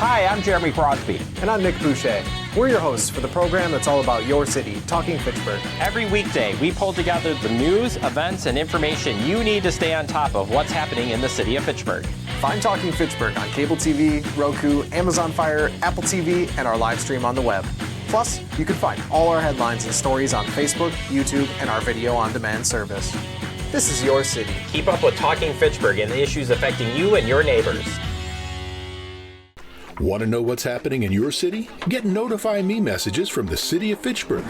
Hi, I'm Jeremy Crosby. And I'm Nick Boucher. We're your hosts for the program that's all about your city, Talking Fitchburg. Every weekday, we pull together the news, events, and information you need to stay on top of what's happening in the city of Fitchburg. Find Talking Fitchburg on cable TV, Roku, Amazon Fire, Apple TV, and our live stream on the web. Plus, you can find all our headlines and stories on Facebook, YouTube, and our video on demand service. This is your city. Keep up with Talking Fitchburg and the issues affecting you and your neighbors. Want to know what's happening in your city? Get Notify Me messages from the City of Fitchburg.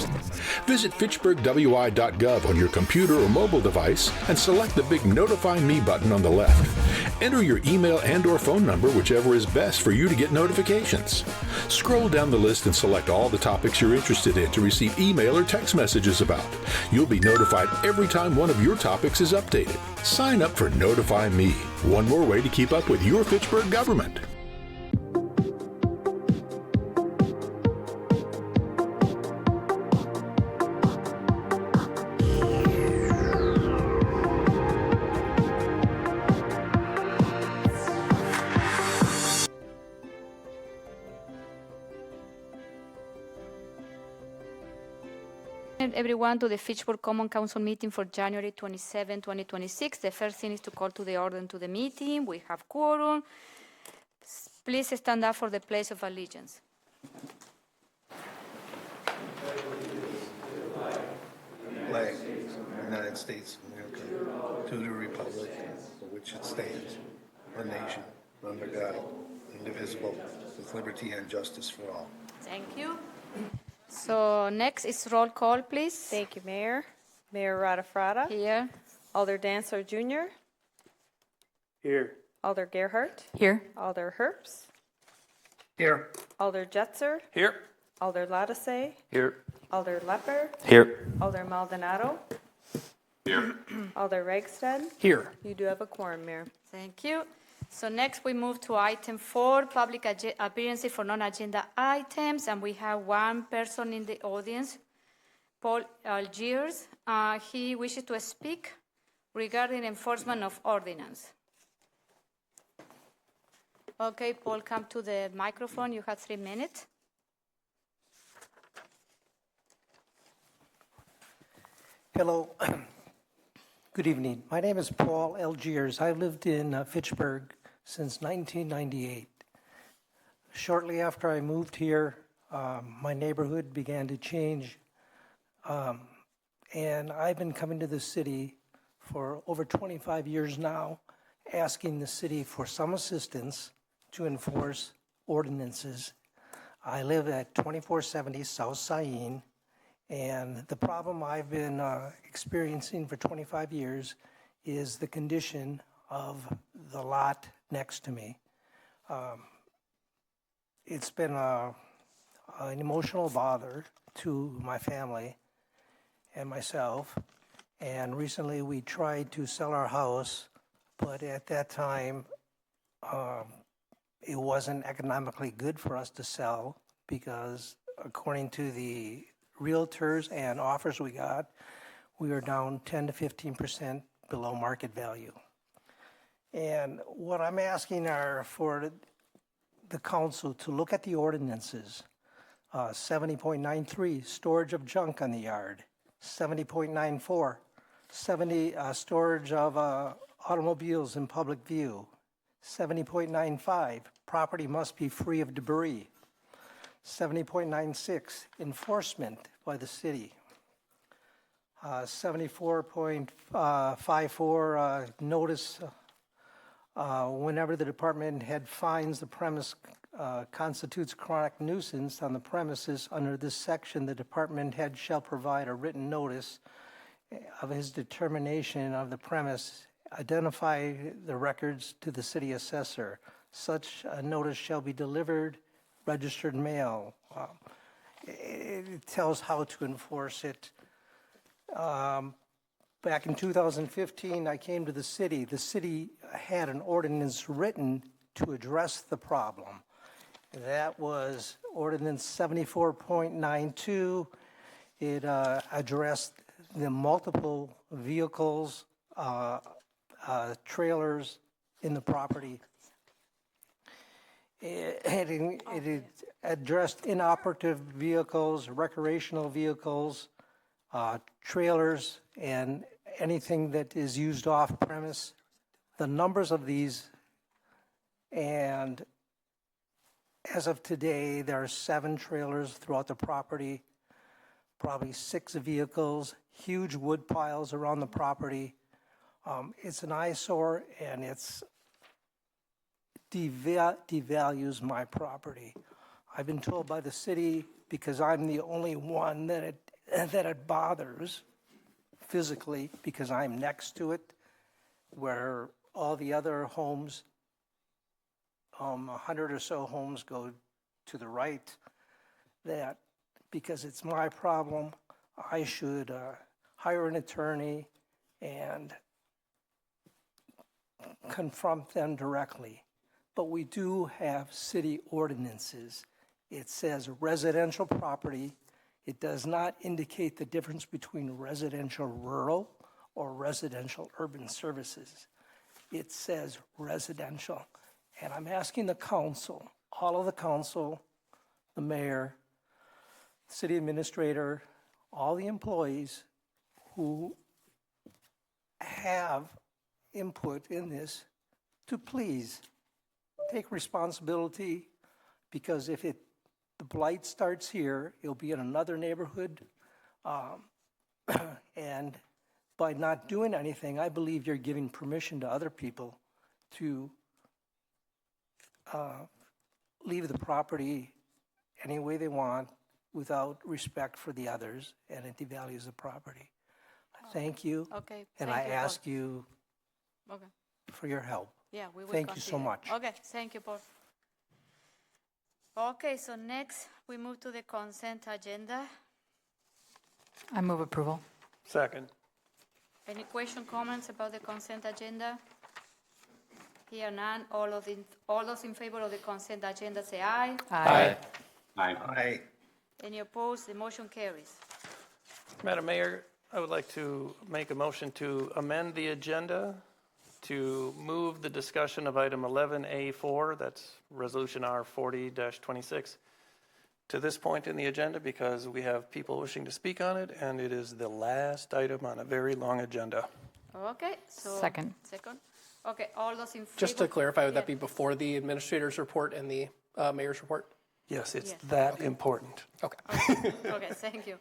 Visit fitchburgwi.gov on your computer or mobile device and select the big Notify Me button on the left. Enter your email and/or phone number, whichever is best for you to get notifications. Scroll down the list and select all the topics you're interested in to receive email or text messages about. You'll be notified every time one of your topics is updated. Sign up for Notify Me, one more way to keep up with your Fitchburg government. Everyone to the Fitchburg Common Council meeting for January 27, 2026. The first thing is to call to the order to the meeting. We have quorum. Please stand up for the pledge of allegiance. Flag of the United States of America, to the republic for which it stands, one nation, under God, indivisible, with liberty and justice for all. Thank you. So next is roll call, please. Thank you, Mayor. Mayor Radafrada. Here. Alder Dancer Jr. Here. Alder Gerhardt. Here. Alder Herbst. Here. Alder Jetzer. Here. Alder Lattice. Here. Alder Lepper. Here. Alder Maldonado. Here. Alder Ragsted. Here. You do have a quorum, Mayor. Thank you. So next we move to item 4, public appearances for non-agenda items, and we have one person in the audience, Paul Algiers. He wishes to speak regarding enforcement of ordinance. Okay, Paul, come to the microphone. You have 3 minutes. Hello. Good evening. My name is Paul Algiers. I've lived in Fitchburg since 1998. Shortly after I moved here, my neighborhood began to change, and I've been coming to the city for over 25 years now, asking the city for some assistance to enforce ordinances. I live at 2470 South Sayin, and the problem I've been experiencing for 25 years is the condition of the lot next to me. It's been an emotional bother to my family and myself, and recently we tried to sell our house, but at that time it wasn't economically good for us to sell because according to the realtors and offers we got, we were down 10 to 15% below market value. And what I'm asking are for the council to look at the ordinances. 70.93, storage of junk on the yard. 70.94, storage of automobiles in public view. 70.95, property must be free of debris. 70.96, enforcement by the city. 74.54, notice whenever the department head finds the premise constitutes chronic nuisance on the premises under this section, the department head shall provide a written notice of his determination of the premise, identify the records to the city assessor. Such a notice shall be delivered registered mail. It tells how to enforce it. Back in 2015, I came to the city. The city had an ordinance written to address the problem. That was Ordinance 74.92. It addressed the multiple vehicles, trailers in the property. It addressed inoperative vehicles, recreational vehicles, trailers, and anything that is used off premise. The numbers of these, and as of today, there are 7 trailers throughout the property, probably 6 vehicles, huge wood piles around the property. It's an eyesore, and it's devalues my property. I've been told by the city, because I'm the only one that it bothers physically, because I'm next to it, where all the other homes, 100 or so homes go to the right, that because it's my problem, I should hire an attorney and confront them directly. But we do have city ordinances. It says residential property. It does not indicate the difference between residential rural or residential urban services. It says residential. And I'm asking the council, all of the council, the mayor, city administrator, all the employees who have input in this to please take responsibility, because if the blight starts here, it'll be in another neighborhood. And by not doing anything, I believe you're giving permission to other people to leave the property any way they want without respect for the others, and it devalues the property. Thank you. Okay. And thank I you, ask you Paul. Okay. for your help. Yeah, we will Thank you so consider. much. Okay, thank you, Paul. Okay, so next we move to the consent agenda. I move approval. Second. Any question, comments about the consent agenda? Here none. All those in favor of the consent agenda say aye. Aye. Aye. Any opposed? The motion carries. Madam Mayor, I would like to make a motion to amend the agenda to move the discussion of item 11A4, that's Resolution R40-26, to this point in the agenda because we have people wishing to speak on it, and it is the last item on a very long agenda. Okay, so. Second. Second. Okay, all those in favor. Just to clarify, would that Yeah. be before the administrator's report and the mayor's report? Yes, it's Yes. that important. Okay. Okay, thank you.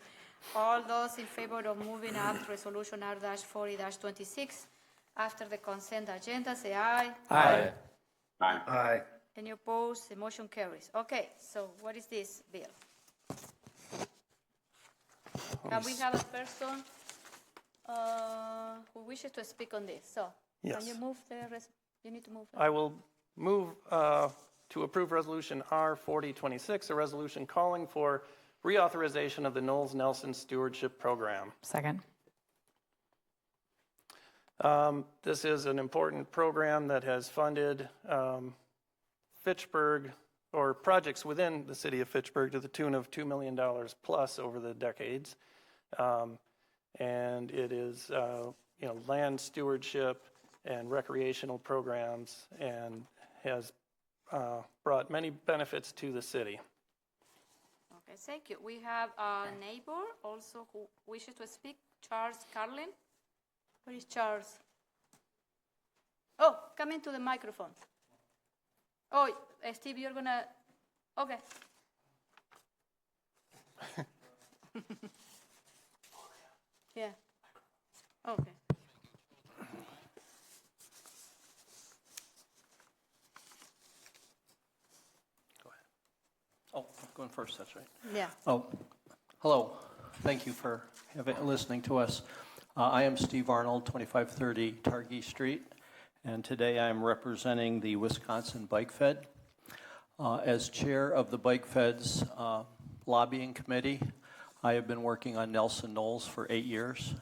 All those in favor of moving up Resolution R-40-26 after the consent agenda, say aye. Aye. Aye. Any opposed? The motion carries. Okay, so what is this bill? Can we have a person who wishes to speak on this? So, Yes. can you move you need to move. I will move to approve Resolution R4026, a resolution calling for reauthorization of the Knowles Nelson Stewardship Program. Second. This is an important program that has funded Fitchburg, or projects within the city of Fitchburg, to the tune of $2 million plus over the decades. And it is, land stewardship and recreational programs, and has brought many benefits to the city. Okay, thank you. We have a neighbor also who wishes to speak, Charles Carlin. Where is Charles? Oh, come into the microphone. Oh, Steve, you're gonna, okay. Yeah, okay. Oh, I'm going first, that's right. Yeah. Oh, hello. Thank you for listening to us. I am Steve Arnold, 2530 Targhee Street, and today I'm representing the Wisconsin Bike Fed. As chair of the Bike Fed's lobbying committee, I have been working on Nelson Knowles for 8 years,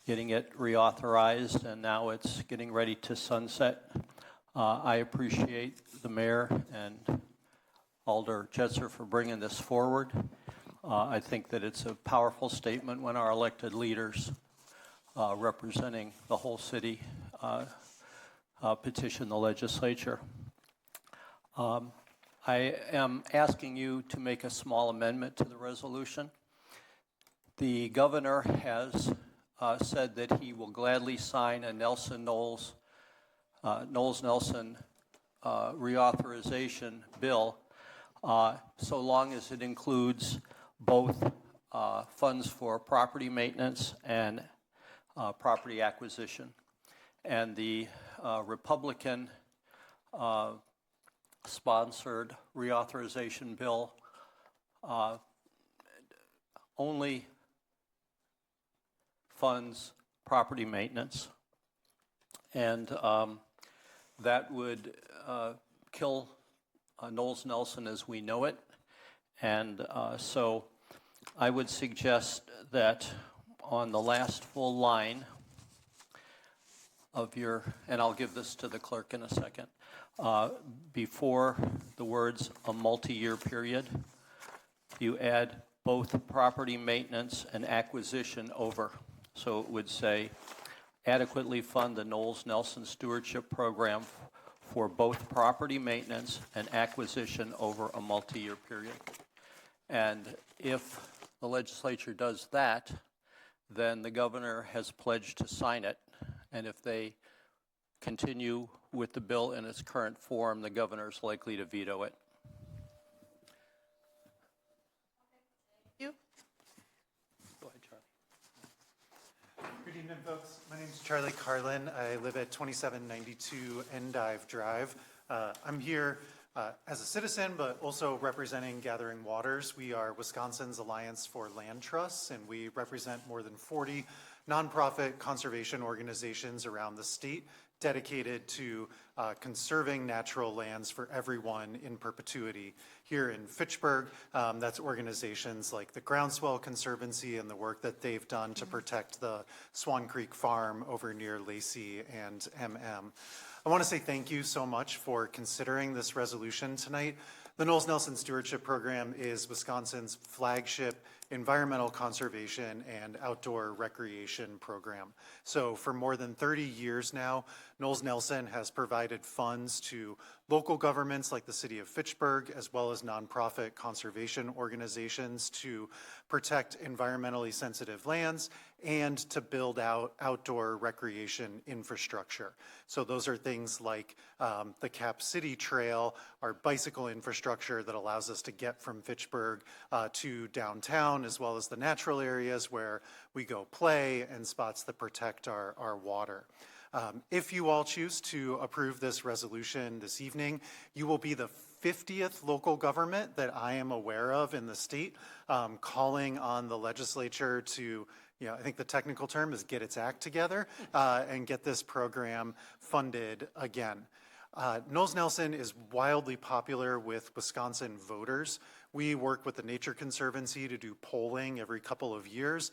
getting it reauthorized, and now it's getting ready to sunset. I appreciate the mayor and Alder Jetzer for bringing this forward. I think that it's a powerful statement when our elected leaders representing the whole city petition the legislature. I am asking you to make a small amendment to the resolution. The governor has said that he will gladly sign a Knowles Nelson reauthorization bill so long as it includes both funds for property maintenance and property acquisition. And the Republican sponsored reauthorization bill only funds property maintenance, and that would kill Knowles Nelson as we know it. And so I would suggest that on the last full line of your, and I'll give this to the clerk in a second, before the words "a multi-year period," you add both property maintenance and acquisition over. So it would say, adequately fund the Knowles Nelson Stewardship Program for both property maintenance and acquisition over a multi-year period. And if the legislature does that, then the governor has pledged to sign it. And if they continue with the bill in its current form, the governor is likely to veto it. You? Go ahead, Charlie. Good evening, folks. My name is Charlie Carlin. I live at 2792 Endive Drive. I'm here as a citizen, but also representing Gathering Waters. We are Wisconsin's Alliance for Land Trusts, and we represent more than 40 nonprofit conservation organizations around the state dedicated to conserving natural lands for everyone in perpetuity. Here in Fitchburg, that's organizations like the Groundswell Conservancy and the work that they've done to protect the Swan Creek Farm over near Lacey and MM. I want to say thank you so much for considering this resolution tonight. The Knowles Nelson Stewardship Program is Wisconsin's flagship environmental conservation and outdoor recreation program. So for more than 30 years now, Knowles Nelson has provided funds to local governments like the city of Fitchburg, as well as nonprofit conservation organizations to protect environmentally sensitive lands and to build out outdoor recreation infrastructure. So those are things like the Cap City Trail, our bicycle infrastructure that allows us to get from Fitchburg to downtown, as well as the natural areas where we go play and spots that protect our water. If you all choose to approve this resolution this evening, you will be the 50th local government that I am aware of in the state calling on the legislature to, I think the technical term is get its act together and get this program funded again. Knowles Nelson is wildly popular with Wisconsin voters. We work with the Nature Conservancy to do polling every couple of years.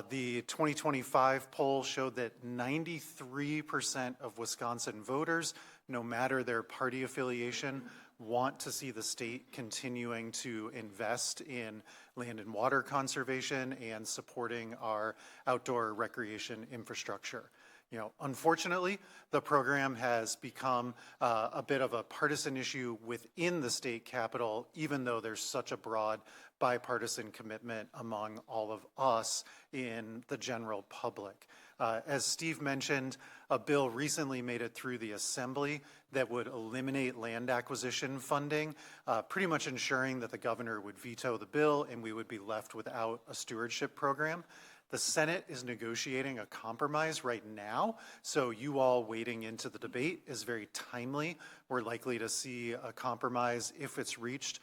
The 2025 poll showed that 93% of Wisconsin voters, no matter their party affiliation, want to see the state continuing to invest in land and water conservation and supporting our outdoor recreation infrastructure. Unfortunately, the program has become a bit of a partisan issue within the state capitol, even though there's such a broad bipartisan commitment among all of us in the general public. As Steve mentioned, a bill recently made it through the Assembly that would eliminate land acquisition funding, pretty much ensuring that the governor would veto the bill and we would be left without a stewardship program. The Senate is negotiating a compromise right now, so you all waiting into the debate is very timely. We're likely to see a compromise if it's reached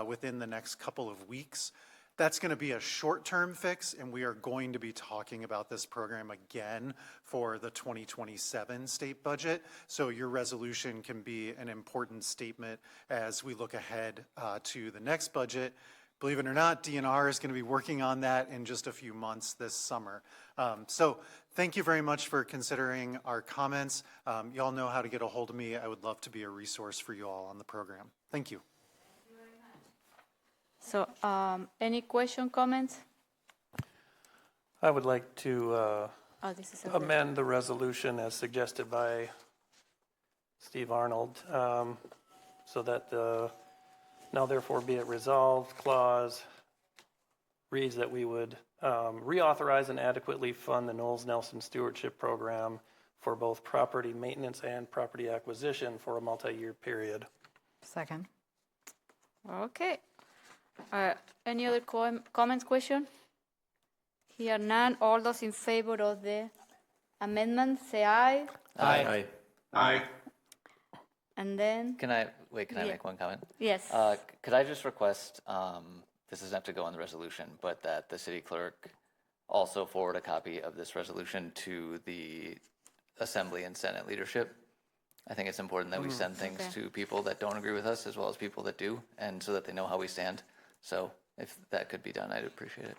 within the next couple of weeks. That's going to be a short-term fix, and we are going to be talking about this program again for the 2027 state budget. So your resolution can be an important statement as we look ahead to the next budget. Believe it or not, DNR is going to be working on that in just a few months this summer. So thank you very much for considering our comments. You all know how to get a hold of me. I would love to be a resource for you all on the program. Thank you. So any question, comments? I would like to amend the resolution as suggested by Steve Arnold. so that the now therefore be it resolved clause reads that we would reauthorize and adequately fund the Knowles Nelson Stewardship Program for both property maintenance and property acquisition for a multi-year period. Second. Okay. Any other comments, question? Here none. All those in favor of the amendment, say aye. Aye. Aye. And then, Can I make one comment? yes. Could I just request, this doesn't have to go on the resolution, but that the city clerk also forward a copy of this resolution to the Assembly and Senate leadership? I think it's important that we send things to people that don't agree with us as well as people that do, and so that they know how we stand. So if that could be done, I'd appreciate it.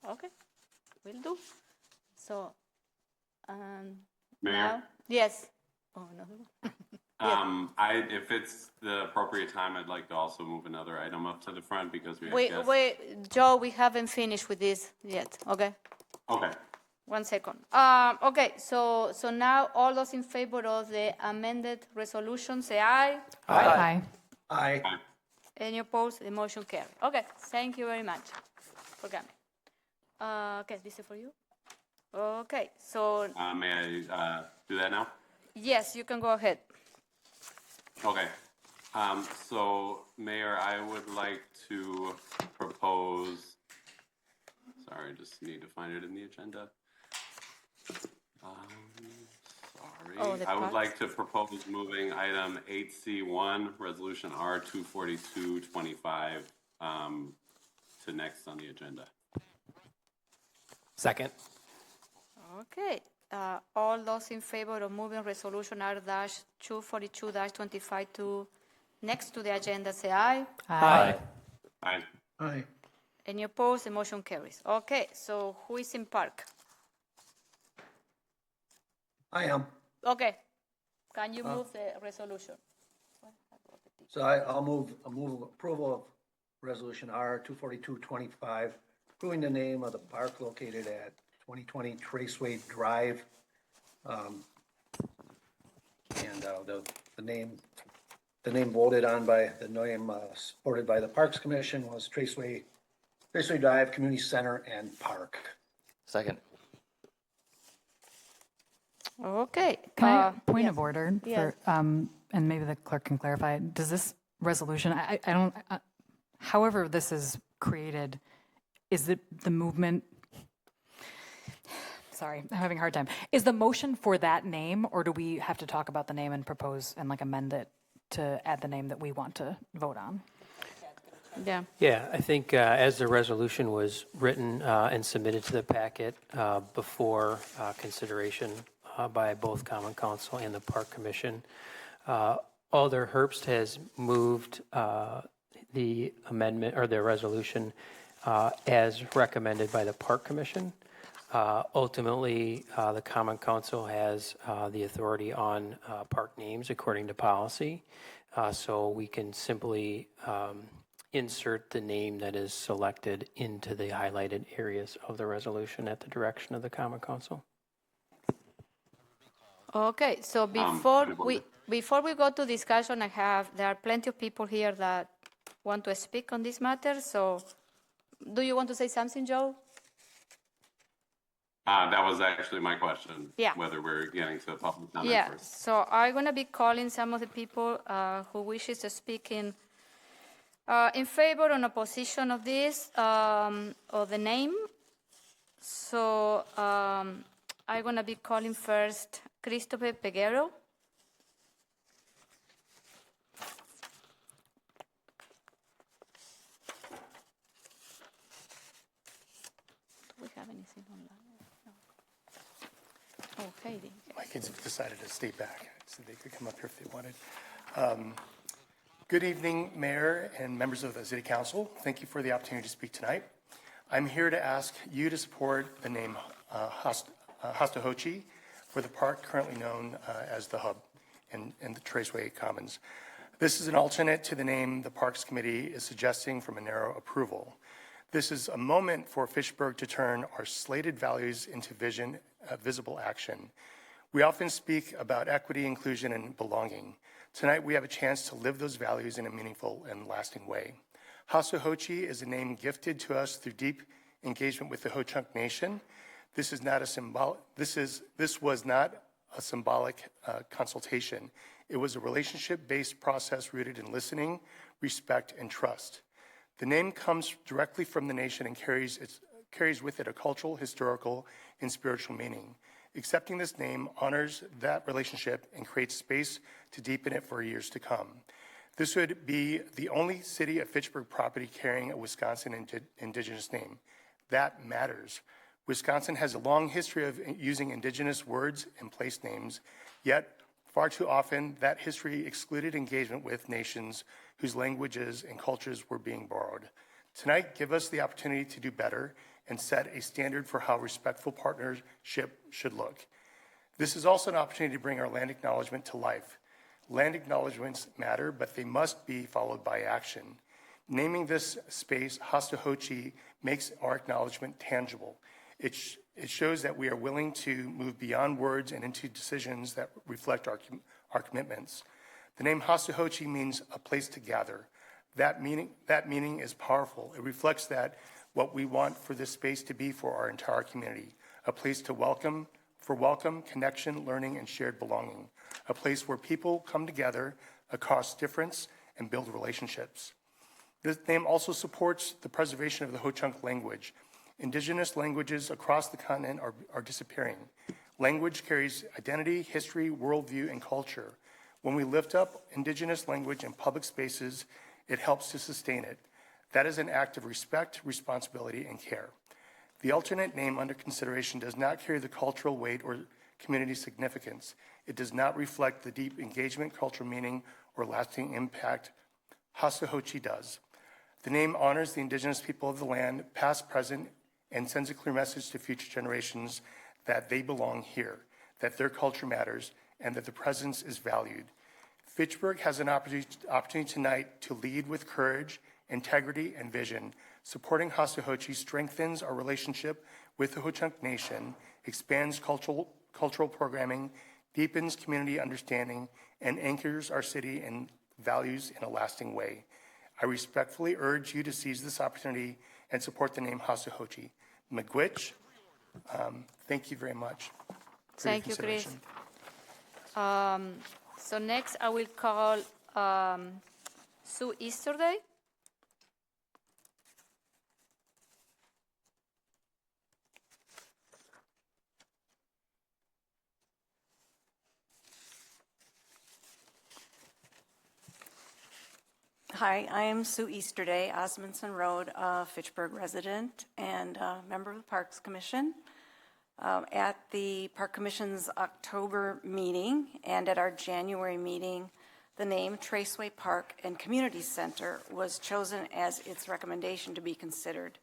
Okay, will do. So, Mayor? now, yes. Oh, another one. If it's the appropriate time, I'd like to also move another item up to the front because we have guests. Wait, Joe, we haven't finished with this yet, okay? Okay. 1 second. Okay, so now all those in favor of the amended resolution, say aye. Aye. Aye. Any opposed? The motion carries. Okay, thank you very much for coming. Okay, this is for you. Okay, so May I do that now? yes, you can go ahead. Okay. So, Mayor, I would like to propose, sorry, I just need to find it in the agenda. Oh, the I would parts. like to propose moving item 8C1, Resolution R24225, to next on the agenda. Second. Okay, all those in favor of moving resolution R-242-25 to next to the agenda, say aye. Aye. Aye. Aye. Any opposed? The motion carries. Okay, so who is in park? I am. Okay, can you move the resolution? So I'll move approval of resolution R-24225, approving the name of the park located at 2020 Traceway Drive. And the name voted on by, the name supported by the Parks Commission was Traceway Drive Community Center and Park. Second. Okay. Can I, point yes. of order, Yes. for, and maybe the clerk can clarify, does this resolution, I don't, however this is created, is it the movement, sorry, I'm having a hard time. Is the motion for that name, or do we have to talk about the name and propose and like amend it to add the name that we want to vote on? Yeah. Yeah, I think as the resolution was written and submitted to the packet before consideration by both Common Council and the Park Commission, Alder Herbst has moved the amendment or the resolution as recommended by the Park Commission. Ultimately, the Common Council has the authority on park names according to policy, so we can simply insert the name that is selected into the highlighted areas of the resolution at the direction of the Common Council. Okay, so before we go to discussion, there are plenty of people here that want to speak on this matter. So, do you want to say something, Joe? That was actually my question. Yeah. Whether we're getting to a public comment Yeah. first. So I'm gonna be calling some of the people who wishes to speak in favor or opposition of this of the name. So I'm gonna be calling first Christopher Peguero. Do we have anything online? No. Oh, Heidi. My kids have decided to stay back, so they could come up here if they wanted. Good evening, Mayor and members of the City Council. Thank you for the opportunity to speak tonight. I'm here to ask you to support the name Hastahochi for the park currently known as the Hub in the Traceway Commons. This is an alternate to the name the Parks Committee is suggesting from a narrow approval. This is a moment for Fitchburg to turn our slated values into visible action. We often speak about equity, inclusion, and belonging. Tonight, we have a chance to live those values in a meaningful and lasting way. Hasahochi is a name gifted to us through deep engagement with the Ho-Chunk Nation. This was not a symbolic consultation. It was a relationship-based process rooted in listening, respect, and trust. The name comes directly from the nation and carries with it a cultural, historical, and spiritual meaning. Accepting this name honors that relationship and creates space to deepen it for years to come. This would be the only city of Fitchburg property carrying a Wisconsin indigenous name. That matters. Wisconsin has a long history of using indigenous words and place names, yet far too often that history excluded engagement with nations whose languages and cultures were being borrowed. Tonight, give us the opportunity to do better and set a standard for how respectful partnership should look. This is also an opportunity to bring our land acknowledgement to life. Land acknowledgements matter, but they must be followed by action. Naming this space Hasahochi makes our acknowledgement tangible. It shows that we are willing to move beyond words and into decisions that reflect our commitments. The name Hasahochi means a place to gather. That meaning is powerful. It reflects that what we want for this space to be for our entire community, a place to welcome, connection, learning, and shared belonging, a place where people come together across difference and build relationships. This name also supports the preservation of the Ho-Chunk language. Indigenous languages across the continent are disappearing. Language carries identity, history, worldview, and culture. When we lift up indigenous language in public spaces, it helps to sustain it. That is an act of respect, responsibility, and care. The alternate name under consideration does not carry the cultural weight or community significance. It does not reflect the deep engagement, cultural meaning, or lasting impact Hasahochi does. The name honors the indigenous people of the land, past, present, and sends a clear message to future generations that they belong here, that their culture matters, and that the presence is valued. Fitchburg has an opportunity tonight to lead with courage, integrity, and vision. Supporting Hasahochi strengthens our relationship with the Ho-Chunk Nation, expands cultural programming, deepens community understanding, and anchors our city and values in a lasting way. I respectfully urge you to seize this opportunity and support the name Hasahochi. Miigwech, thank you very much. Thank you, Chris. So next I will call Sue Easterday. Hi, I am Sue Easterday, Osmondson Road, Fitchburg resident and member of the Parks Commission. At the Park Commission's October meeting and at our January meeting, the name Traceway Park and Community Center was chosen as its recommendation to be considered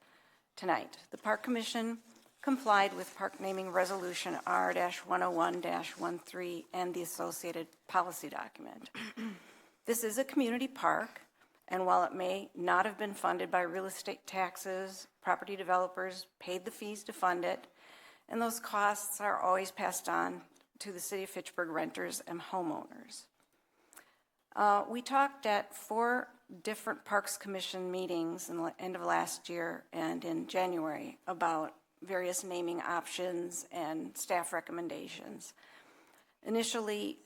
tonight. The Park Commission complied with Park Naming Resolution R-101-13 and the associated policy document. This is a community park, and while it may not have been funded by real estate taxes, property developers paid the fees to fund it, and those costs are always passed on to the City of Fitchburg renters and homeowners. We talked at 4 different Parks Commission meetings in the end of last year and in January about various naming options and staff recommendations. Initially,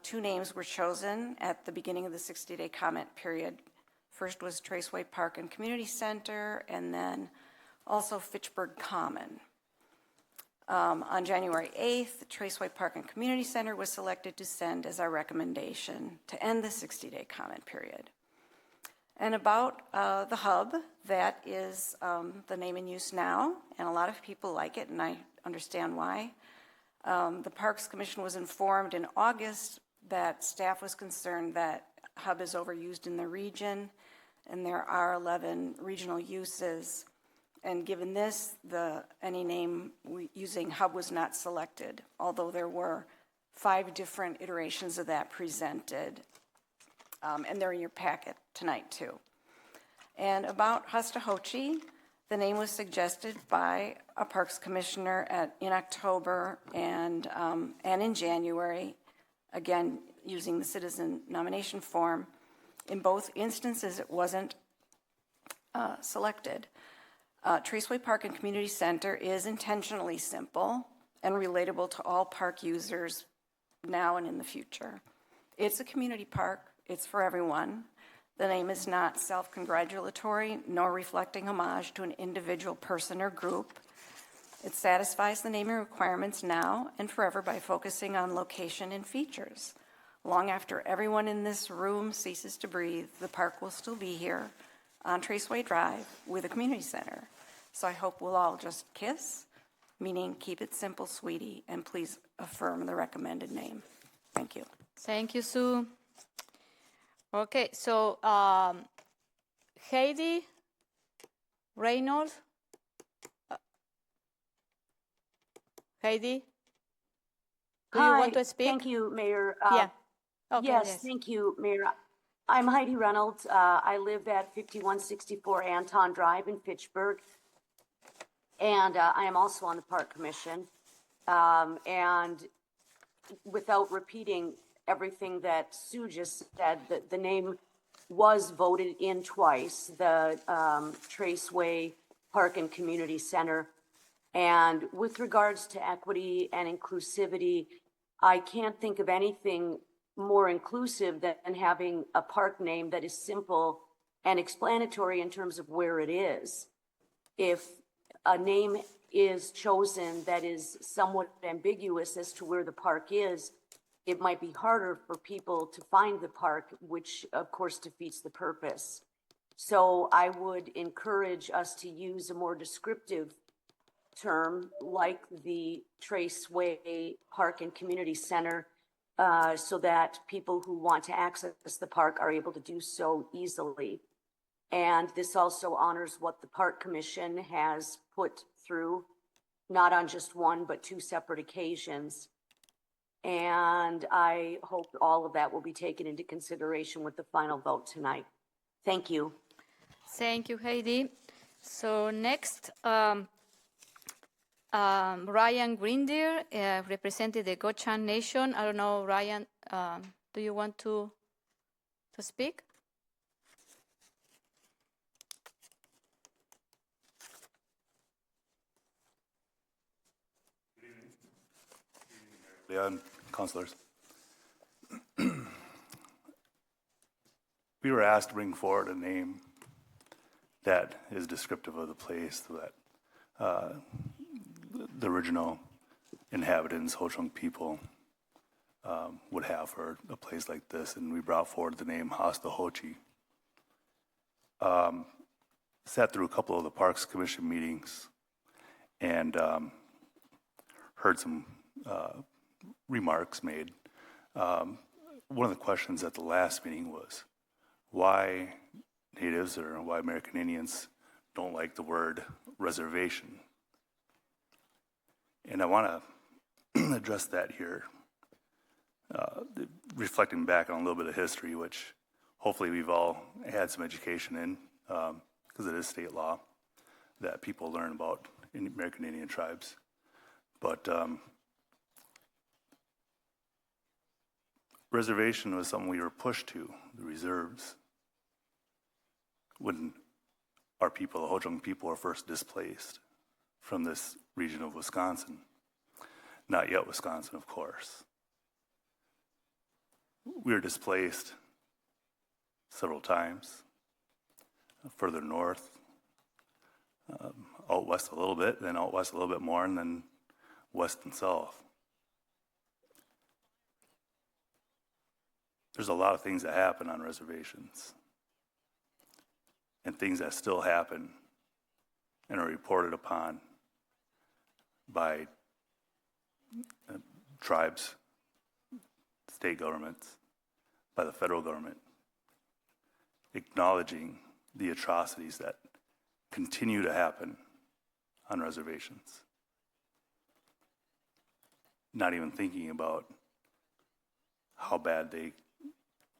2 names were chosen at the beginning of the 60-day comment period. First was Traceway Park and Community Center, and then also Fitchburg Common. On January 8th, the Traceway Park and Community Center was selected to send as our recommendation to end the 60-day comment period. And about the hub, that is the name in use now, and a lot of people like it, and I understand why. The Parks Commission was informed in August that staff was concerned that hub is overused in the region, and there are 11 regional uses. And given this, any name using hub was not selected, although there were 5 different iterations of that presented, and they're in your packet tonight too. And about Hasahochi, the name was suggested by a Parks Commissioner in October and in January. Again, using the citizen nomination form. In both instances, it wasn't selected. Traceway Park and Community Center is intentionally simple and relatable to all park users now and in the future. It's a community park. It's for everyone. The name is not self-congratulatory nor reflecting homage to an individual person or group. It satisfies the naming requirements now and forever by focusing on location and features. Long after everyone in this room ceases to breathe, the park will still be here on Traceway Drive with a community center. So I hope we'll all just kiss, meaning keep it simple, sweetie, and please affirm the recommended name. Thank you. Thank you, Sue. Okay, so Heidi Reynolds. Heidi, do you want to speak? Thank you, Mayor. Yeah. Okay, yes, thank you, Mayor. I'm Heidi Reynolds. I live at 5164 Anton Drive in Fitchburg, and I am also on the Park Commission. And without repeating everything that Sue just said, the name was voted in twice, the Traceway Park and Community Center. And with regards to equity and inclusivity, I can't think of anything more inclusive than having a park name that is simple and explanatory in terms of where it is. If a name is chosen that is somewhat ambiguous as to where the park is, it might be harder for people to find the park, which of course defeats the purpose. So I would encourage us to use a more descriptive term like the Traceway Park and Community Center, so that people who want to access the park are able to do so easily. And this also honors what the Park Commission has put through, not on just one, but two separate occasions. And I hope all of that will be taken into consideration with the final vote tonight. Thank you. Thank you, Heidi. So next, Ryan Greendeer represented the Gochan Nation. I don't know, Ryan, do you want to speak? Yeah, councilors. We were asked to bring forward a name that is descriptive of the place that the original inhabitants, Ho-Chunk people, would have for a place like this, and we brought forward the name Hastahochi. Sat through a couple of the Parks Commission meetings and heard some remarks made. One of the questions at the last meeting was why Natives or why American Indians don't like the word reservation. And I want to address that here, reflecting back on a little bit of history, which hopefully we've all had some education in, because it is state law that people learn about in American Indian tribes. But reservation was something we were pushed to, the reserves, when our people, the Ho-Chunk people, were first displaced from this region of Wisconsin. Not yet Wisconsin, of course. We were displaced several times, further north, out west a little bit, then out west a little bit more, and then west and south. There's a lot of things that happen on reservations, and things that still happen and are reported upon by tribes, state governments, by the federal government, acknowledging the atrocities that continue to happen on reservations. Not even thinking about how bad they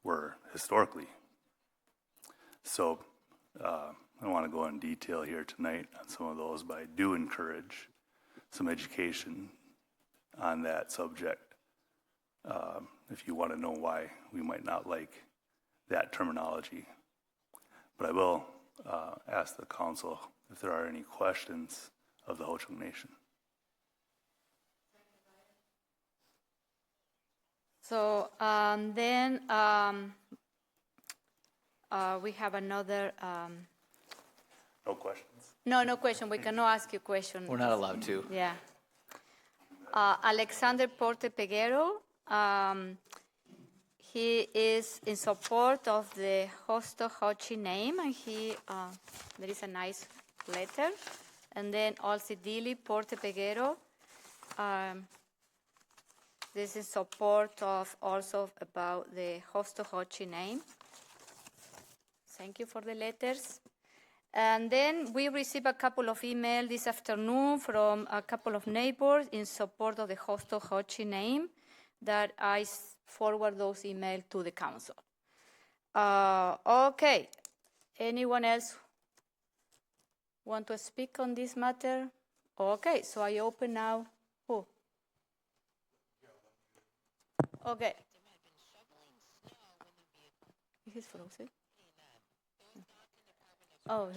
were historically. So I don't want to go in detail here tonight on some of those, but I do encourage some education on that subject if you want to know why we might not like that terminology. But I will ask the council if there are any questions of the Ho-Chunk Nation. So then we have another. No questions? No question. We cannot ask you questions. We're not allowed to. Yeah. Alexander Porte Peguero. He is in support of the Hosto-Hochi name, and there is a nice letter. And then also Dili Porte Peguero. This is support of also about the Hosto-Hochi name. Thank you for the letters. And then we received a couple of emails this afternoon from a couple of neighbors in support of the Hosto-Hochi name that I forward those emails to the council. Okay. Anyone else want to speak on this matter? Okay, so I open now. Who? Okay. He's frozen. Oh,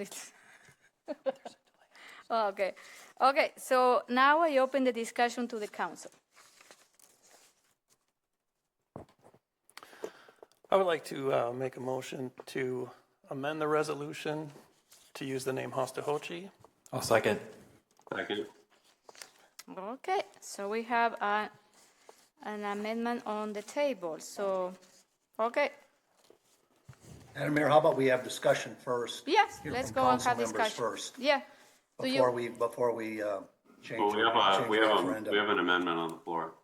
okay. Okay, so now I open the discussion to the council. I would like to make a motion to amend the resolution to use the name Hosto-Hochi. I'll second. Second. Okay, so we have an amendment on the table. So, okay. Madam Mayor, how about we have discussion first? Yes, Hear let's from go and council have members discussion. first. Yeah. Before we change. Well, change the referendum. we have an amendment on the floor.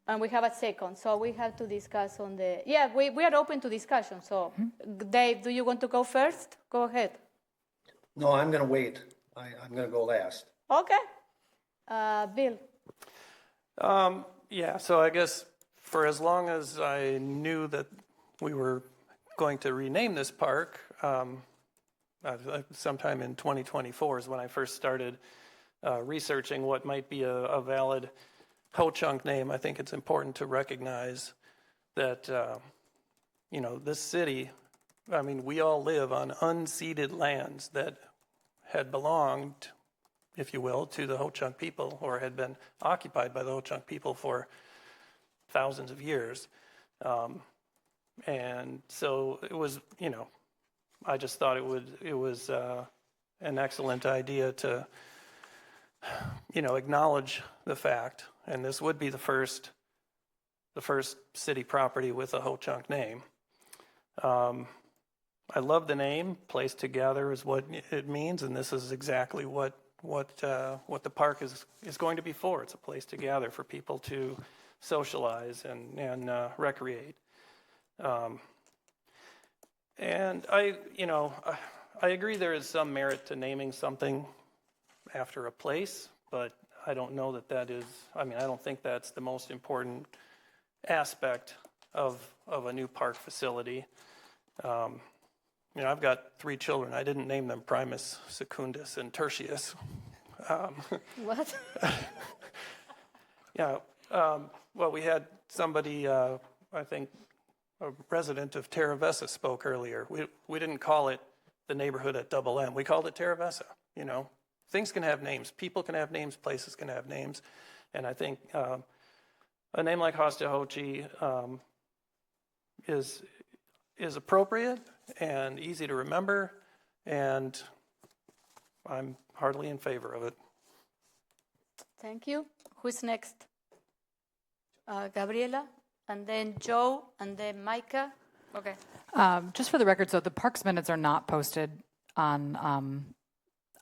And we have a second, so we have to discuss on the. Yeah, we are open to discussion. So, Dave, do you want to go first? Go ahead. No, I'm going to wait. I'm going to go last. Okay. Bill. Yeah, so I guess for as long as I knew that we were going to rename this park, sometime in 2024 is when I first started researching what might be a valid Ho-Chunk name. I think it's important to recognize that, this city, we all live on unceded lands that had belonged, if you will, to the Ho-Chunk people, or had been occupied by the Ho-Chunk people for thousands of years. And so it was, I just thought it was an excellent idea to, acknowledge the fact, and this would be the first city property with a Ho-Chunk name. I love the name. Place to gather is what it means, and this is exactly what the park is going to be for. It's a place to gather for people to socialize and recreate. And I agree there is some merit to naming something after a place, but I don't know that is, I don't think that's the most important aspect of a new park facility. I've got 3 children. I didn't name them Primus, Secundus, and Tertius. What? Yeah. Well, we had somebody, I think, a resident of Terra Vesa spoke earlier. We didn't call it the neighborhood at Double M. We called it Terra Vesa. Things can have names. People can have names. Places can have names. And I think a name like Hosto-Hochi is appropriate and easy to remember, and I'm heartily in favor of it. Thank you. Who's next? Gabriela, and then Joe, and then Micah. Okay. Just for the record, so the parks minutes are not posted on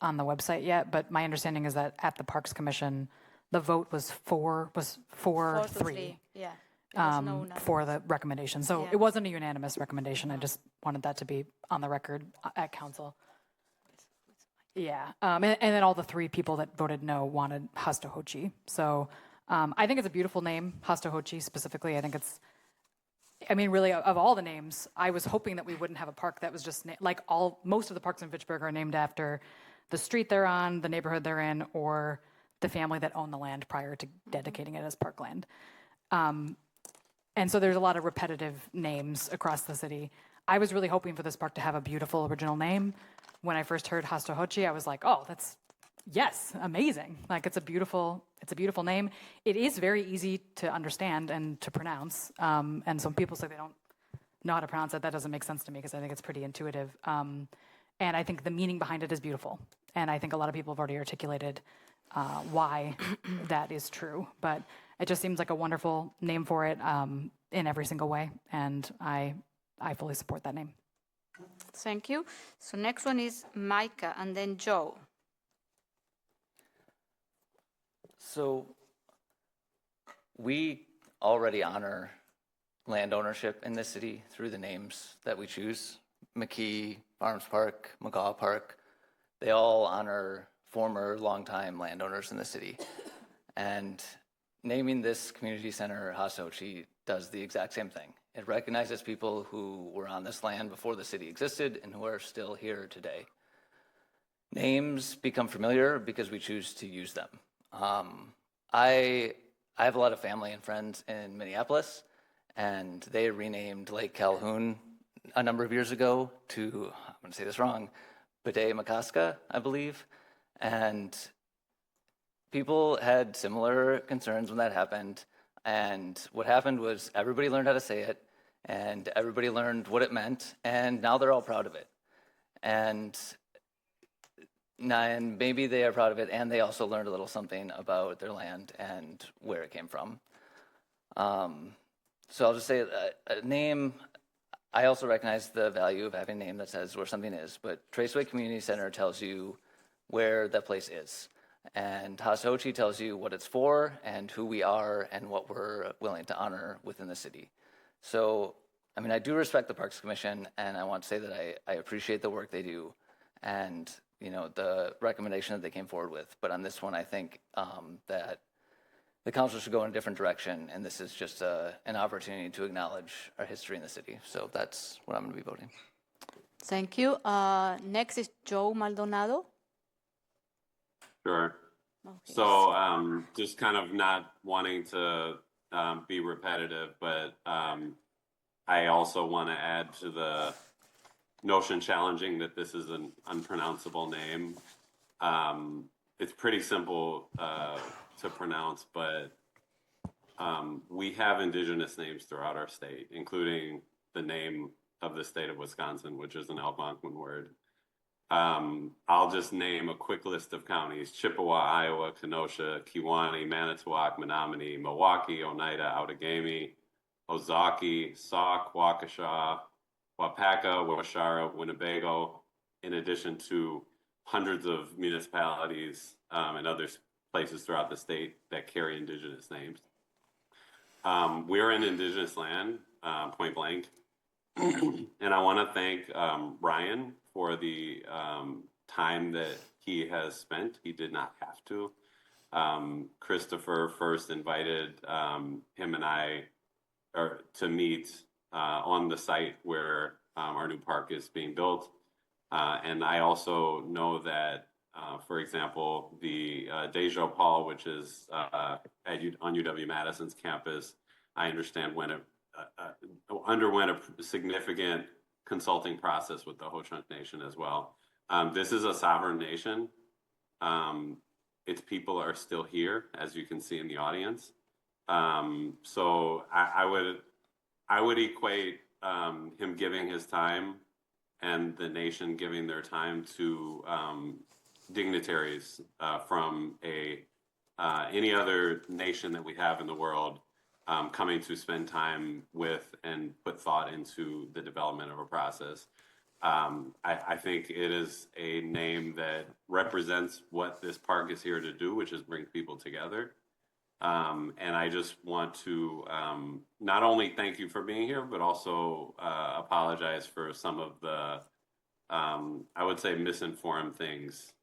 the website yet, but my understanding is that at the Parks Commission, the vote was 4-3. Yeah. For the recommendation. So Yeah. it wasn't a unanimous recommendation. I just wanted that to be on the record at council. Yeah. And then all the 3 people that voted no wanted Hosto-Hochi. So I think it's a beautiful name, Hosto-Hochi specifically. I think it's, really, of all the names, I was hoping that we wouldn't have a park that was just, most of the parks in Fitchburg are named after the street they're on, the neighborhood they're in, or the family that owned the land prior to dedicating it as parkland. And so there's a lot of repetitive names across the city. I was really hoping for this park to have a beautiful original name. When I first heard Hastahochi, I was like, oh, yes, amazing. Like it's a beautiful name. It is very easy to understand and to pronounce. And some people say they don't know how to pronounce it. That doesn't make sense to me because I think it's pretty intuitive. And I think the meaning behind it is beautiful. And I think a lot of people have already articulated why that is true. But it just seems like a wonderful name for it in every single way. And I fully support that name. Thank you. So next one is Micah and then Joe. So we already honor land ownership in this city through the names that we choose. McKee, Farms Park, McGaw Park, they all honor former longtime landowners in the city. And naming this community center Hastahochi does the exact same thing. It recognizes people who were on this land before the city existed and who are still here today. Names become familiar because we choose to use them. I have a lot of family and friends in Minneapolis, and they renamed Lake Calhoun a number of years ago to, I'm going to say this wrong, Bede Makaska, I believe. And people had similar concerns when that happened. And what happened was everybody learned how to say it, and everybody learned what it meant, and now they're all proud of it. And maybe they are proud of it, and they also learned a little something about their land and where it came from. So I'll just say a name. I also recognize the value of having a name that says where something is, but Traceway Community Center tells you where that place is. And Hastahochi tells you what it's for and who we are and what we're willing to honor within the city. So, I mean, I do respect the Parks Commission, and I want to say that I appreciate the work they do and, you know, the recommendation that they came forward with. But on this one, I think that the council should go in a different direction, and this is just an opportunity to acknowledge our history in the city. So that's what I'm going to be voting. Thank you. Next is Joe Maldonado. Sure. Okay. So just kind of not wanting to be repetitive, but I also want to add to the notion challenging that this is an unpronounceable name. It's pretty simple to pronounce, but we have indigenous names throughout our state, including the name of the state of Wisconsin, which is an Algonquin word. I'll just name a quick list of counties: Chippewa, Iowa, Kenosha, Kewaunee, Manitowoc, Menominee, Milwaukee, Oneida, Outagamie, Ozaukee, Sauk, Waukesha, Wapaka, Waushara, Winnebago, in addition to hundreds of municipalities and other places throughout the state that carry indigenous names. We're in indigenous land, point blank. And I want to thank Ryan for the time that he has spent. He did not have to. Christopher first invited him and I to meet on the site where our new park is being built. And I also know that, for example, the Dejo Paul, which is on UW-Madison's campus, I understand underwent a significant consulting process with the Ho-Chunk Nation as well. This is a sovereign nation. Its people are still here, as you can see in the audience. So I would equate him giving his time and the nation giving their time to dignitaries from any other nation that we have in the world, coming to spend time with and put thought into the development of a process. I think it is a name that represents what this park is here to do, which is bring people together. And I just want to not only thank you for being here, but also apologize for some of the, I would say, misinformed things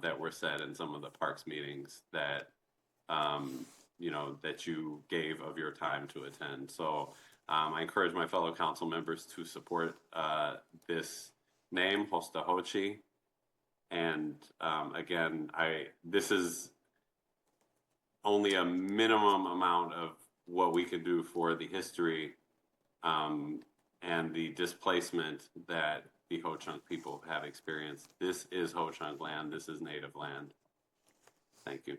that were said in some of the parks meetings that that you gave of your time to attend. So I encourage my fellow council members to support this name, Hastahochi. And again, this is only a minimum amount of what we could do for the history and the displacement that the Ho-Chunk people have experienced. This is Ho-Chunk land. This is Native land. Thank you.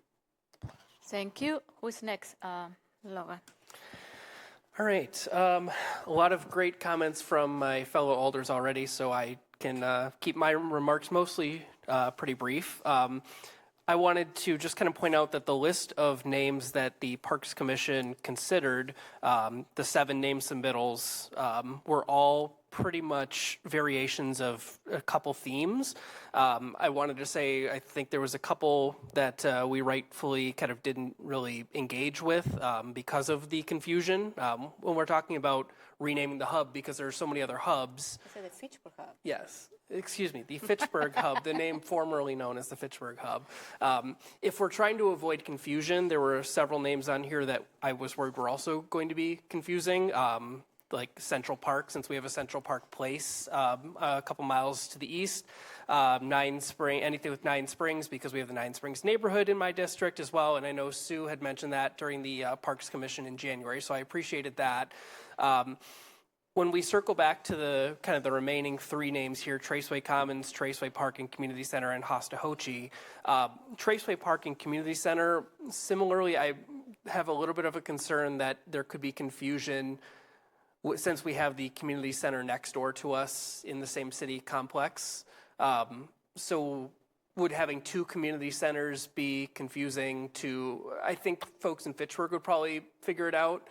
Thank you. Who's next? Logan. All right. A lot of great comments from my fellow alders already, so I can keep my remarks mostly pretty brief. I wanted to just kind of point out that the list of names that the Parks Commission considered, the 7 name submittals, were all pretty much variations of a couple themes. I wanted to say I think there was a couple that we rightfully kind of didn't really engage with because of the confusion. When we're talking about renaming the hub because there are so many other hubs. You said the Fitchburg Hub. Yes. Excuse me, the Fitchburg Hub, the name formerly known as the Fitchburg Hub. If we're trying to avoid confusion, there were several names on here that I was worried were also going to be confusing, like Central Park, since we have a Central Park Place a couple miles to the east. Anything with Nine Springs, because we have the Nine Springs neighborhood in my district as well, and I know Sue had mentioned that during the Parks Commission in January, so I appreciated that. When we circle back to the kind of the remaining 3 names here, Traceway Commons, Traceway Park and Community Center, and Hostahochee, Traceway Park and Community Center, similarly, I have a little bit of a concern that there could be confusion since we have the community center next door to us in the same city complex. So would having 2 community centers be confusing to, I think folks in Fitchburg would probably figure it out.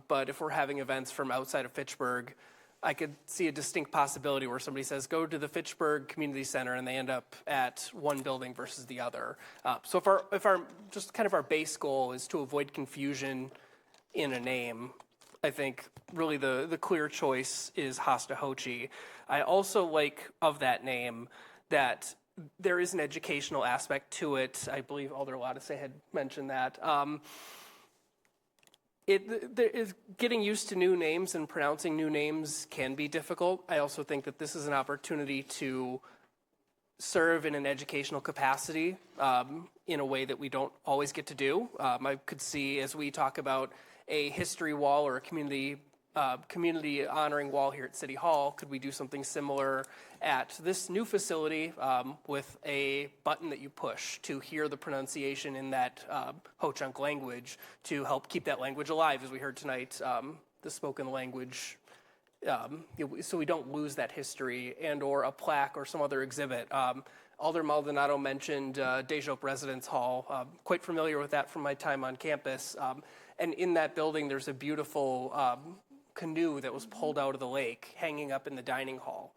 But if we're having events from outside of Fitchburg, I could see a distinct possibility where somebody says, go to the Fitchburg Community Center, and they end up at one building versus the other. So if our just kind of our base goal is to avoid confusion in a name, I think really the clear choice is Hostahochee. I also like of that name that there is an educational aspect to it. I believe Alder Lattice had mentioned that. Getting used to new names and pronouncing new names can be difficult. I also think that this is an opportunity to serve in an educational capacity in a way that we don't always get to do. I could see as we talk about a history wall or a community honoring wall here at City Hall, could we do something similar at this new facility with a button that you push to hear the pronunciation in that Ho-Chunk language to help keep that language alive, as we heard tonight, the spoken language, so we don't lose that history, and or a plaque or some other exhibit. Alder Maldonado mentioned Dejope Residence Hall. Quite familiar with that from my time on campus. And in that building, there's a beautiful canoe that was pulled out of the lake hanging up in the dining hall.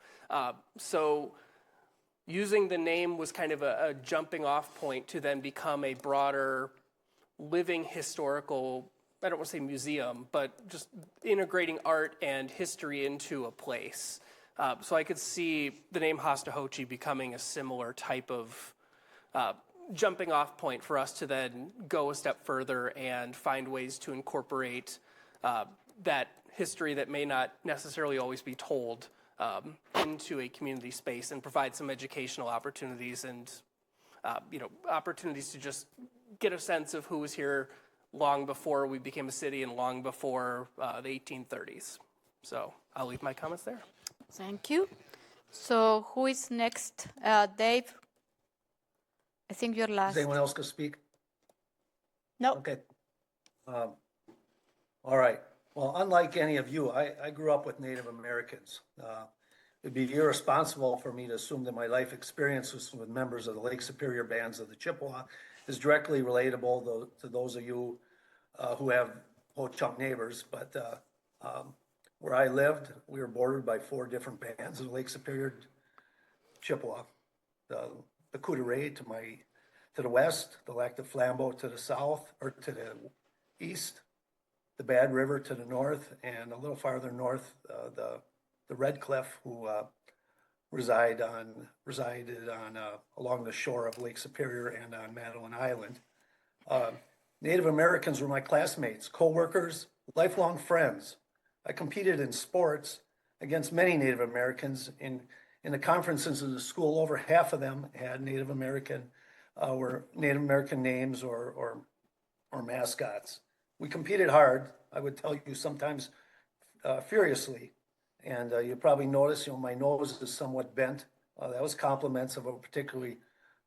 So using the name was kind of a jumping off point to then become a broader living historical, I don't want to say museum, but just integrating art and history into a place. So I could see the name Hostahochee becoming a similar type of jumping off point for us to then go a step further and find ways to incorporate that history that may not necessarily always be told into a community space and provide some educational opportunities and opportunities to just get a sense of who was here long before we became a city and long before the 1830s. So I'll leave my comments there. Thank you. So who is next? Dave? I think you're last. Does anyone else go speak? No. Okay. All right. Well, unlike any of you, I grew up with Native Americans. It'd be irresponsible for me to assume that my life experiences with members of the Lake Superior bands of the Chippewa is directly relatable to those of you who have Ho-Chunk neighbors. But where I lived, we were bordered by 4 different bands of Lake Superior Chippewa. The Coudray to the west, the Lac de Flambeau to the south, or to the east, the Bad River to the north, and a little farther north, the Red Cliff, who resided along the shore of Lake Superior and on Madeline Island. Native Americans were my classmates, co-workers, lifelong friends. I competed in sports against many Native Americans. In the conferences of the school, over half of them had Native American names or mascots. we competed hard. I would tell you sometimes furiously. And you probably notice, my nose is somewhat bent. That was compliments of a particularly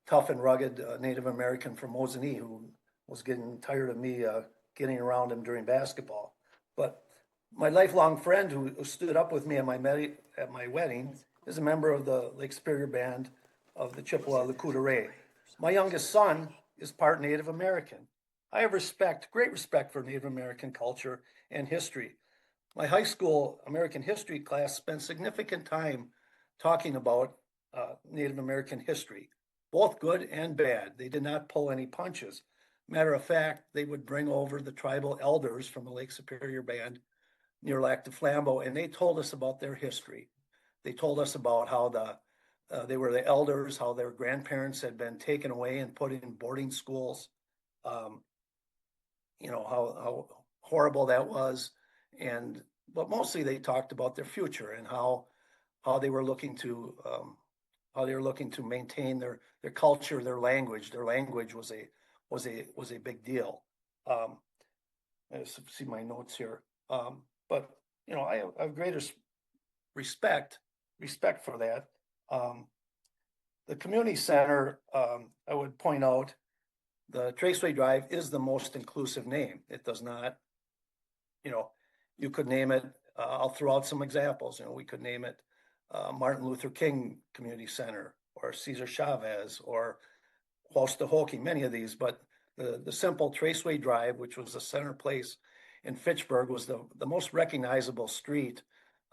tough and rugged Native American from Mosinee who was getting tired of me getting around him during basketball. But my lifelong friend who stood up with me at my wedding is a member of the Lake Superior Band of the Chippewa Lakota. My youngest son is part Native American. I have great respect for Native American culture and history. My high school American history class spent significant time talking about Native American history, both good and bad. They did not pull any punches. Matter of fact, they would bring over the tribal elders from the Lake Superior Band near Lac du Flambeau, and they told us about their history. They told us about how they were the elders, how their grandparents had been taken away and put in boarding schools. How horrible that was, but mostly they talked about their future and how they were looking to maintain their culture, their language. Their language was a big deal. I see my notes here, but I have greatest respect for that. The community center, I would point out, the Traceway Drive is the most inclusive name. It does not, you could name it, I'll throw out some examples. We could name it Martin Luther King Community Center or Cesar Chavez or Hostahoke, many of these, but the simple Traceway Drive, which was the center place in Fitchburg, was the most recognizable street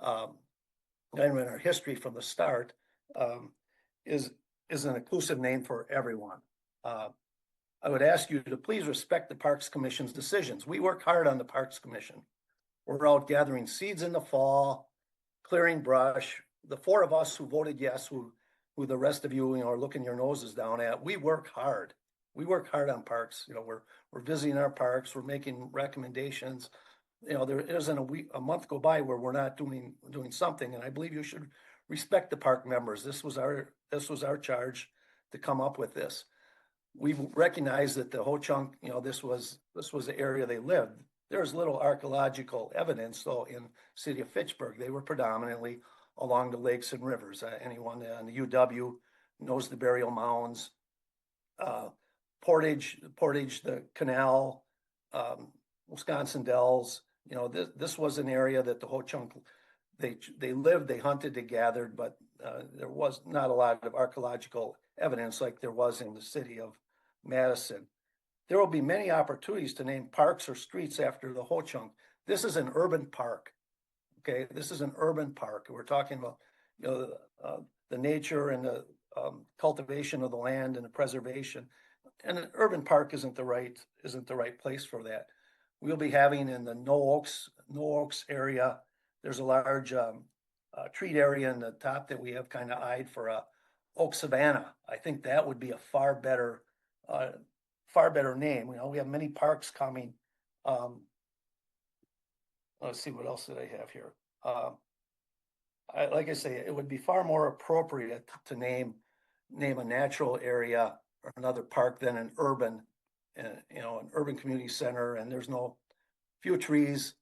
in our history from the start, is an inclusive name for everyone. I would ask you to please respect the Parks Commission's decisions. We work hard on the Parks Commission. We're out gathering seeds in the fall, clearing brush. The four of us who voted yes, who the rest of you, are looking your noses down at, we work hard. We work hard on parks. We're visiting our parks. We're making recommendations. There isn't a month go by where we're not doing something. And I believe you should respect the park members. This was our charge to come up with this. We recognize that the Ho-Chunk, this was the area they lived. There's little archaeological evidence, though, in the city of Fitchburg. They were predominantly along the lakes and rivers. Anyone on the UW knows the burial mounds. Portage, the canal, Wisconsin Dells. This was an area that the Ho-Chunk, they lived, they hunted, they gathered, but there was not a lot of archaeological evidence like there was in the city of Madison. There will be many opportunities to name parks or streets after the Ho-Chunk. This is an urban park. Okay, this is an urban park. We're talking about the nature and the cultivation of the land and the preservation. And an urban park isn't the right place for that. We'll be having in the No Oaks area. There's a large treat area in the top that we have kind of eyed for a oak savanna. I think that would be a far better name. We have many parks coming. Let's see, what else did I have here? Like I say, it would be far more appropriate to name a natural area or another park than an urban community center. And there's few trees.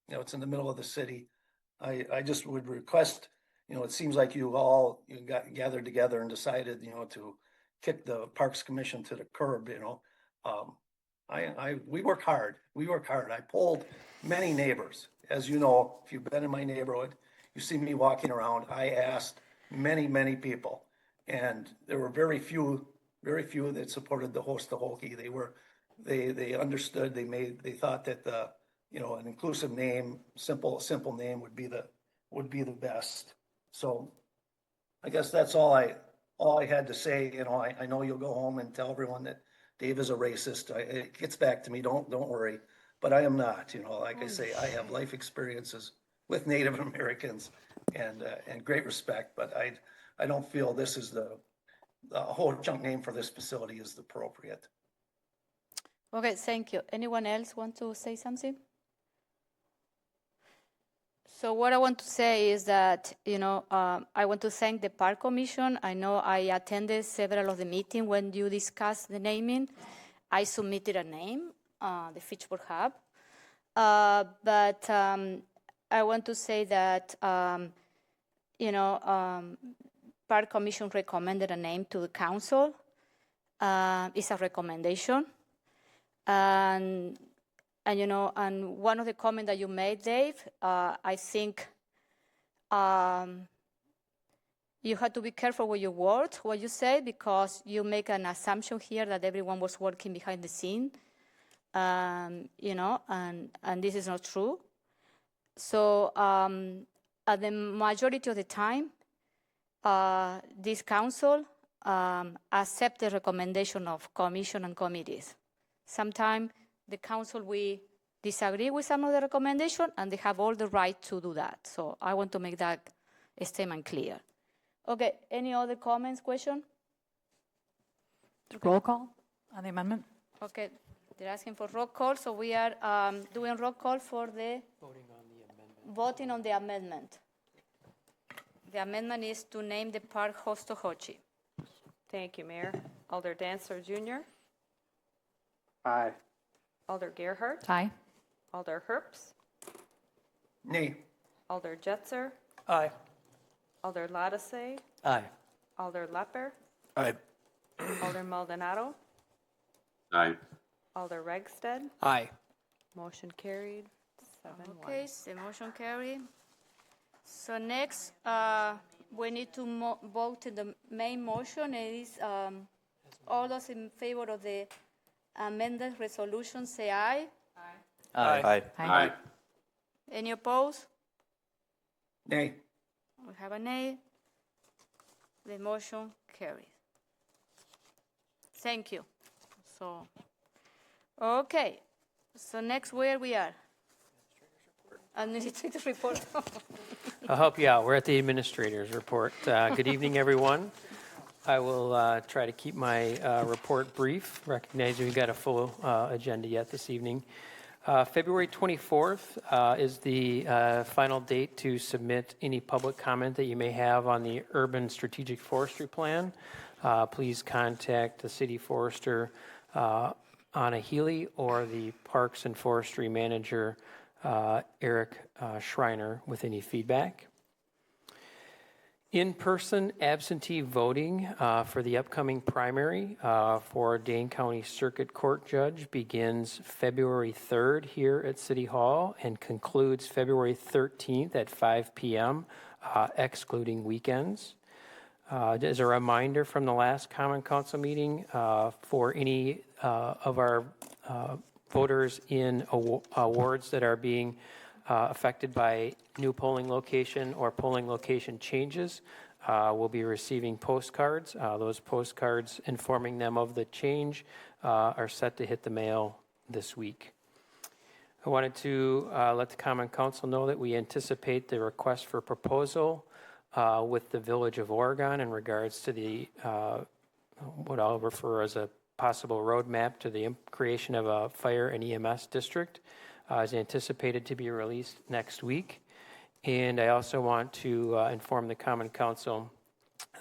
It's in the middle of the city. I just would request, it seems like you got gathered together and decided, to kick the Parks Commission to the curb. We work hard. I polled many neighbors. As you know, if you've been in my neighborhood, you see me walking around. I asked many, many people, and there were very few that supported the Hostahoke. They understood. They thought that an inclusive name, simple name would be the best. So I guess that's all I had to say. I know you'll go home and tell everyone that Dave is a racist. It gets back to me. Don't worry, but I am not. Like I say, I have life experiences with Native Americans and great respect. But I don't feel this is the whole chunk name for this facility is appropriate. Okay, thank you. Anyone else want to say something? So what I want to say is that, I want to thank the Park Commission. I know I attended several of the meetings when you discussed the naming. I submitted a name. the Fitchburg Hub. But I want to say that, Park Commission recommended a name to the council. It's a recommendation. And one of the comments that you made, Dave, I think you have to be careful with your words, what you say, because you make an assumption here that everyone was working behind the scene, and this is not true. So at the majority of the time, this council accepts the recommendation of commission and committees. Sometimes the council, we disagree with some of the recommendation, and they have all the right to do that. So I want to make that statement clear. Okay, any other comments, question? Roll call on the amendment? Okay, they're asking for roll call, so we are doing roll call for the voting on the amendment. The amendment is to name the park Hostohochi. Thank you, Mayor. Alder Dancer Jr. Aye. Alder Gerhardt. Aye. Alder Herps. Nay. Alder Jetzer. Aye. Alder Latase. Aye. Alder Lepper. Aye. Alder Maldonado. Aye. Alder Regstead. Aye. Motion carried. 7-1. Okay, the motion carried. So next, we need to vote in the main motion. It is all those in favor of the amended resolution, say aye. Aye. Aye. Aye. Any opposed? Nay. We have a nay. The motion carries. Thank you. So, okay. So next, where we are? Administrator's report. I'll help you out. We're at the administrator's report. Good evening, everyone. I will try to keep my report brief, recognizing we've got a full agenda yet this evening. February 24th is the final date to submit any public comment that you may have on the Urban Strategic Forestry Plan. Please contact the City Forester, Anna Healy, or the Parks and Forestry Manager, Eric Schreiner, with any feedback. In-person absentee voting for the upcoming primary for Dane County Circuit Court Judge begins February 3rd here at City Hall and concludes February 13th at 5 p.m., excluding weekends. As a reminder from the last Common Council meeting, for any of our voters in wards that are being affected by new polling location or polling location changes, will be receiving postcards. Those postcards informing them of the change are set to hit the mail this week. I wanted to let the Common Council know that we anticipate the request for proposal with the Village of Oregon in regards to the what I'll refer as a possible roadmap to the creation of a fire and EMS district is anticipated to be released next week. And I also want to inform the Common Council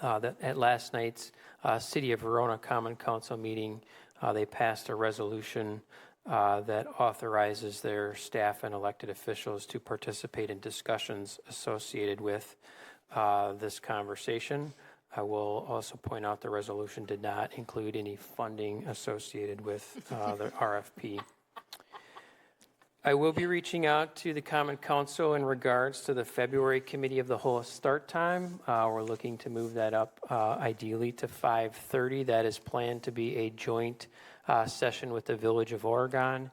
that at last night's City of Verona Common Council meeting, they passed a resolution that authorizes their staff and elected officials to participate in discussions associated with this conversation. I will also point out the resolution did not include any funding associated with the RFP. I will be reaching out to the Common Council in regards to the February Committee of the Whole start time. We're looking to move that up ideally to 5:30. That is planned to be a joint session with the Village of Oregon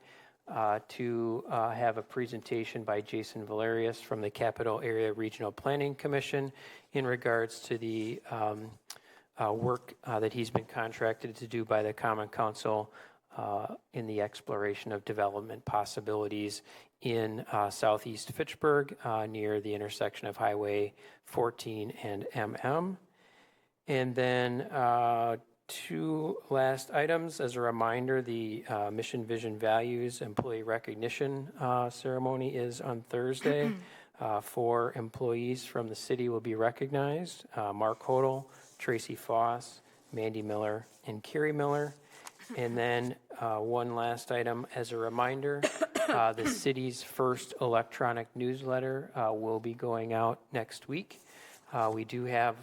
to have a presentation by Jason Valerius from the Capital Area Regional Planning Commission in regards to the work that he's been contracted to do by the Common Council in the exploration of development possibilities in southeast Fitchburg near the intersection of Highway 14 and MM. And then two last items. As a reminder, the Mission, Vision, Values Employee Recognition ceremony is on Thursday. 4 employees from the city will be recognized. Mark Hodel, Tracy Foss, Mandy Miller, and Carrie Miller. And then one last item as a reminder. The city's first electronic newsletter will be going out next week. We do have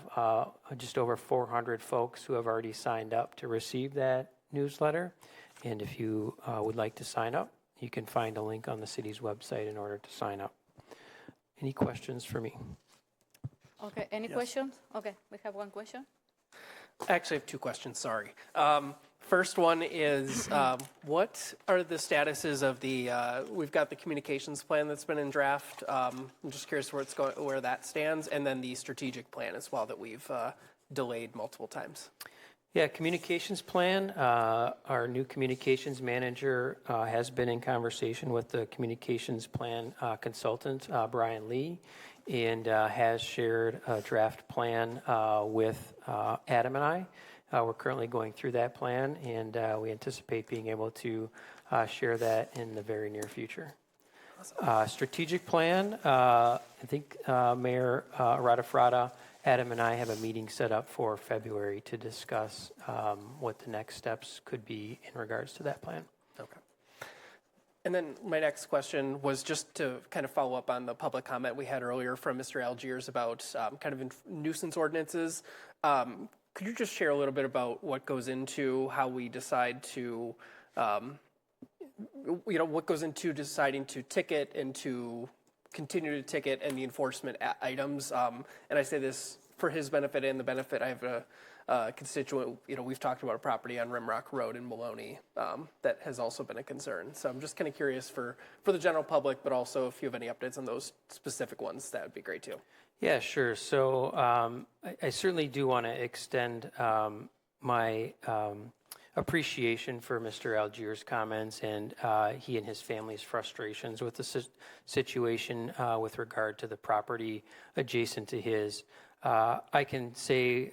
just over 400 folks who have already signed up to receive that newsletter. And if you would like to sign up, you can find a link on the city's website in order to sign up. Any questions for me? Okay, any questions? Okay, we have one question. Actually, I have two questions, sorry. First one is, what are the statuses of the, we've got the communications plan that's been in draft. I'm just curious where that stands, and then the strategic plan as well that we've delayed multiple times. Yeah, communications plan. Our new communications manager has been in conversation with the communications plan consultant, Brian Lee, and has shared a draft plan with Adam and I. We're currently going through that plan, and we anticipate being able to share that in the very near future. Strategic plan, I think Mayor Radafrada, Adam and I have a meeting set up for February to discuss what the next steps could be in regards to that plan. Okay. And then my next question was just to kind of follow up on the public comment we had earlier from Mr. Algiers about kind of nuisance ordinances. Could you just share a little bit about what goes into how we decide to, what goes into deciding to ticket and to continue to ticket and the enforcement items? And I say this for his benefit and the benefit. I have a constituent, we've talked about a property on Rimrock Road in Maloney that has also been a concern. So I'm just kind of curious for the general public, but also if you have any updates on those specific ones, that would be great too. Yeah, sure. So I certainly do want to extend my appreciation for Mr. Algiers' comments and he and his family's frustrations with the situation with regard to the property adjacent to his. I can say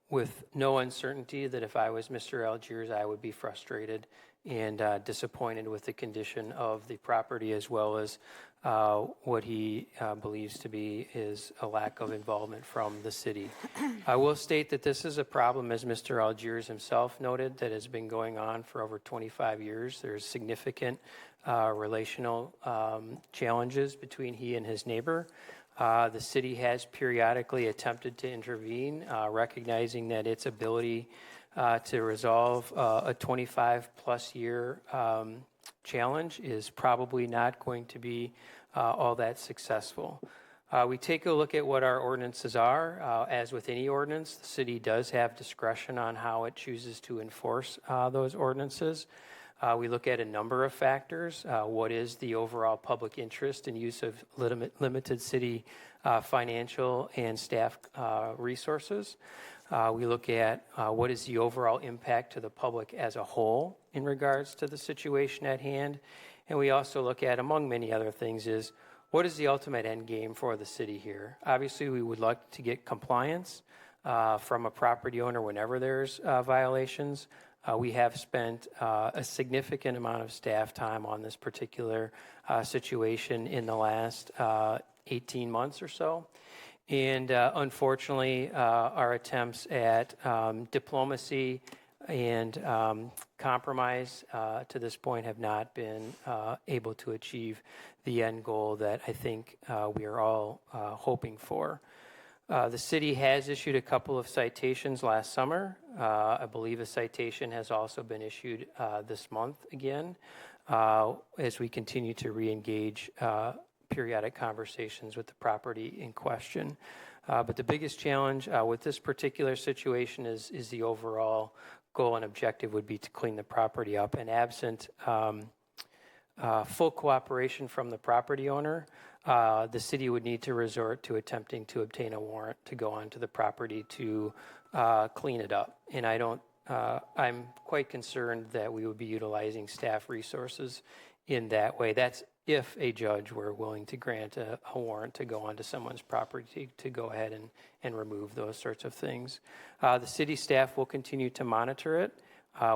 with no uncertainty that if I was Mr. Algiers, I would be frustrated and disappointed with the condition of the property, as well as what he believes to be is a lack of involvement from the city. I will state that this is a problem, as Mr. Algiers himself noted, that has been going on for over 25 years. There's significant relational challenges between he and his neighbor. The city has periodically attempted to intervene, recognizing that its ability to resolve a 25-plus year challenge is probably not going to be all that successful. We take a look at what our ordinances are. As with any ordinance, the city does have discretion on how it chooses to enforce those ordinances. We look at a number of factors. What is the overall public interest in use of limited city financial and staff resources? We look at what is the overall impact to the public as a whole in regards to the situation at hand. And we also look at, among many other things, is what is the ultimate end game for the city here? Obviously, we would like to get compliance from a property owner whenever there's violations. We have spent a significant amount of staff time on this particular situation in the last 18 months or so. And unfortunately, our attempts at diplomacy and compromise to this point have not been able to achieve the end goal that I think we are all hoping for. The city has issued a couple of citations last summer. I believe a citation has also been issued this month again as we continue to re-engage periodic conversations with the property in question. But the biggest challenge with this particular situation is the overall goal and objective would be to clean the property up. And absent full cooperation from the property owner, the city would need to resort to attempting to obtain a warrant to go onto the property to clean it up. And I'm quite concerned that we would be utilizing staff resources in that way. That's if a judge were willing to grant a warrant to go onto someone's property to go ahead and remove those sorts of things. The city staff will continue to monitor it.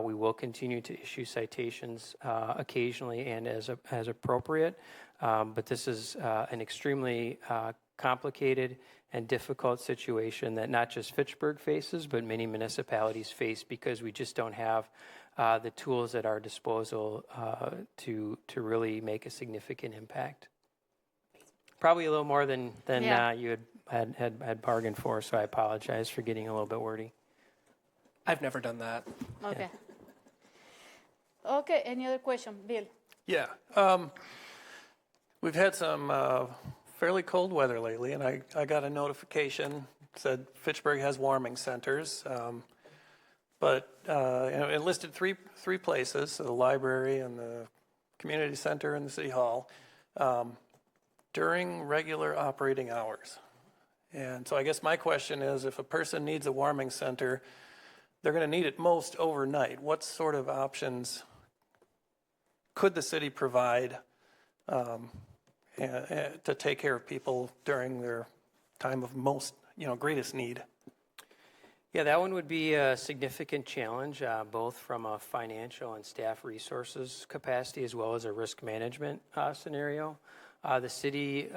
We will continue to issue citations occasionally and as appropriate. But this is an extremely complicated and difficult situation that not just Fitchburg faces, but many municipalities face because we just don't have the tools at our disposal to really make a significant impact. Probably a little more than you had bargained for, so I apologize for getting a little bit wordy. I've never done that. Okay. Okay, any other question? Bill? Yeah. We've had some fairly cold weather lately, and I got a notification said Fitchburg has warming centers, but it listed three places, so the library and the community center and the city hall, during regular operating hours. And so I guess my question is, if a person needs a warming center, they're going to need it most overnight. What sort of options could the city provide to take care of people during their time of most, greatest need? Yeah, that one would be a significant challenge, both from a financial and staff resources capacity as well as a risk management scenario. The city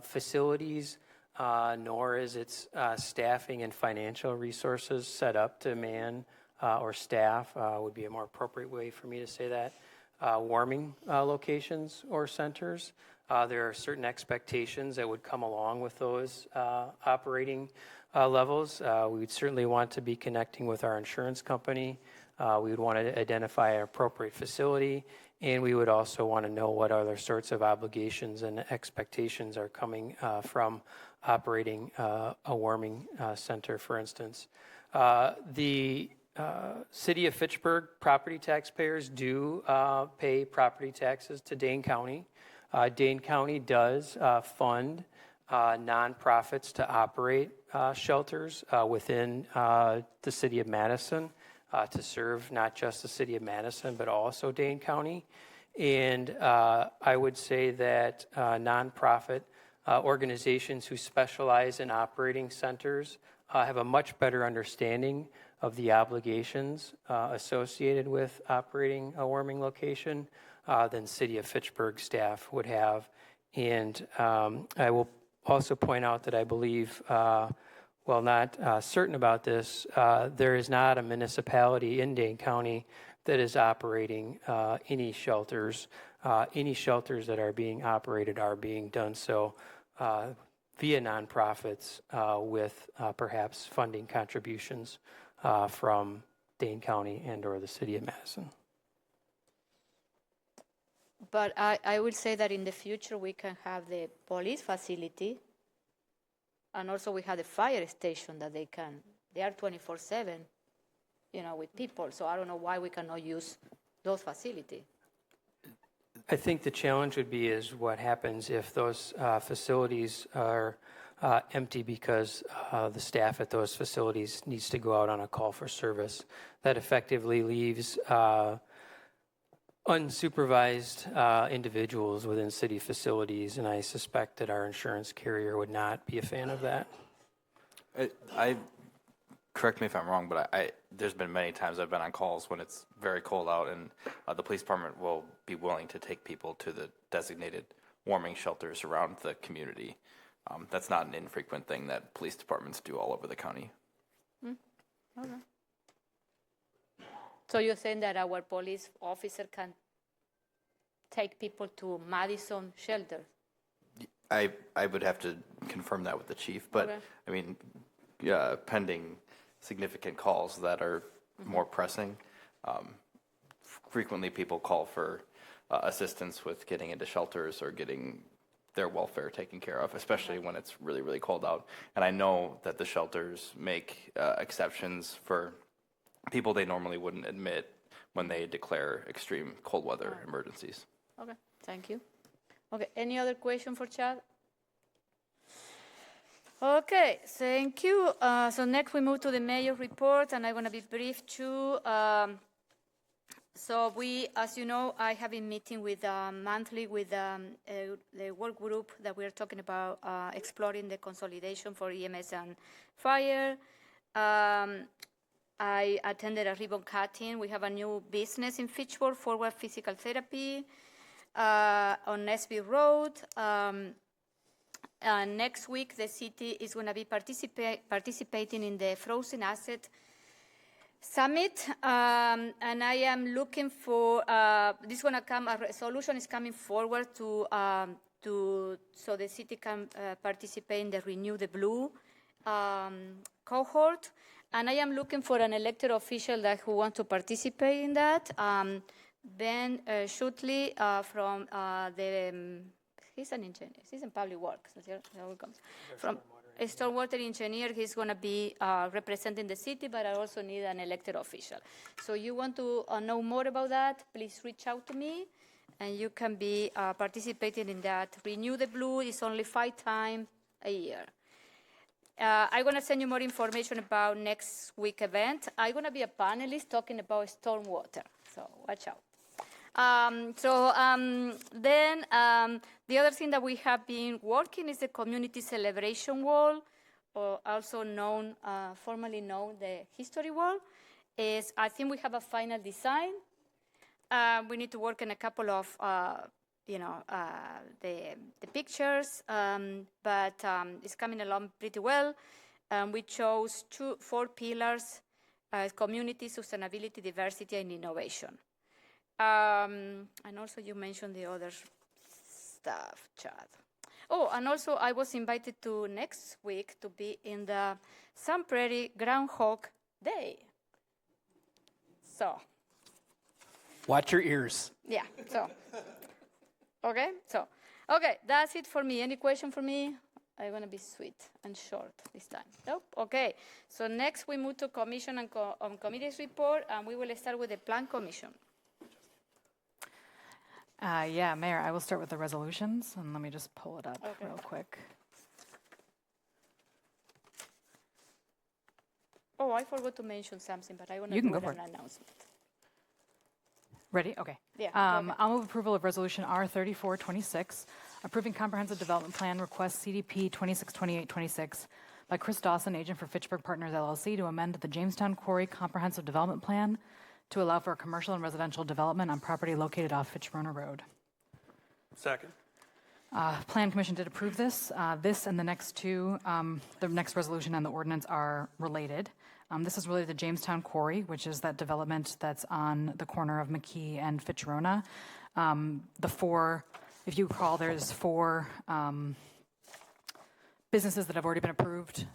facilities, nor is its staffing and financial resources set up to man or staff, would be a more appropriate way for me to say that, warming locations or centers. There are certain expectations that would come along with those operating levels. We would certainly want to be connecting with our insurance company. We would want to identify an appropriate facility, and we would also want to know what other sorts of obligations and expectations are coming from operating a warming center, for instance. The City of Fitchburg property taxpayers do pay property taxes to Dane County. Dane County does fund nonprofits to operate shelters within the City of Madison to serve not just the City of Madison, but also Dane County. And I would say that nonprofit organizations who specialize in operating centers have a much better understanding of the obligations associated with operating a warming location than City of Fitchburg staff would have. And I will also point out that I believe, while not certain about this, there is not a municipality in Dane County that is operating any shelters. Any shelters that are being operated are being done so via nonprofits with perhaps funding contributions from Dane County and or the City of Madison. But I would say that in the future we can have the police facility, and also we have the fire station that they are 24/7, with people. So I don't know why we cannot use those facilities. I think the challenge would be is what happens if those facilities are empty because the staff at those facilities needs to go out on a call for service. That effectively leaves unsupervised individuals within city facilities, and I suspect that our insurance carrier would not be a fan of that. I correct me if I'm wrong, but there's been many times I've been on calls when it's very cold out, and the police department will be willing to take people to the designated warming shelters around the community. That's not an infrequent thing that police departments do all over the county. Okay. So you're saying that our police officer can take people to Madison shelter? I would have to confirm that with the chief, but Okay. I mean, pending significant calls that are more pressing, frequently people call for assistance with getting into shelters or getting their welfare taken care of, especially when it's really, really cold out. And I know that the shelters make exceptions for people they normally wouldn't admit when they declare extreme cold weather emergencies. Okay, thank you. Okay, any other question for Chad? Okay, thank you. So next we move to the mayor's report, and I'm going to be brief too. So we, as you know, I have been meeting with monthly with the work group that we are talking about exploring the consolidation for EMS and fire. I attended a ribbon cutting. We have a new business in Fitchburg, Forward Physical Therapy, on Nesby Road. Next week, the city is going to be participating in the Frozen Asset Summit, and I am looking for this going to come. A resolution is coming forward so the city can participate in the Renew the Blue cohort, and I am looking for an elected official who wants to participate in that. Ben Shutley from he's an engineer. He's in public works. From a stormwater engineer, he's going to be representing the city, but I also need an elected official. So you want to know more about that, please reach out to me, and you can be participating in that. Renew the Blue is only 5 times a year. I'm going to send you more information about next week event. I'm going to be a panelist talking about stormwater, so watch out. Then the other thing that we have been working is the community celebration wall, or also known, formerly known the history wall. I think we have a final design. We need to work on a couple of, the pictures, but it's coming along pretty well. We chose 4 pillars: community, sustainability, diversity, and innovation. And also you mentioned the other stuff, Chad. Oh, and also I was invited to next week to be in the Sun Prairie Groundhog Day. So. Watch your ears. Yeah, so. Okay, that's it for me. Any question for me? I'm going to be sweet and short this time. Nope? Okay, so next we move to commission and committees report, and we will start with the Plan Commission. Yeah, Mayor, I will start with the resolutions, and let me just pull it up real quick. Oh, I forgot to mention something, but I want to You can do go for an it. announcement. Ready? Okay. Yeah. I'll move approval of Resolution R3426, approving comprehensive development plan request CDP 262826 by Chris Dawson, agent for Fitchburg Partners LLC, to amend the Jamestown Quarry Comprehensive Development Plan to allow for commercial and residential development on property located off Fitchburg Road. Second. Plan Commission did approve this. This and the next two, the next resolution and the ordinance are related. This is related to Jamestown Quarry, which is that development that's on the corner of McKee and Fitcherona. If you recall, there's 4 businesses that have already been approved,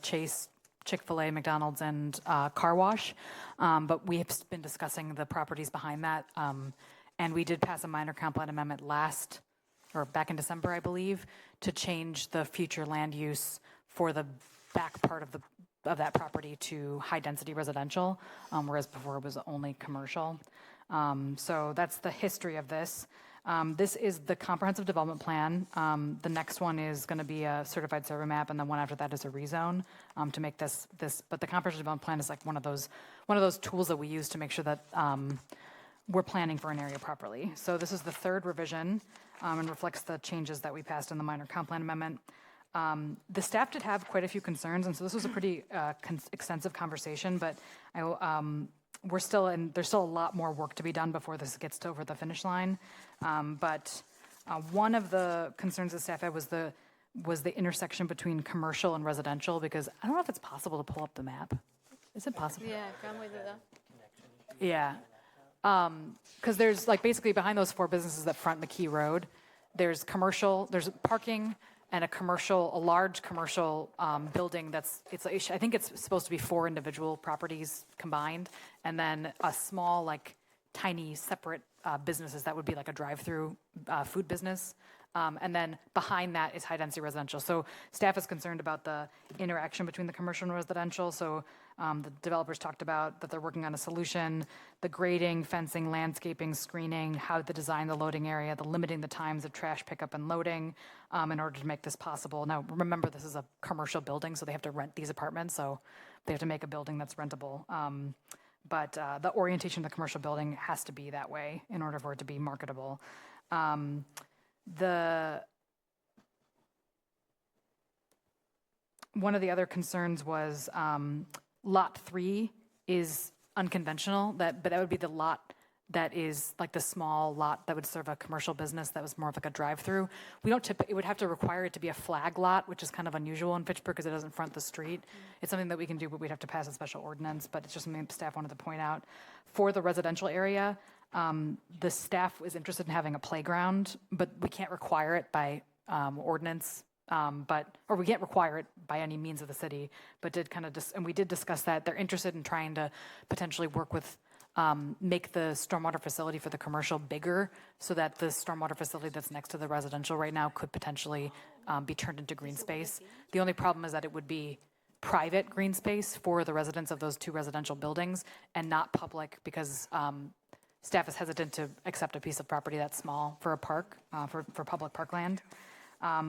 Chase, Chick-fil-A, McDonald's, and Car Wash. But we have been discussing the properties behind that. And we did pass a minor comp plan amendment back in December, I believe, to change the future land use for the back part of that property to high-density residential, whereas before it was only commercial. So that's the history of this. This is the comprehensive development plan. The next one is going to be a certified survey map, and the one after that is a rezone to make this. But the comprehensive development plan is like one of those tools that we use to make sure that we're planning for an area properly. So this is the 3rd revision and reflects the changes that we passed in the minor comp plan amendment. The staff did have quite a few concerns, and so this was a pretty extensive conversation, but there's still a lot more work to be done before this gets over the finish line. But one of the concerns the staff had was the intersection between commercial and residential, because I don't know if it's possible to pull up the map. Is it possible? Yeah, can we do that? Yeah. Because there's basically behind those 4 businesses that front McKee Road, there's parking, and a large commercial building I think it's supposed to be 4 individual properties combined, and then a small, tiny separate businesses that would be like a drive-through food business. And then behind that is high-density residential. So staff is concerned about the interaction between the commercial and residential. So the developers talked about that they're working on a solution, the grading, fencing, landscaping, screening, how to design the loading area, the limiting the times of trash pickup and loading in order to make this possible. Now, remember, this is a commercial building, so they have to rent these apartments. So they have to make a building that's rentable. But the orientation of the commercial building has to be that way in order for it to be marketable. One of the other concerns was Lot 3 is unconventional, but that would be the lot that is like the small lot that would serve a commercial business that was more of like a drive-through. We don't it would have to require it to be a flag lot, which is kind of unusual in Fitchburg because it doesn't front the street. It's something that we can do, but we'd have to pass a special ordinance, but it's just something staff wanted to point out. For the residential area, the staff is interested in having a playground, but we can't require it by ordinance, or we can't require it by any means of the city, but did kind of, and we did discuss that. They're interested in trying to potentially work with make the stormwater facility for the commercial bigger so that the stormwater facility that's next to the residential right now could potentially be turned into green space. The only problem is that it would be private green space for the residents of those two residential buildings and not public because staff is hesitant to accept a piece of property that's small for a park, for public parkland.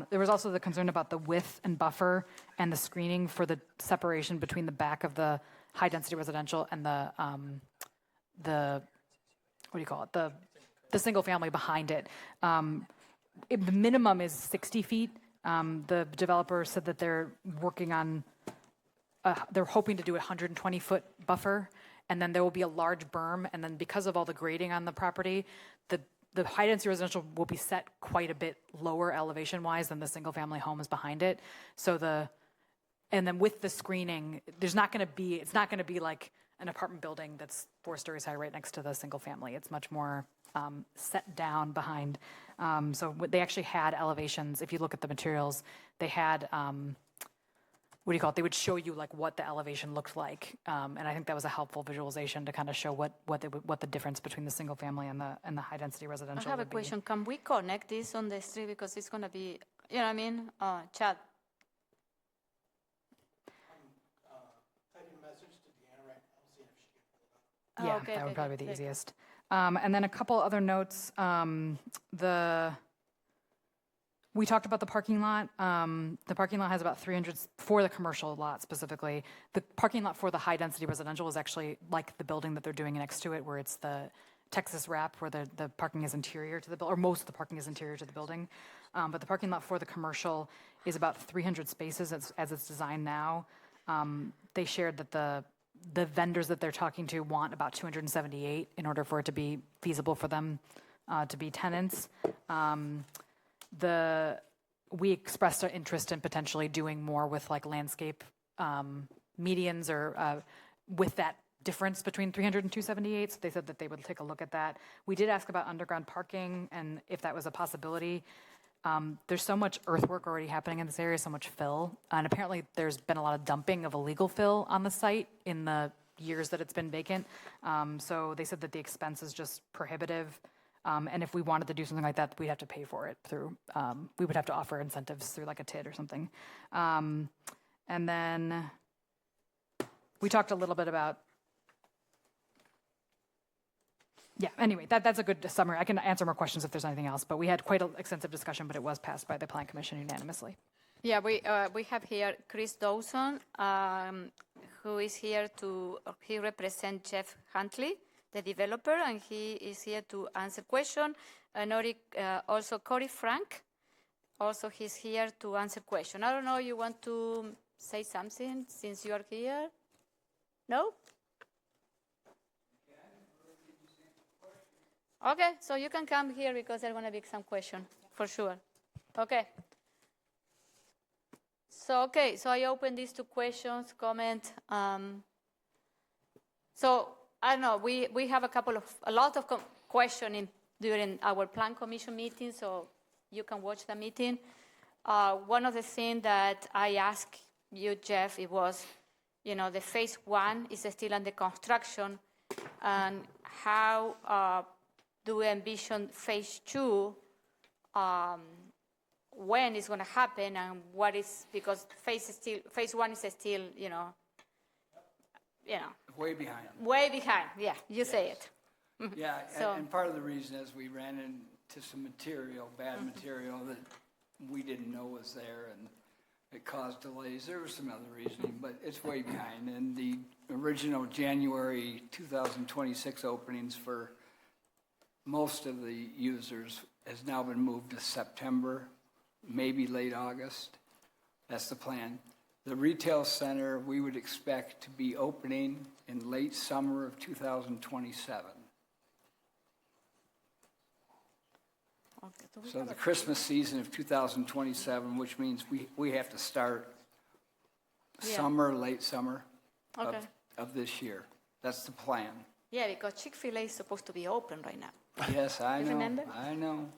There was also the concern about the width and buffer and the screening for the separation between the back of the high-density residential and the what do you call it? The single family behind it. The minimum is 60 feet. The developer said that they're working on, they're hoping to do a 120-foot buffer, and then there will be a large berm, and then because of all the grading on the property, the high-density residential will be set quite a bit lower elevation-wise than the single-family homes behind it. So and then with the screening, it's not going to be like an apartment building that's 4 stories high right next to the single family. It's much more set down behind. So they actually had elevations. If you look at the materials, they had, what do you call it? They would show you like what the elevation looked like. And I think that was a helpful visualization to kind of show what the difference between the single family and the high density residential. I have a question. Can we connect this on the street? Because it's going to be, you know what I mean? Chad. Yeah, okay, that would probably be the okay. easiest. And then a couple other notes. We talked about the parking lot. The parking lot has about 300, for the commercial lot specifically. The parking lot for the high-density residential is actually like the building that they're doing next to it, where it's the Texas wrap, where the parking is interior to the building, or most of the parking is interior to the building. But the parking lot for the commercial is about 300 spaces as it's designed now. They shared that the vendors that they're talking to want about 278 in order for it to be feasible for them to be tenants. We expressed our interest in potentially doing more with like landscape medians or with that difference between 300 and 278. So they said that they would take a look at that. We did ask about underground parking and if that was a possibility. There's so much earthwork already happening in this area, so much fill. And apparently there's been a lot of dumping of illegal fill on the site in the years that it's been vacant. So they said that the expense is just prohibitive. And if we wanted to do something like that, we'd have to pay for it through, we would have to offer incentives through like a TID or something. And then we talked a little bit about, yeah, anyway, that's a good summary. I can answer more questions if there's anything else, but we had quite an extensive discussion, but it was passed by the Plan Commission unanimously. Yeah, we have here Chris Dawson, who is here he represents Jeff Huntley, the developer, and he is here to answer questions. And also Corey Frank, also he's here to answer questions. I don't know, you want to say something since you are here? No? Okay, so you can come here because there are going to be some questions, for sure. Okay. So I open these 2 questions, comment. So I don't know, we have a lot of questions during our Plan Commission meeting, so you can watch the meeting. One of the things that I asked you, Jeff, it was, the phase 1 is still under construction, and how do we envision phase 2, when it's going to happen, and what is, because phase 1 is still, way behind. Way behind, yeah, you say it. Yeah, So- and part of the reason is we ran into some bad material that we didn't know was there, and it caused delays. There was some other reasoning, but it's way behind. And the original January 2026 openings for most of the users has now been moved to September, maybe late August. That's the plan. The retail center, we would expect to be opening in late summer of 2027. Okay, do we So have the a- Christmas season of 2027, which means we have to start Yeah. summer, late summer Okay. of this year. That's the plan. Yeah, because Chick-fil-A is supposed to be open right now. Yes, I You know. remember? I know.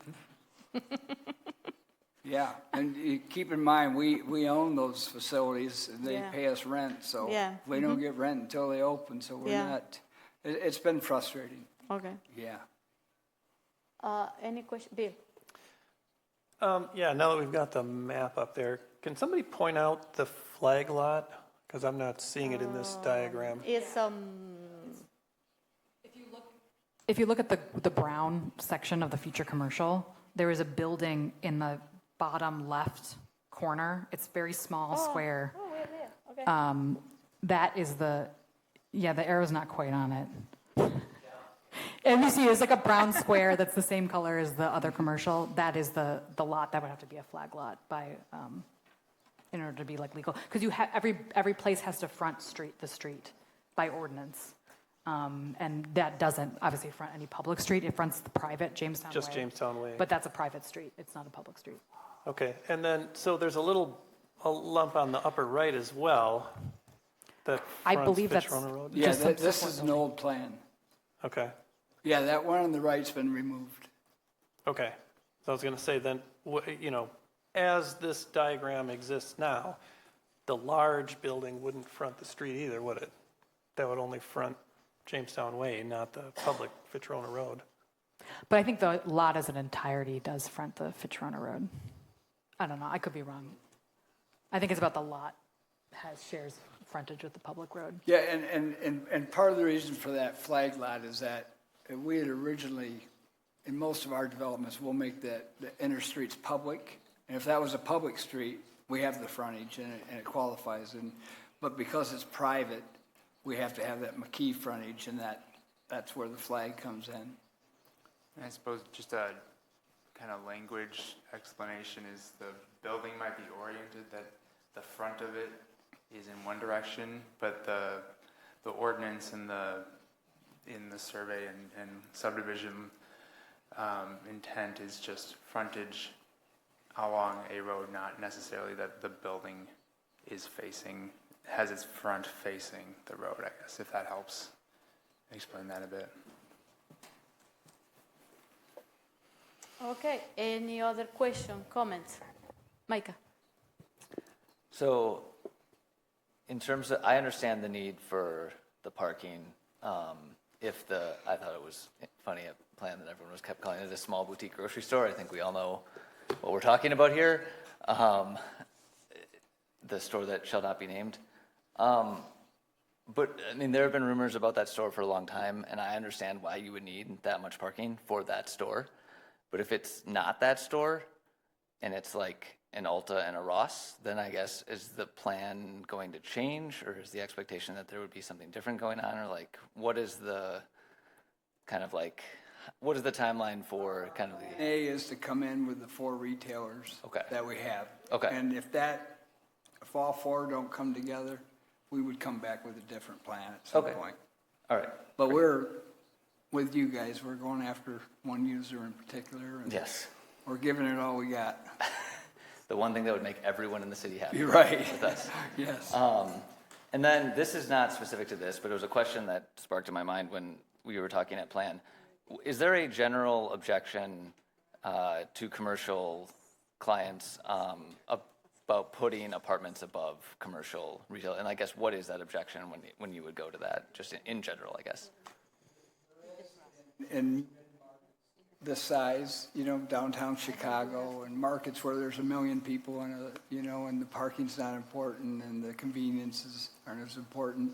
Yeah, and you keep in mind, we own those facilities, and they Yeah. pay us rent, so Yeah. we don't get rent until they open, so we're Yeah. not, it's been frustrating, Okay. yeah. Any question, Bill? Yeah, now that we've got the map up there, can somebody point out the flag lot? Because I'm not seeing it in this diagram. It's, If you look at the brown section of the future commercial, there is a building in the bottom left corner. It's very small, square. Oh, we're there, okay. That is the arrow's not quite on it. And you see, it's like a brown square that's the same color as the other commercial. That is the lot that would have to be a flag lot by, in order to be like legal. Because you have, every place has to front the street by ordinance. And that doesn't obviously front any public street. It fronts the private Jamestown Way. Just Jamestown Way. But that's a private street. It's not a public street. Okay, and then, so there's a lump on the upper right as well. That I fronts believe that's Fitzroy Road? Yeah, Just some this support is an old plan. Okay, Yeah, that one on the right's been removed. okay. So I was going to say then, as this diagram exists now, the large building wouldn't front the street either, would it? That would only front Jamestown Way, not the public Fitzroy Road. But I think the lot as an entirety does front the Fitzroy Road. I don't know. I could be wrong. I think it's about the lot shares frontage with the public road. Yeah, and part of the reason for that flag lot is that we had originally, in most of our developments, we'll make the inner streets public. And if that was a public street, we have the frontage and it qualifies. But because it's private, we have to have that McKee frontage, and that's where the flag comes in. I suppose just a kind of language explanation is the building might be oriented that the front of it is in one direction, but the ordinance in the survey and subdivision intent is just frontage along a road, not necessarily that the building has its front facing the road, I guess, if that helps explain that a bit. Okay, any other question, comments? Micah? So, in terms of, I understand the need for the parking. I thought it was funny, a plan that everyone was kept calling it a small boutique grocery store. I think we all know what we're talking about here. The store that shall not be named. But I mean, there have been rumors about that store for a long time, and I understand why you would need that much parking for that store. But if it's not that store, and it's like an Ulta and a Ross, then I guess, is the plan going to change, or is the expectation that there would be something different going on, or like, what is the timeline for kind of the... A is to come in with the 4 retailers that we have. Okay. And if all 4 don't come together, we would come back with a different plan at some point. All right. But we're, with you guys, we're going after one user in particular. And yes. We're giving it all we got. The one thing that would make everyone in the city happy. You're right. With us. Yes. And then, this is not specific to this, but it was a question that sparked in my mind when we were talking at Plan. Is there a general objection to commercial clients about putting apartments above commercial retail? And I guess, what is that objection when you would go to that, just in general, I guess? And the size, downtown Chicago and markets where there's 1 million people and the parking's not important and the conveniences aren't as important.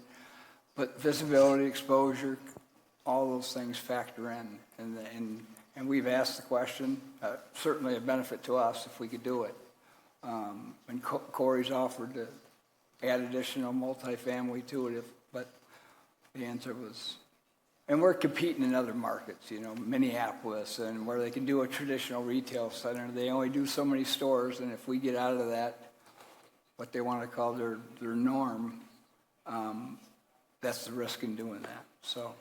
But visibility, exposure, all those things factor in. And we've asked the question, certainly a benefit to us if we could do it. And Corey's offered to add additional multifamily to it, but the answer was, and we're competing in other markets, Minneapolis, and where they can do a traditional retail center. They only do so many stores, and if we get out of that, what they want to call their norm, that's the risk in doing that. So,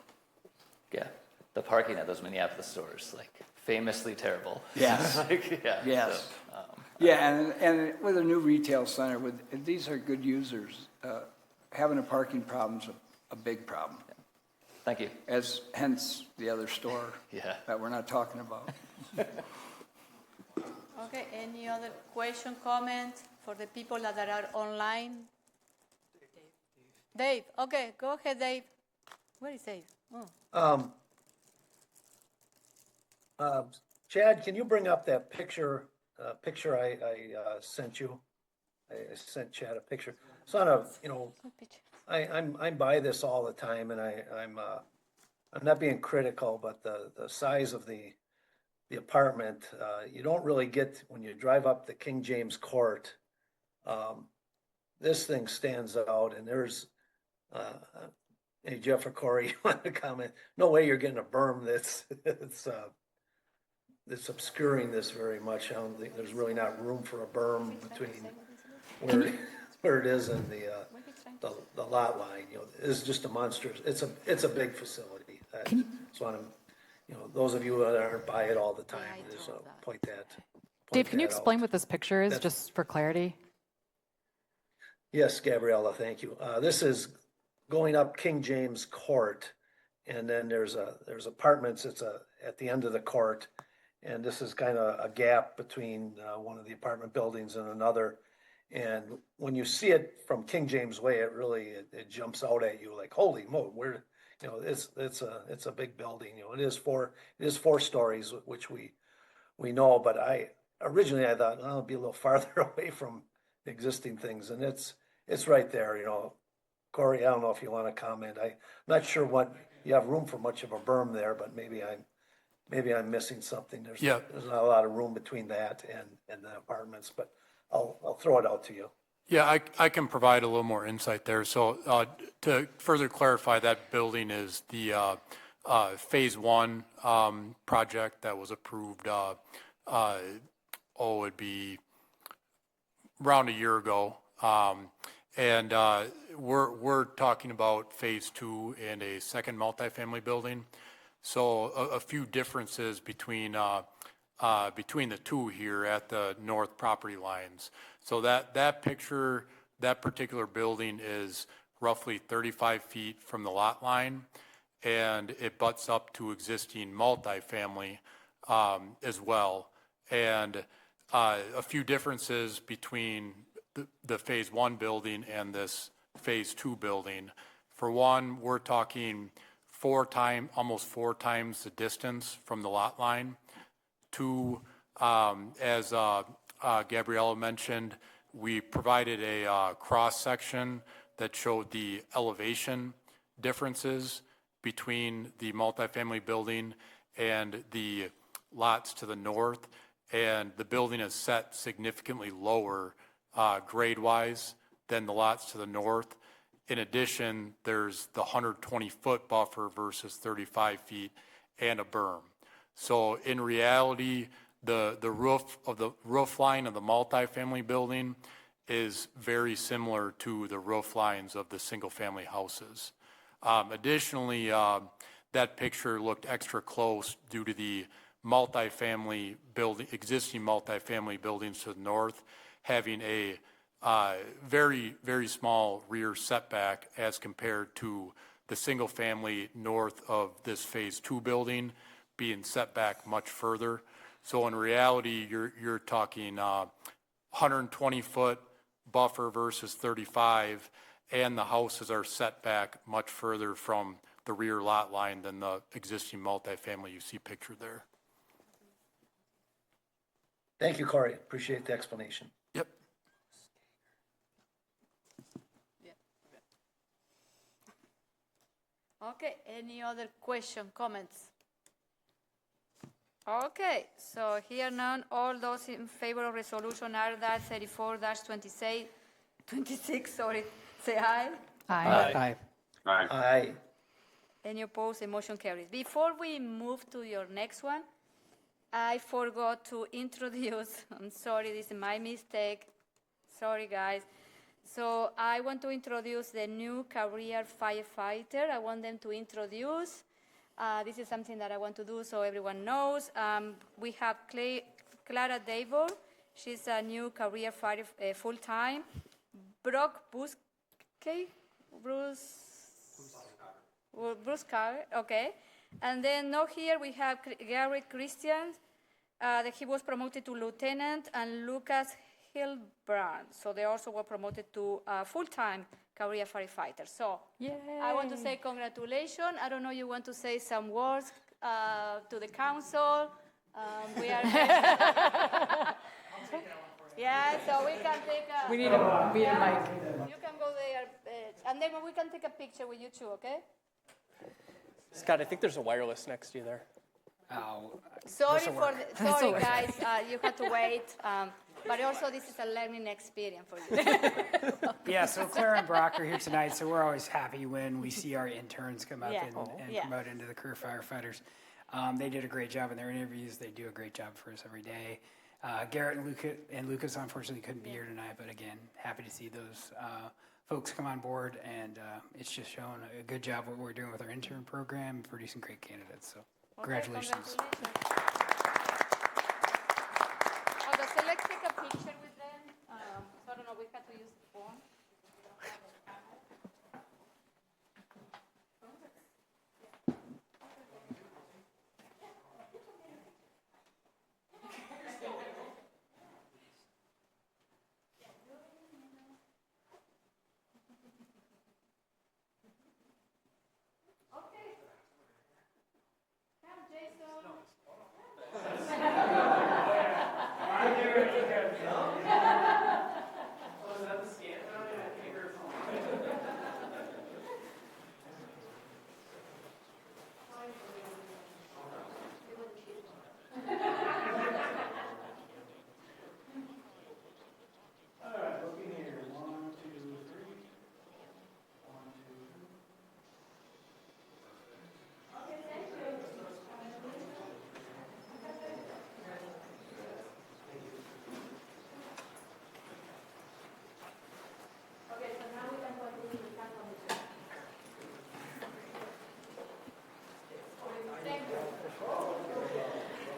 yeah, the parking at those Minneapolis stores, like famously terrible. Yes. Yeah. Yes. So, Yeah, and with a new retail center, these are good users. Having a parking problem's a big problem. Thank you. Hence the other store that we're not talking about. Okay, any other question, comment for the people that are online? Dave, okay, go ahead, Dave. Where is Dave? Oh. Chad, can you bring up that picture I sent you? I sent Chad a picture. It's on a, I'm by this all the time, and I'm not being critical, but the size of the apartment, you don't really get when you drive up the King James Court. This thing stands out, and there's, hey, Jeff or Corey, you want to comment? No way you're getting a berm that's obscuring this very much. I don't think there's really not room for a berm between where it is and the lot line. It's just a monstrous. It's a big facility. So those of you that aren't by it all the time, just point that. Dave, can you explain what this picture is, just for clarity? Yes, Gabriella, thank you. This is going up King James Court, and then there's apartments. It's at the end of the court, and this is kind of a gap between one of the apartment buildings and another. And when you see it from King James Way, it jumps out at you like, holy moly, it's a big building. It is four stories, which we know. But originally I thought, I'll be a little farther away from existing things, and it's right there. Corey, I don't know if you want to comment. I'm not sure what you have room for much of a berm there, but maybe I'm missing something. There's not a lot of room between that and the apartments, but I'll throw it out to you. Yeah, I can provide a little more insight there. So to further clarify, that building is the Phase 1 project that was approved, it'd be around a year ago. And we're talking about Phase 2 and a second multifamily building. So a few differences between the two here at the north property lines. So that picture, that particular building is roughly 35 feet from the lot line, and it butts up to existing multifamily as well. And a few differences between the Phase 1 building and this Phase 2 building. For one, we're talking almost four times the distance from the lot line. Two, as Gabriella mentioned, we provided a cross-section that showed the elevation differences between the multifamily building and the lots to the north, and the building is set significantly lower grade-wise than the lots to the north. In addition, there's the 120-foot buffer versus 35 feet and a berm. So in reality, the roof line of the multifamily building is very similar to the roof lines of the single-family houses. Additionally, that picture looked extra close due to the existing multifamily buildings to the north having a very, very small rear setback as compared to the single-family north of this Phase 2 building being set back much further. So in reality, you're talking 120-foot buffer versus 35, and the houses are set back much further from the rear lot line than the existing multifamily you see pictured there. Thank you, Corey. Appreciate the explanation. Yep. Okay, any other question, comments? Okay, so here none, all those in favor of resolution R-34-26, say aye. Aye. Aye. Any opposed, the motion carries. Before we move to your next one, I forgot to introduce, I'm sorry, this is my mistake. Sorry, guys. So I want to introduce the new career firefighter. I want them to introduce. This is something that I want to do so everyone knows. We have Clara Davor. She's a new career fighter full-time. Brock Bruce Carr, okay. And then now here we have Gary Christian, that he was promoted to lieutenant, and Lucas Hilbrand. So they also were promoted to full-time career firefighter. So I want to say congratulations. I don't know, you want to say some words to the council? We are. Yeah, so we can take a. We need a mic. You can go there, and then we can take a picture with you too, okay? Scott, I think there's a wireless next to you there. Oh, Sorry guys, you had to wait. But also, this is a learning experience for you. Yeah, so Clara and Brock are here tonight, so we're always happy when we see our interns come up and promote into the career firefighters. They did a great job in their interviews. They do a great job for us every day. Garrett and Lucas unfortunately couldn't be here tonight, but again, happy to see those folks come on board, and it's just showing a good job what we're doing with our intern program and producing great candidates. So congratulations. So let's take a picture with them. So I don't know, we have to use the phone.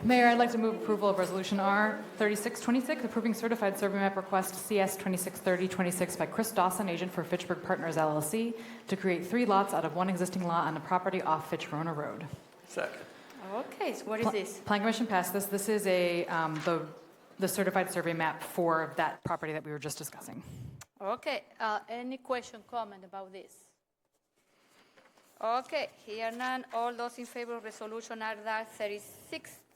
Mayor, I'd like to move approval of Resolution R 3626, approving certified survey map request CS 263026 by Chris Dawson, agent for Fitchburg Partners LLC, to create 3 lots out of 1 existing lot on the property off Fitch-Rona Road. Second. Okay, so what is this? Plan Commission passed this. This is a the certified survey map for that property that we were just discussing. Okay, any question, comment about this? Okay, here none. All those in favor of resolution R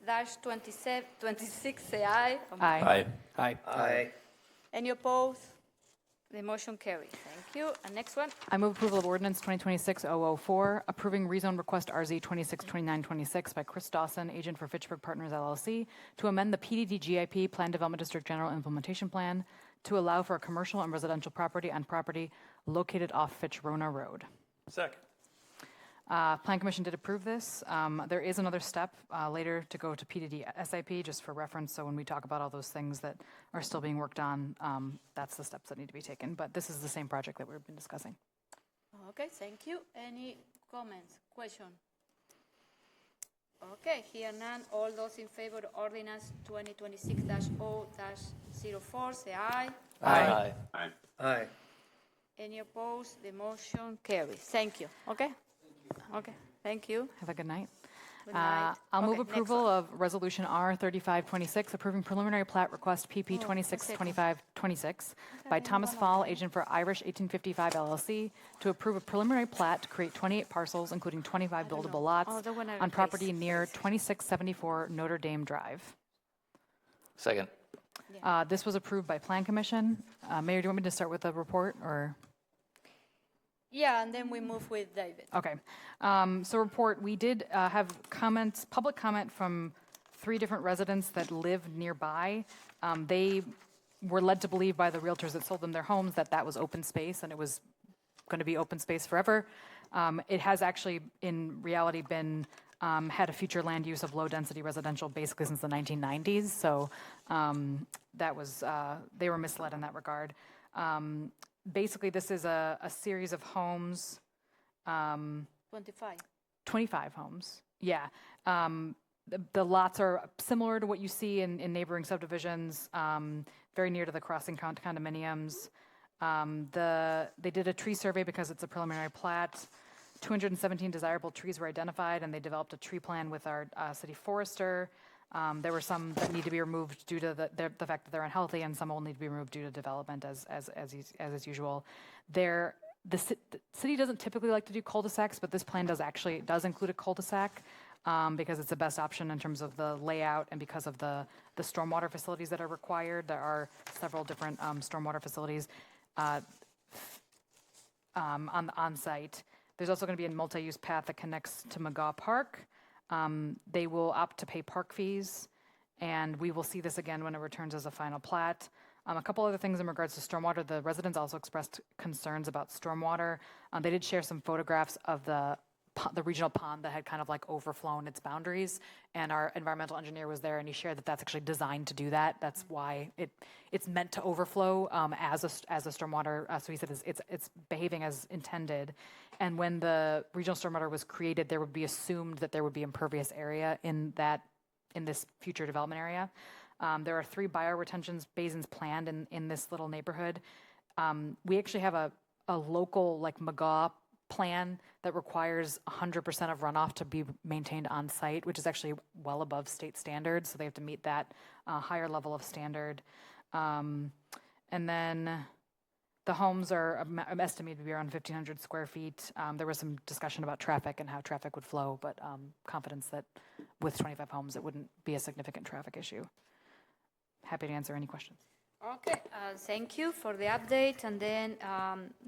36-26 say aye. Aye. Aye. Aye. Any opposed? The motion carries. Thank you. And next one. I move approval of ordinance 2026-004, approving rezone request RZ 262926 by Chris Dawson, agent for Fitchburg Partners LLC, to amend the PDD GIP Plan Development District General Implementation Plan to allow for a commercial and residential property on property located off Fitch-Rona Road. Second. Plan Commission did approve this. There is another step later to go to PDD SIP, just for reference, so when we talk about all those things that are still being worked on, that's the steps that need to be taken. But this is the same project that we've been discussing. Okay, thank you. Any comments, question? Okay, here none. All those in favor of ordinance 2026-0-04 say aye. Aye. Aye. Aye. Any opposed? The motion carries. Thank you. Okay? Okay, thank you. Have a good night. Good night. I'll move Okay, approval of Resolution R 3526, approving preliminary plat request PP 262526 by Thomas Fall, agent for Irish 1855 LLC, to approve a preliminary plat to create 28 parcels, including 25 buildable lots Oh, the one I on property replaced. near 2674 Notre Dame Drive. Second. This was approved by Plan Commission. Mayor, do you want me to start with the report, or? Yeah, and then we move with David. Okay. So report, we did have comments, public comment from 3 different residents that live nearby. They were led to believe by the realtors that sold them their homes that that was open space and it was going to be open space forever. It has actually, in reality, been had a future land use of low-density residential basically since the 1990s. So that was, they were misled in that regard. Basically, this is a series of homes. 25. 25 homes, yeah. The lots are similar to what you see in neighboring subdivisions, very near to the crossing condominiums. They did a tree survey because it's a preliminary plat. 217 desirable trees were identified, and they developed a tree plan with our city forester. There were some that need to be removed due to the fact that they're unhealthy, and some will need to be removed due to development, as usual. The city doesn't typically like to do cul-de-sacs, but this plan does include a cul-de-sac because it's the best option in terms of the layout and because of the stormwater facilities that are required. There are several different stormwater facilities on site. There's also going to be a multi-use path that connects to McGaw Park. They will opt to pay park fees, and we will see this again when it returns as a final plat. A couple other things in regards to stormwater. The residents also expressed concerns about stormwater. They did share some photographs of the regional pond that had kind of like overflown its boundaries, and our environmental engineer was there, and he shared that that's actually designed to do that. That's why it's meant to overflow as a stormwater. So he said it's behaving as intended. And when the regional stormwater was created, there would be assumed that there would be impervious area in this future development area. There are 3 bioretention basins planned in this little neighborhood. We actually have a local like McGaw plan that requires 100% of runoff to be maintained on site, which is actually well above state standards. So they have to meet that higher level of standard. And then the homes are estimated to be around 1,500 square feet. There was some discussion about traffic and how traffic would flow, but confidence that with 25 homes, it wouldn't be a significant traffic issue. Happy to answer any questions. Okay, thank you for the update. And then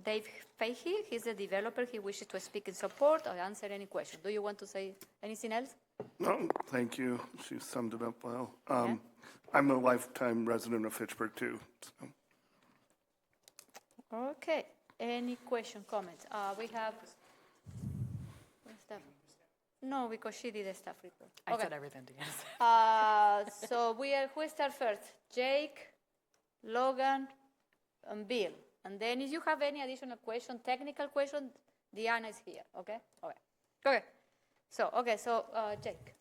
Dave Fahey, he's the developer. He wishes to speak in support or answer any question. Do you want to say anything else? No, thank you. She summed it up well. I'm a lifetime resident of Fitchburg too. So. Okay, any question, comments? We have staff. No, because she did a staff report. I said everything to you. So who start first? Jake, Logan, and Bill. And then if you have any additional question, technical question, Diana is here, okay? Okay. So Jake.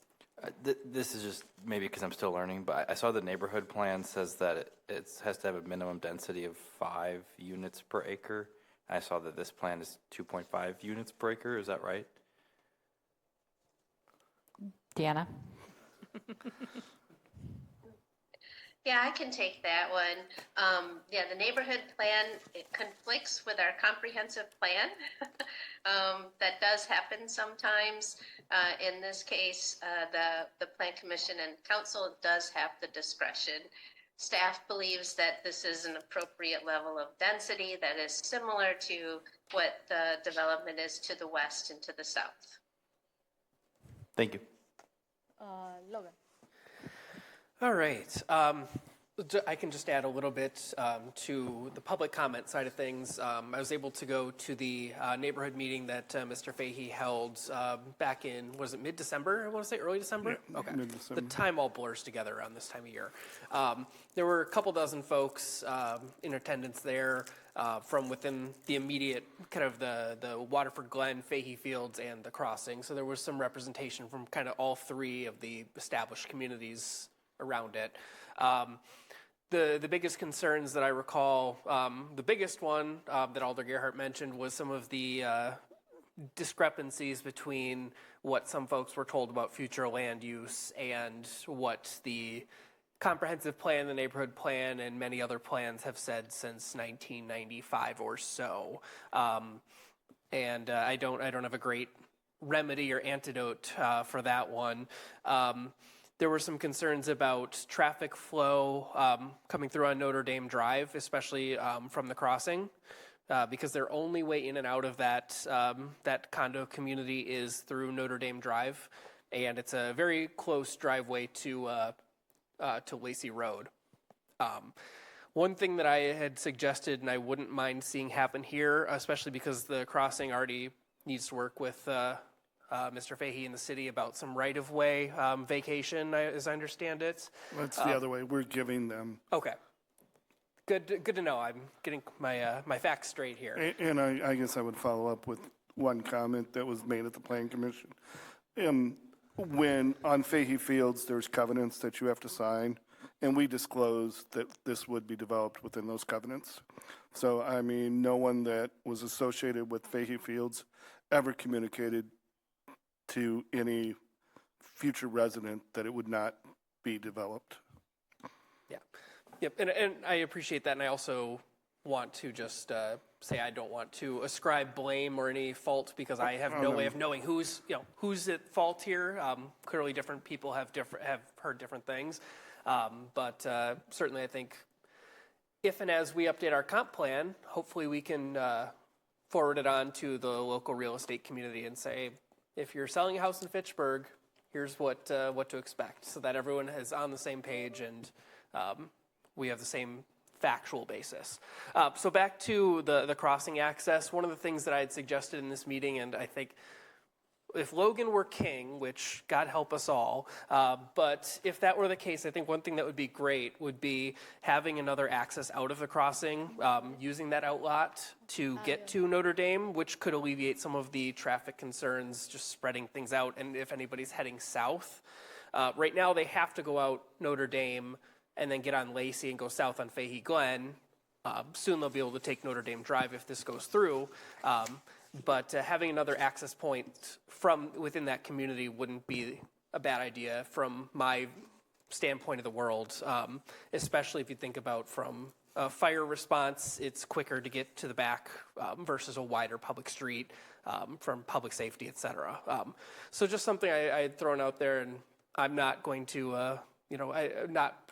This is just maybe because I'm still learning, but I saw the neighborhood plan says that it has to have a minimum density of 5 units per acre. I saw that this plan is 2.5 units per acre. Is that right? Deanna? Yeah, I can take that one. The neighborhood plan, it conflicts with our comprehensive plan. That does happen sometimes. In this case, the Plan Commission and Council does have the discretion. Staff believes that this is an appropriate level of density that is similar to what the development is to the west and to the south. Thank you. Logan. All right. I can just add a little bit to the public comment side of things. I was able to go to the neighborhood meeting that Mr. Fahey held back in, was it mid-December? I want to say early December? Yeah, okay. mid-December. The time all blurs together around this time of year. There were a couple dozen folks in attendance there from within the immediate kind of the Waterford Glen, Fahey Fields, and the crossing. So there was some representation from kind of all 3 of the established communities around it. The biggest concerns that I recall, the biggest one that Alder Gerhardt mentioned was some of the discrepancies between what some folks were told about future land use and what the comprehensive plan, the neighborhood plan, and many other plans have said since 1995 or so. And I don't have a great remedy or antidote for that one. There were some concerns about traffic flow coming through on Notre Dame Drive, especially from the crossing, because their only way in and out of that condo community is through Notre Dame Drive, and it's a very close driveway to Lacey Road. One thing that I had suggested, and I wouldn't mind seeing happen here, especially because the crossing already needs to work with Mr. Fahey in the city about some right-of-way vacation, as I understand it. That's the other way. We're giving them. Okay. Good to know. I'm getting my facts straight here. And I guess I would follow up with one comment that was made at the Plan Commission. When on Fahey Fields, there's covenants that you have to sign, and we disclosed that this would be developed within those covenants. So, I mean, no one that was associated with Fahey Fields ever communicated to any future resident that it would not be developed. Yeah. Yep. And I appreciate that. And I also want to just say I don't want to ascribe blame or any fault because I have no way of knowing who's at fault here. Clearly, different people have heard different things. But certainly, I think if and as we update our comp plan, hopefully we can forward it on to the local real estate community and say, if you're selling a house in Fitchburg, here's what to expect, so that everyone is on the same page and we have the same factual basis. So back to the crossing access, one of the things that I had suggested in this meeting, and I think if Logan were king, which God help us all, but if that were the case, I think one thing that would be great would be having another access out of the crossing, using that outlot to get to Notre Dame, which could alleviate some of the traffic concerns, just spreading things out. And if anybody's heading south, right now they have to go out Notre Dame and then get on Lacey and go south on Fahey Glen. Soon they'll be able to take Notre Dame Drive if this goes through. But having another access point from within that community wouldn't be a bad idea from my standpoint of the world, especially if you think about from a fire response, it's quicker to get to the back versus a wider public street from public safety, et cetera. So just something I had thrown out there, and I'm not going to, not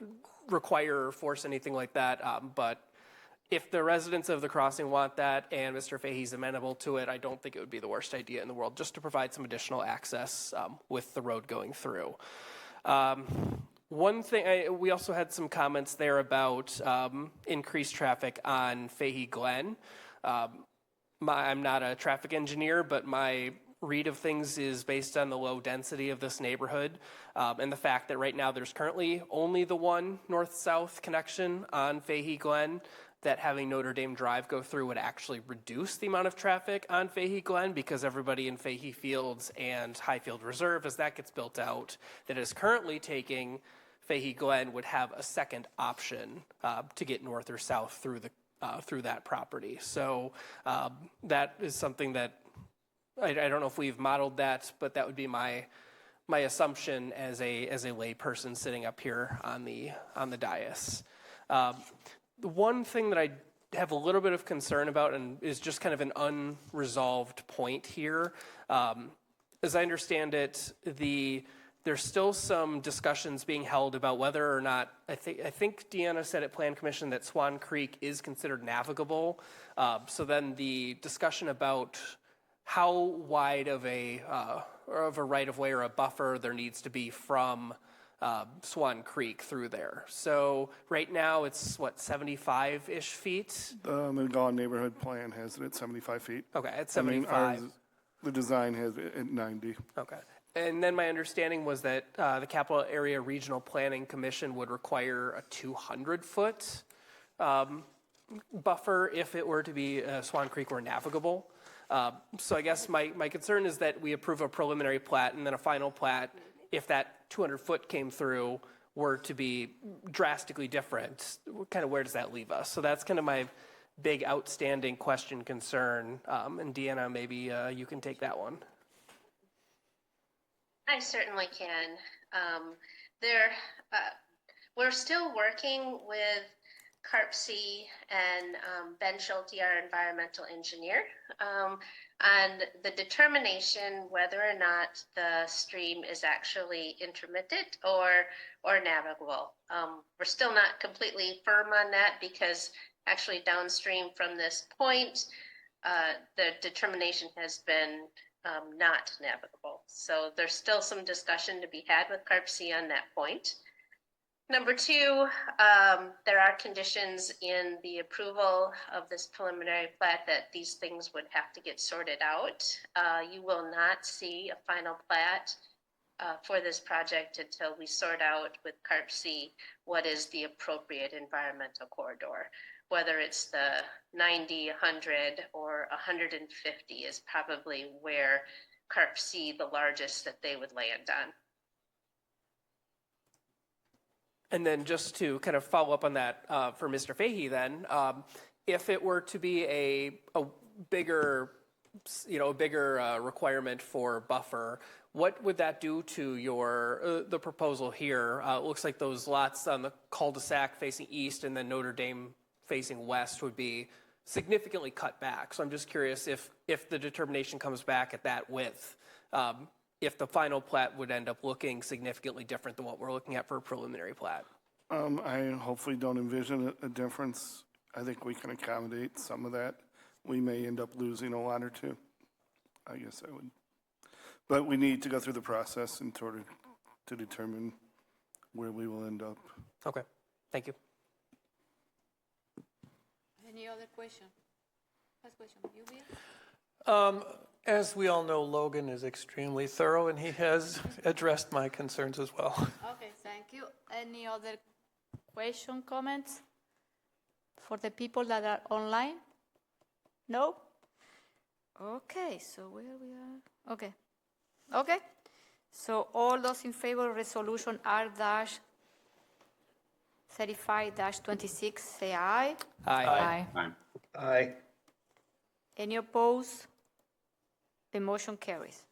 require or force anything like that, but if the residents of the crossing want that and Mr. Fahey's amenable to it, I don't think it would be the worst idea in the world just to provide some additional access with the road going through. One thing, we also had some comments there about increased traffic on Fahey Glen. I'm not a traffic engineer, but my read of things is based on the low density of this neighborhood and the fact that right now there's currently only the one north-south connection on Fahey Glen, that having Notre Dame Drive go through would actually reduce the amount of traffic on Fahey Glen because everybody in Fahey Fields and Highfield Reserve, as that gets built out, that is currently taking Fahey Glen would have a second option to get north or south through that property. So that is something that I don't know if we've modeled that, but that would be my assumption as a layperson sitting up here on the dais. The one thing that I have a little bit of concern about and is just kind of an unresolved point here, as I understand it, there's still some discussions being held about whether or not, I think Deanna said at Plan Commission that Swan Creek is considered navigable. So then the discussion about how wide of a right-of-way or a buffer there needs to be from Swan Creek through there. So right now it's 75-ish feet? The Gone Neighborhood Plan has it at 75 feet. Okay, at 75. The design has it at 90. Okay. And then my understanding was that the Capital Area Regional Planning Commission would require a 200-foot buffer if it were to be Swan Creek were navigable. So I guess my concern is that we approve a preliminary plat and then a final plat, if that 200-foot came through, were to be drastically different, kind of where does that leave us? So that's kind of my big outstanding question, concern. And Deanna, maybe you can take that one. I certainly can. We're still working with CARPC and Ben Schulte, our environmental engineer, on the determination whether or not the stream is actually intermittent or navigable. We're still not completely firm on that because actually downstream from this point, the determination has been not navigable. So there's still some discussion to be had with CARPC on that point. Number two, there are conditions in the approval of this preliminary plat that these things would have to get sorted out. You will not see a final plat for this project until we sort out with CARPC what is the appropriate environmental corridor. whether it's the 90, 100, or 150 is probably where CARP see the largest that they would land on. And then just to kind of follow up on that for Mr. Fahey then, if it were to be a bigger, requirement for buffer, what would that do to your, the proposal here? It looks like those lots on the cul-de-sac facing east and then Notre Dame facing west would be significantly cut back. So I'm just curious if the determination comes back at that width, if the final plat would end up looking significantly different than what we're looking at for a preliminary plat. I hopefully don't envision a difference. I think we can accommodate some of that. We may end up losing a lot or two. I guess I would. But we need to go through the process in order to determine where we will end up. Okay, thank you. Any other question? Last question, you, Bill? As we all know, Logan is extremely thorough, and he has addressed my concerns as well. Okay, thank you. Any other question, comments for the people that are online? No? Okay, so where we are? Okay. Okay. So all those in favor of resolution R-35-26 say aye. Aye. Aye. Any opposed? The motion carries.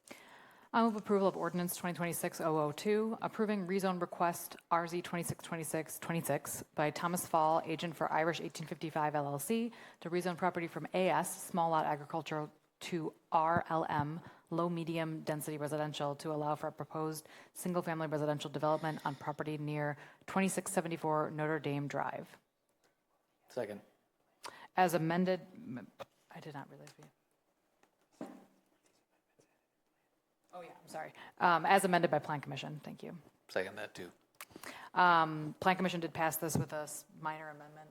I move approval of ordinance 2026-002, approving rezone request RZ 262626 by Thomas Fall, agent for Irish 1855 LLC, to rezone property from AS, small lot agricultural, to RLM, low medium density residential, to allow for a proposed single-family residential development on property near 2674 Notre Dame Drive. Second. As amended, I did not realize we. Oh, yeah, I'm sorry. As amended by Plan Commission, thank you. Second that too. Plan Commission did pass this with a minor amendment.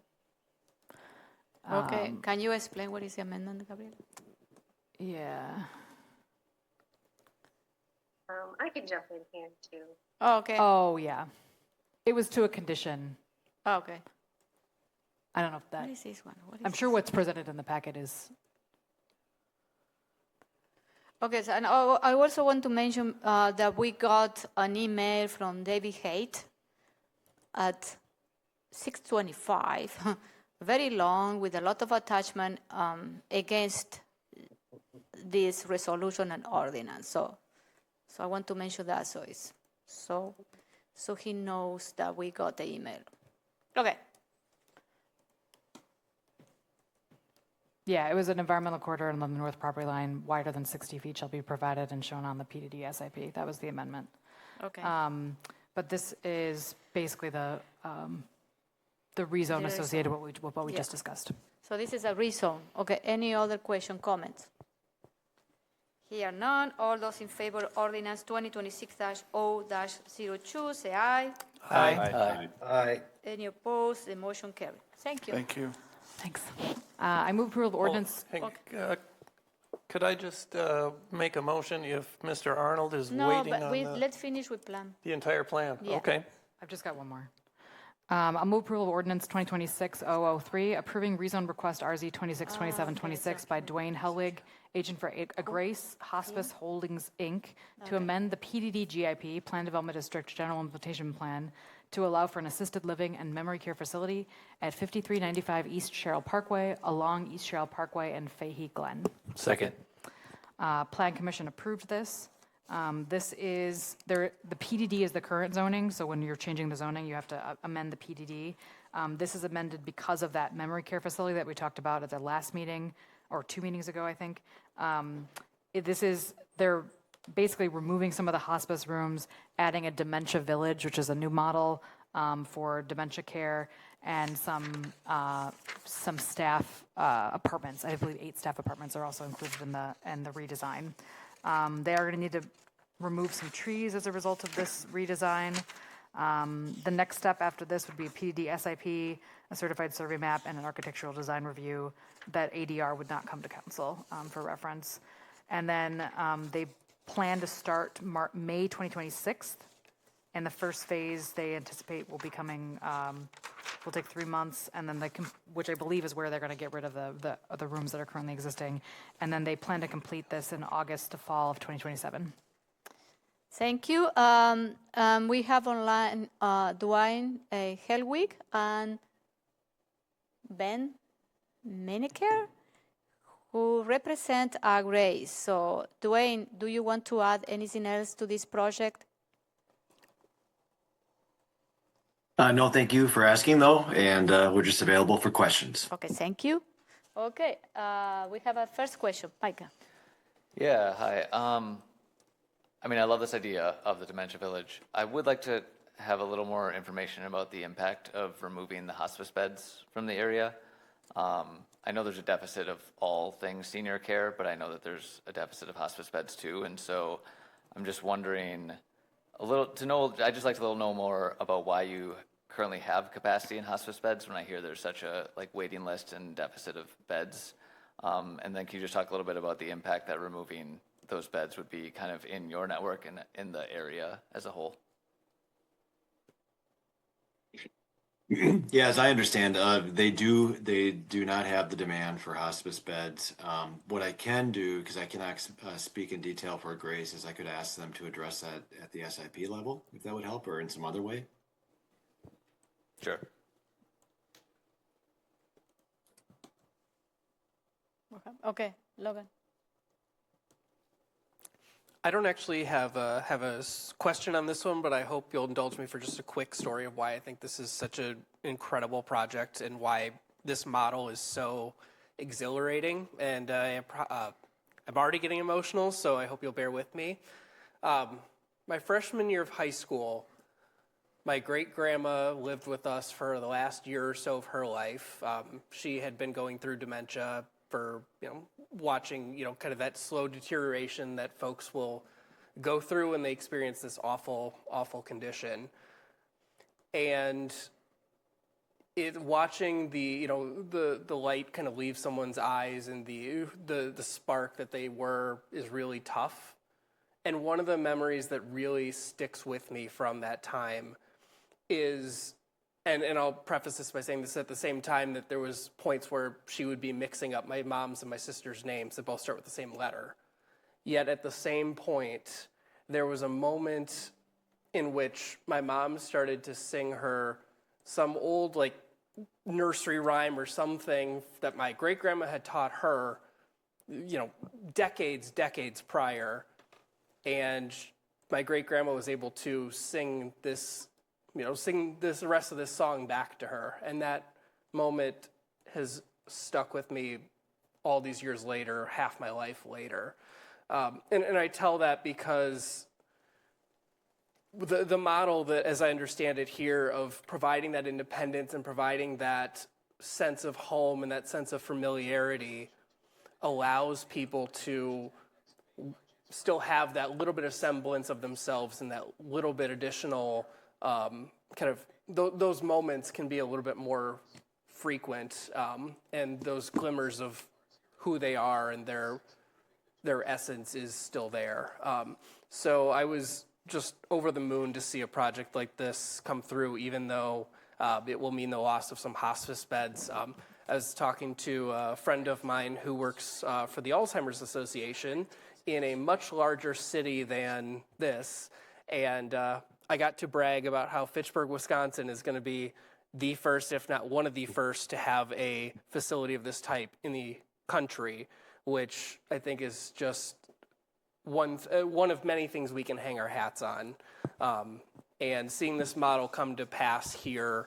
Okay, can you explain what is the amendment, Gabriel? Yeah. I can jump in here too. Oh, okay. Oh, yeah. It was to a condition. Oh, okay. I don't know if that. What is this one? What is I'm sure what's presented in the packet is. Okay, so, and I also want to mention that we got an email from David Haight at 6:25, very long with a lot of attachment against this resolution and ordinance. So I want to mention that so he knows that we got the email. Okay. Yeah, it was an environmental corridor on the north property line wider than 60 feet shall be provided and shown on the PDD SIP. That was the amendment. Okay. But this is basically the rezone associated with what we just discussed. So this is a rezone. Okay, any other question, comments? Here none. All those in favor of ordinance 2026-0-02 say aye. Aye. Aye. Aye. Any opposed? The motion carried. Thank you. Thank you. Thanks. I move approval of ordinance. Could I just make a motion if Mr. Arnold is waiting on let's finish with plan. the entire plan? Yeah. Okay. I've just got one more. I'll move approval of ordinance 2026-003, approving rezone request RZ 262726 by Dwayne Helwig, agent for A Grace Hospice Holdings, Inc., to amend the PDD GIP, Plan Development District General Implementation Plan, to allow for an assisted living and memory care facility at 5395 East Sherrill Parkway, along East Sherrill Parkway and Fahey Glen. Second. Plan Commission approved this. This is, the PDD is the current zoning, so when you're changing the zoning, you have to amend the PDD. This is amended because of that memory care facility that we talked about at the last meeting, or 2 meetings ago, I think. They're basically removing some of the hospice rooms, adding a dementia village, which is a new model for dementia care, and some staff apartments. I believe 8 staff apartments are also included in the redesign. They are going to need to remove some trees as a result of this redesign. The next step after this would be a PDD SIP, a certified survey map, and an architectural design review that ADR would not come to council for reference. And then they plan to start May 2026, and the first phase they anticipate will be coming will take 3 months, and then which I believe is where they're going to get rid of the rooms that are currently existing. And then they plan to complete this in August to fall of 2027. Thank you. We have online Dwayne Helwig and Ben Meneker, who represent Grace. So, Dwayne, do you want to add anything else to this project? No, thank you for asking, though, and we're just available for questions. Okay, thank you. Okay, we have a first question. Micah. Yeah, hi. I mean, I love this idea of the Dementia Village. I would like to have a little more information about the impact of removing the hospice beds from the area. I know there's a deficit of all things senior care, but I know that there's a deficit of hospice beds too. And so I'm just wondering I'd just like to know more about why you currently have capacity in hospice beds when I hear there's such a waiting list and deficit of beds. And then can you just talk a little bit about the impact that removing those beds would be kind of in your network and in the area as a whole? Yeah, as I understand, they do not have the demand for hospice beds. What I can do, because I cannot speak in detail for Grace, is I could ask them to address that at the SIP level, if that would help, or in some other way. Sure. Okay, Logan. I don't actually have a question on this one, but I hope you'll indulge me for just a quick story of why I think this is such an incredible project and why this model is so exhilarating. And I'm already getting emotional, so I hope you'll bear with me. My freshman year of high school, my great-grandma lived with us for the last year or so of her life. She had been going through dementia for, watching, kind of that slow deterioration that folks will go through when they experience this awful, awful condition. And watching the light kind of leave someone's eyes and the spark that they were is really tough. And one of the memories that really sticks with me from that time is, and I'll preface this by saying this at the same time that there was points where she would be mixing up my mom's and my sister's names that both start with the same letter. Yet at the same point, there was a moment in which my mom started to sing her some old nursery rhyme or something that my great-grandma had taught her, decades prior. And my great-grandma was able to sing this the rest of this song back to her. And that moment has stuck with me all these years later, half my life later. And I tell that because the model that, as I understand it here, of providing that independence and providing that sense of home and that sense of familiarity allows people to still have that little bit of semblance of themselves and that little bit additional those moments can be a little bit more frequent, and those glimmers of who they are and their essence is still there. So I was just over the moon to see a project like this come through, even though it will mean the loss of some hospice beds. I was talking to a friend of mine who works for the Alzheimer's Association in a much larger city than this, and I got to brag about how Fitchburg, Wisconsin is going to be the first, if not one of the first, to have a facility of this type in the country, which I think is just one of many things we can hang our hats on. And seeing this model come to pass here,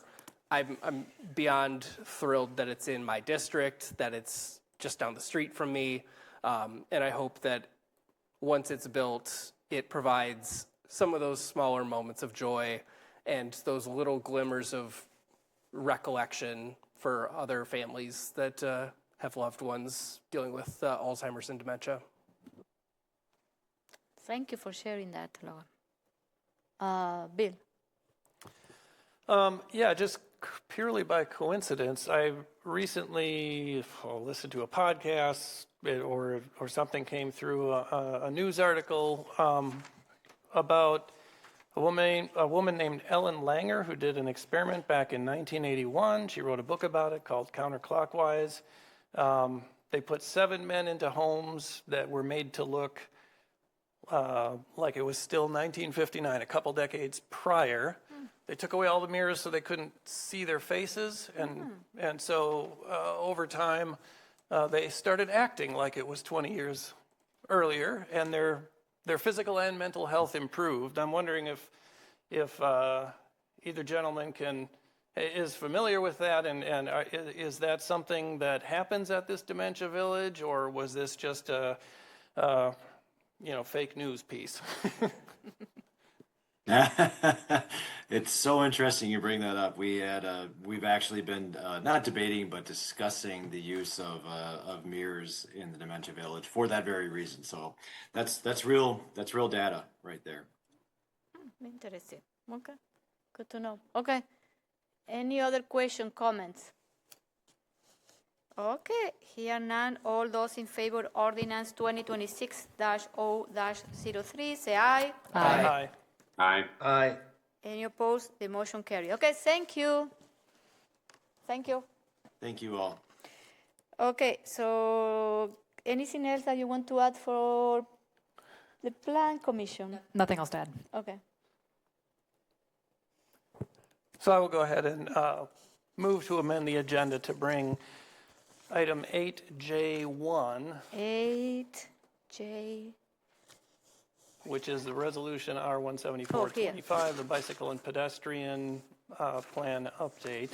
I'm beyond thrilled that it's in my district, that it's just down the street from me, and I hope that once it's built, it provides some of those smaller moments of joy and those little glimmers of recollection for other families that have loved ones dealing with Alzheimer's and dementia. Thank you for sharing that, Logan. Bill. Yeah, just purely by coincidence, I recently listened to a podcast or something came through a news article about A woman named Ellen Langer, who did an experiment back in 1981. She wrote a book about it called Counterclockwise. They put 7 men into homes that were made to look like it was still 1959, a couple decades prior. They took away all the mirrors so they couldn't see their faces, and so over time they started acting like it was 20 years earlier, and their physical and mental health improved. I'm wondering if either gentleman is familiar with that, and is that something that happens at this dementia village, or was this just a fake news piece? It's so interesting you bring that up. We've actually been not debating but discussing the use of mirrors in the dementia village for that very reason. So that's real data right there. Interesting. Okay, good to know. Okay, any other question, comments? Okay, here none. All those in favor of ordinance 2026-0-03, say aye. Aye. Aye. Aye. Any opposed? The motion carries. Okay, thank you. Thank you. Thank you all. Okay, so anything else that you want to add for the Plan Commission? Nothing else to add. Okay. So I will go ahead and move to amend the agenda to bring item 8J1, 8J. which is the resolution R-17425, the bicycle and pedestrian plan update,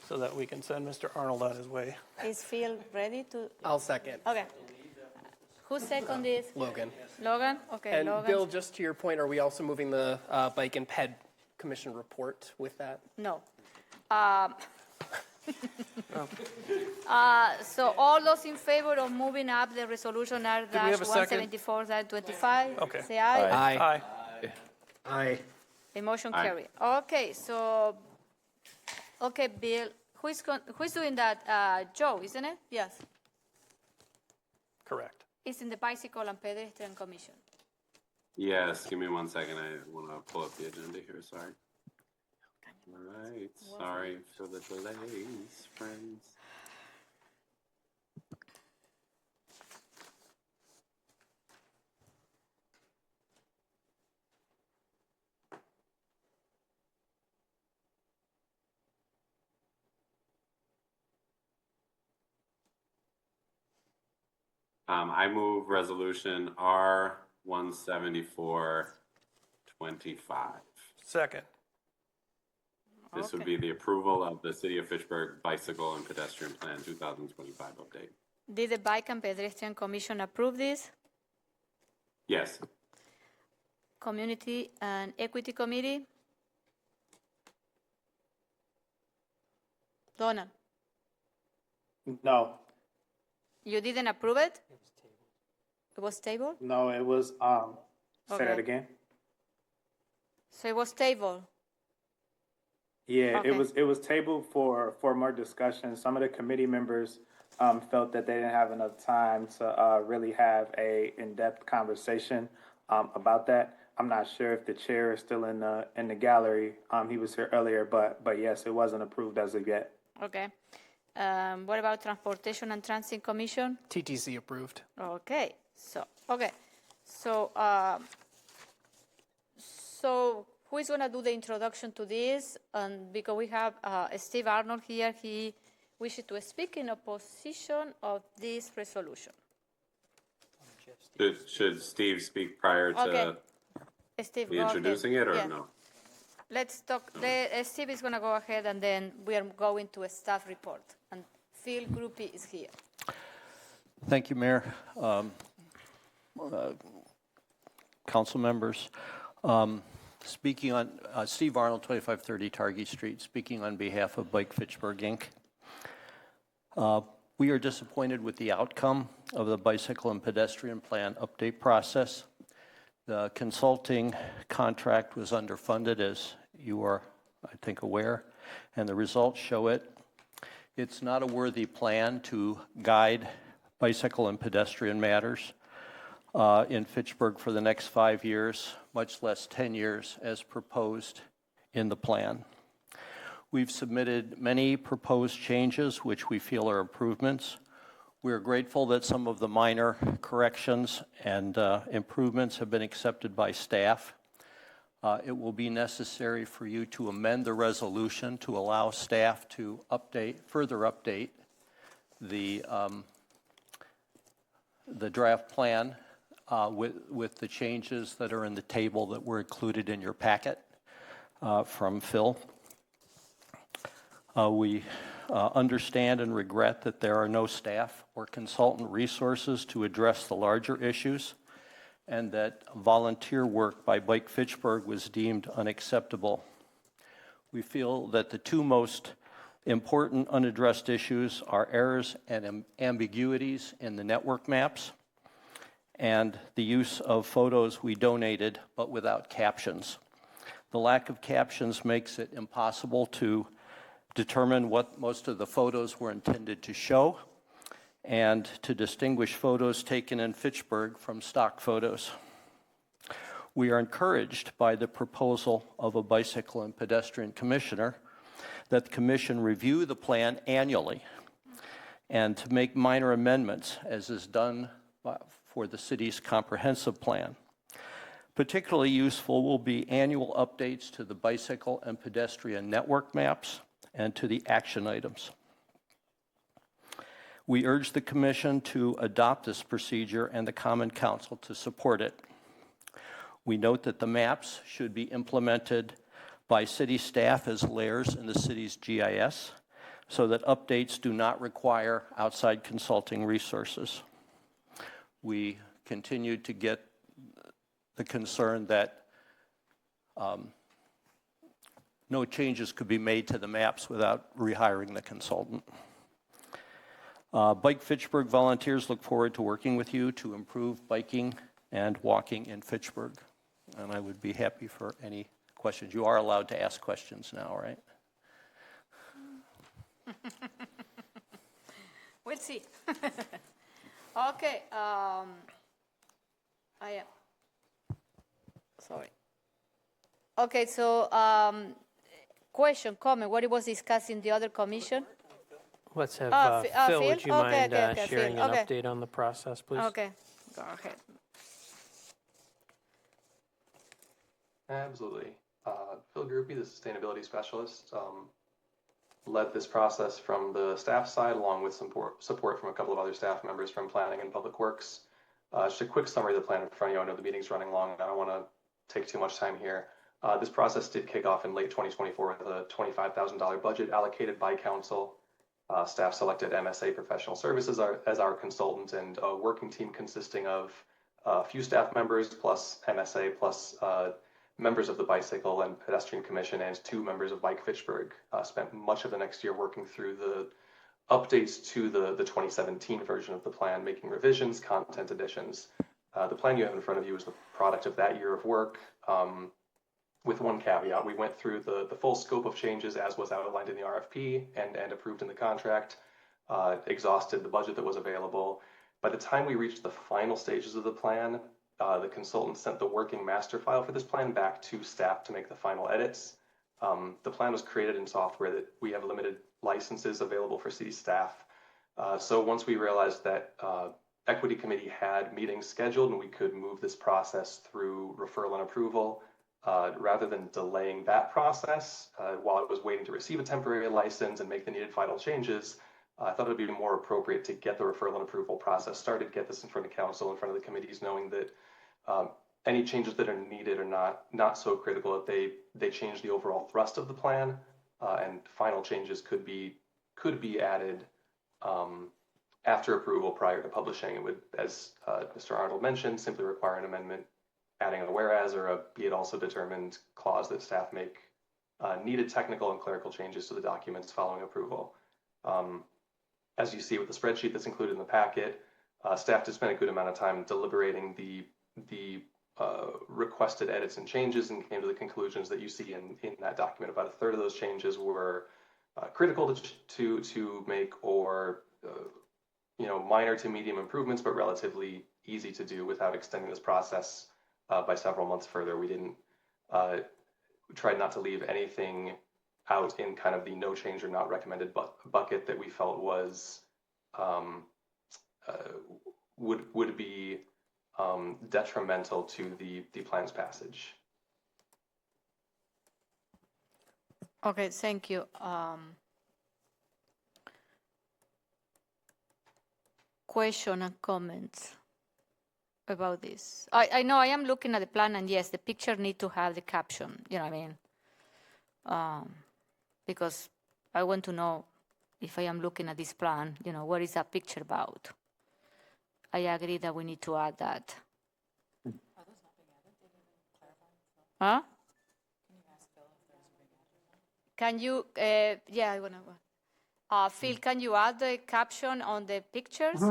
so that we can send Mr. Arnold on his way. Is Phil ready to? I'll second. Okay. Who second this? Logan. Logan? Okay, And Logan. Bill, just to your point, are we also moving the Bike and Ped Commission report with that? No. So all those in favor of moving up the resolution R-174-25, Okay. say aye. Aye. Aye. The motion Aye. carry. Okay, so, okay, Bill, who's doing that? Joe, isn't it? Yes. Correct. It's in the Bicycle and Pedestrian Commission. Yes, give me 1 second. I want to pull up the agenda here. Sorry. All right. Sorry for the delays, friends. I move resolution R-174-25. Second. This would be the approval of the City of Fitchburg Bicycle and Pedestrian Plan 2025 update. Did the Bike and Pedestrian Commission approve this? Yes. Community and Equity Committee? Donald? No, You didn't approve it? It was tabled? no, it was, say that Okay. again? So it was tabled? Yeah, Okay. it was tabled for more discussion. Some of the committee members felt that they didn't have enough time to really have a in-depth conversation about that. I'm not sure if the chair is still in the gallery. He was here earlier, but yes, it wasn't approved as of yet. Okay. What about Transportation and Transit Commission? TTC approved. Okay. So who is going to do the introduction to this? And because we have Steve Arnold here, he wishes to speak in opposition of this resolution. Should Steve speak prior to Okay. Steve, the go introducing ahead. it or Yeah. no? Let's talk. Steve is going to go ahead, and then we are going to a staff report. And Phil Groupie is here. Thank you, Mayor. Council members. Speaking on, Steve Arnold, 2530 Targhee Street, speaking on behalf of Bike Fitchburg, Inc. We are disappointed with the outcome of the Bicycle and Pedestrian Plan update process. The consulting contract was underfunded, as you are, I think, aware, and the results show it. It's not a worthy plan to guide bicycle and pedestrian matters. in Fitchburg for the next 5 years, much less 10 years as proposed in the plan. We've submitted many proposed changes which we feel are improvements. We are grateful that some of the minor corrections and improvements have been accepted by staff. It will be necessary for you to amend the resolution to allow staff to further update the draft plan with the changes that are in the table that were included in your packet from Phil. We understand and regret that there are no staff or consultant resources to address the larger issues, and that volunteer work by Bike Fitchburg was deemed unacceptable. We feel that the two most important unaddressed issues are errors and ambiguities in the network maps and the use of photos we donated but without captions. The lack of captions makes it impossible to determine what most of the photos were intended to show and to distinguish photos taken in Fitchburg from stock photos. We are encouraged by the proposal of a bicycle and pedestrian commissioner that the commission review the plan annually and to make minor amendments as is done for the city's comprehensive plan. Particularly useful will be annual updates to the bicycle and pedestrian network maps and to the action items. We urge the Commission to adopt this procedure and the Common Council to support it. We note that the maps should be implemented by city staff as layers in the city's GIS so that updates do not require outside consulting resources. We continue to get the concern that no changes could be made to the maps without rehiring the consultant. Bike Fitchburg volunteers look forward to working with you to improve biking and walking in Fitchburg. And I would be happy for any questions. You are allowed to ask questions now, right? We'll see. Okay. I am. Sorry. Okay, so question, comment, what it was discussed in the other commission? Let's have Phil? Phil, would you mind sharing Phil. an update on the process, please? Okay, go ahead. Absolutely. Phil Groupie, the sustainability specialist, led this process from the staff side along with support from a couple of other staff members from planning and public works. Just a quick summary of the plan in front of you. I know the meeting's running long and I don't want to take too much time here. This process did kick off in late 2024 with a $25,000 budget allocated by council. Staff selected MSA Professional Services as our consultant and a working team consisting of a few staff members plus MSA plus members of the Bicycle and Pedestrian Commission and 2 members of Bike Fitchburg. Spent much of the next year working through the updates to the 2017 version of the plan, making revisions, content additions. The plan you have in front of you is the product of that year of work. With one caveat, we went through the full scope of changes as was outlined in the RFP and approved in the contract, exhausted the budget that was available. By the time we reached the final stages of the plan, the consultant sent the working master file for this plan back to staff to make the final edits. The plan was created in software that we have limited licenses available for city staff. So once we realized that Equity Committee had meetings scheduled and we could move this process through referral and approval, rather than delaying that process while it was waiting to receive a temporary license and make the needed final changes, I thought it would be more appropriate to get the referral and approval process started, get this in front of council, in front of the committees, knowing that any changes that are needed are not so critical that they change the overall thrust of the plan, and final changes could be added after approval prior to publishing. It would, as Mr. Arnold mentioned, simply require an amendment adding a whereas or a be it also determined clause that staff make needed technical and clerical changes to the documents following approval. As you see with the spreadsheet that's included in the packet, staff did spend a good amount of time deliberating the requested edits and changes and came to the conclusions that you see in that document. About a third of those changes were critical to make or minor to medium improvements, but relatively easy to do without extending this process by several months further. We didn't we tried not to leave anything out in kind of the no change or not recommended bucket that we felt was would be detrimental to the plan's passage. Okay, thank you. Question and comments about this? I know I am looking at the plan, and yes, the picture need to have the caption, you know what I mean? Because I want to know if I am looking at this plan, you know, what is that picture about? I agree that we need to add that. Huh? Can you, yeah, I want to, Phil, can you add the caption on the pictures?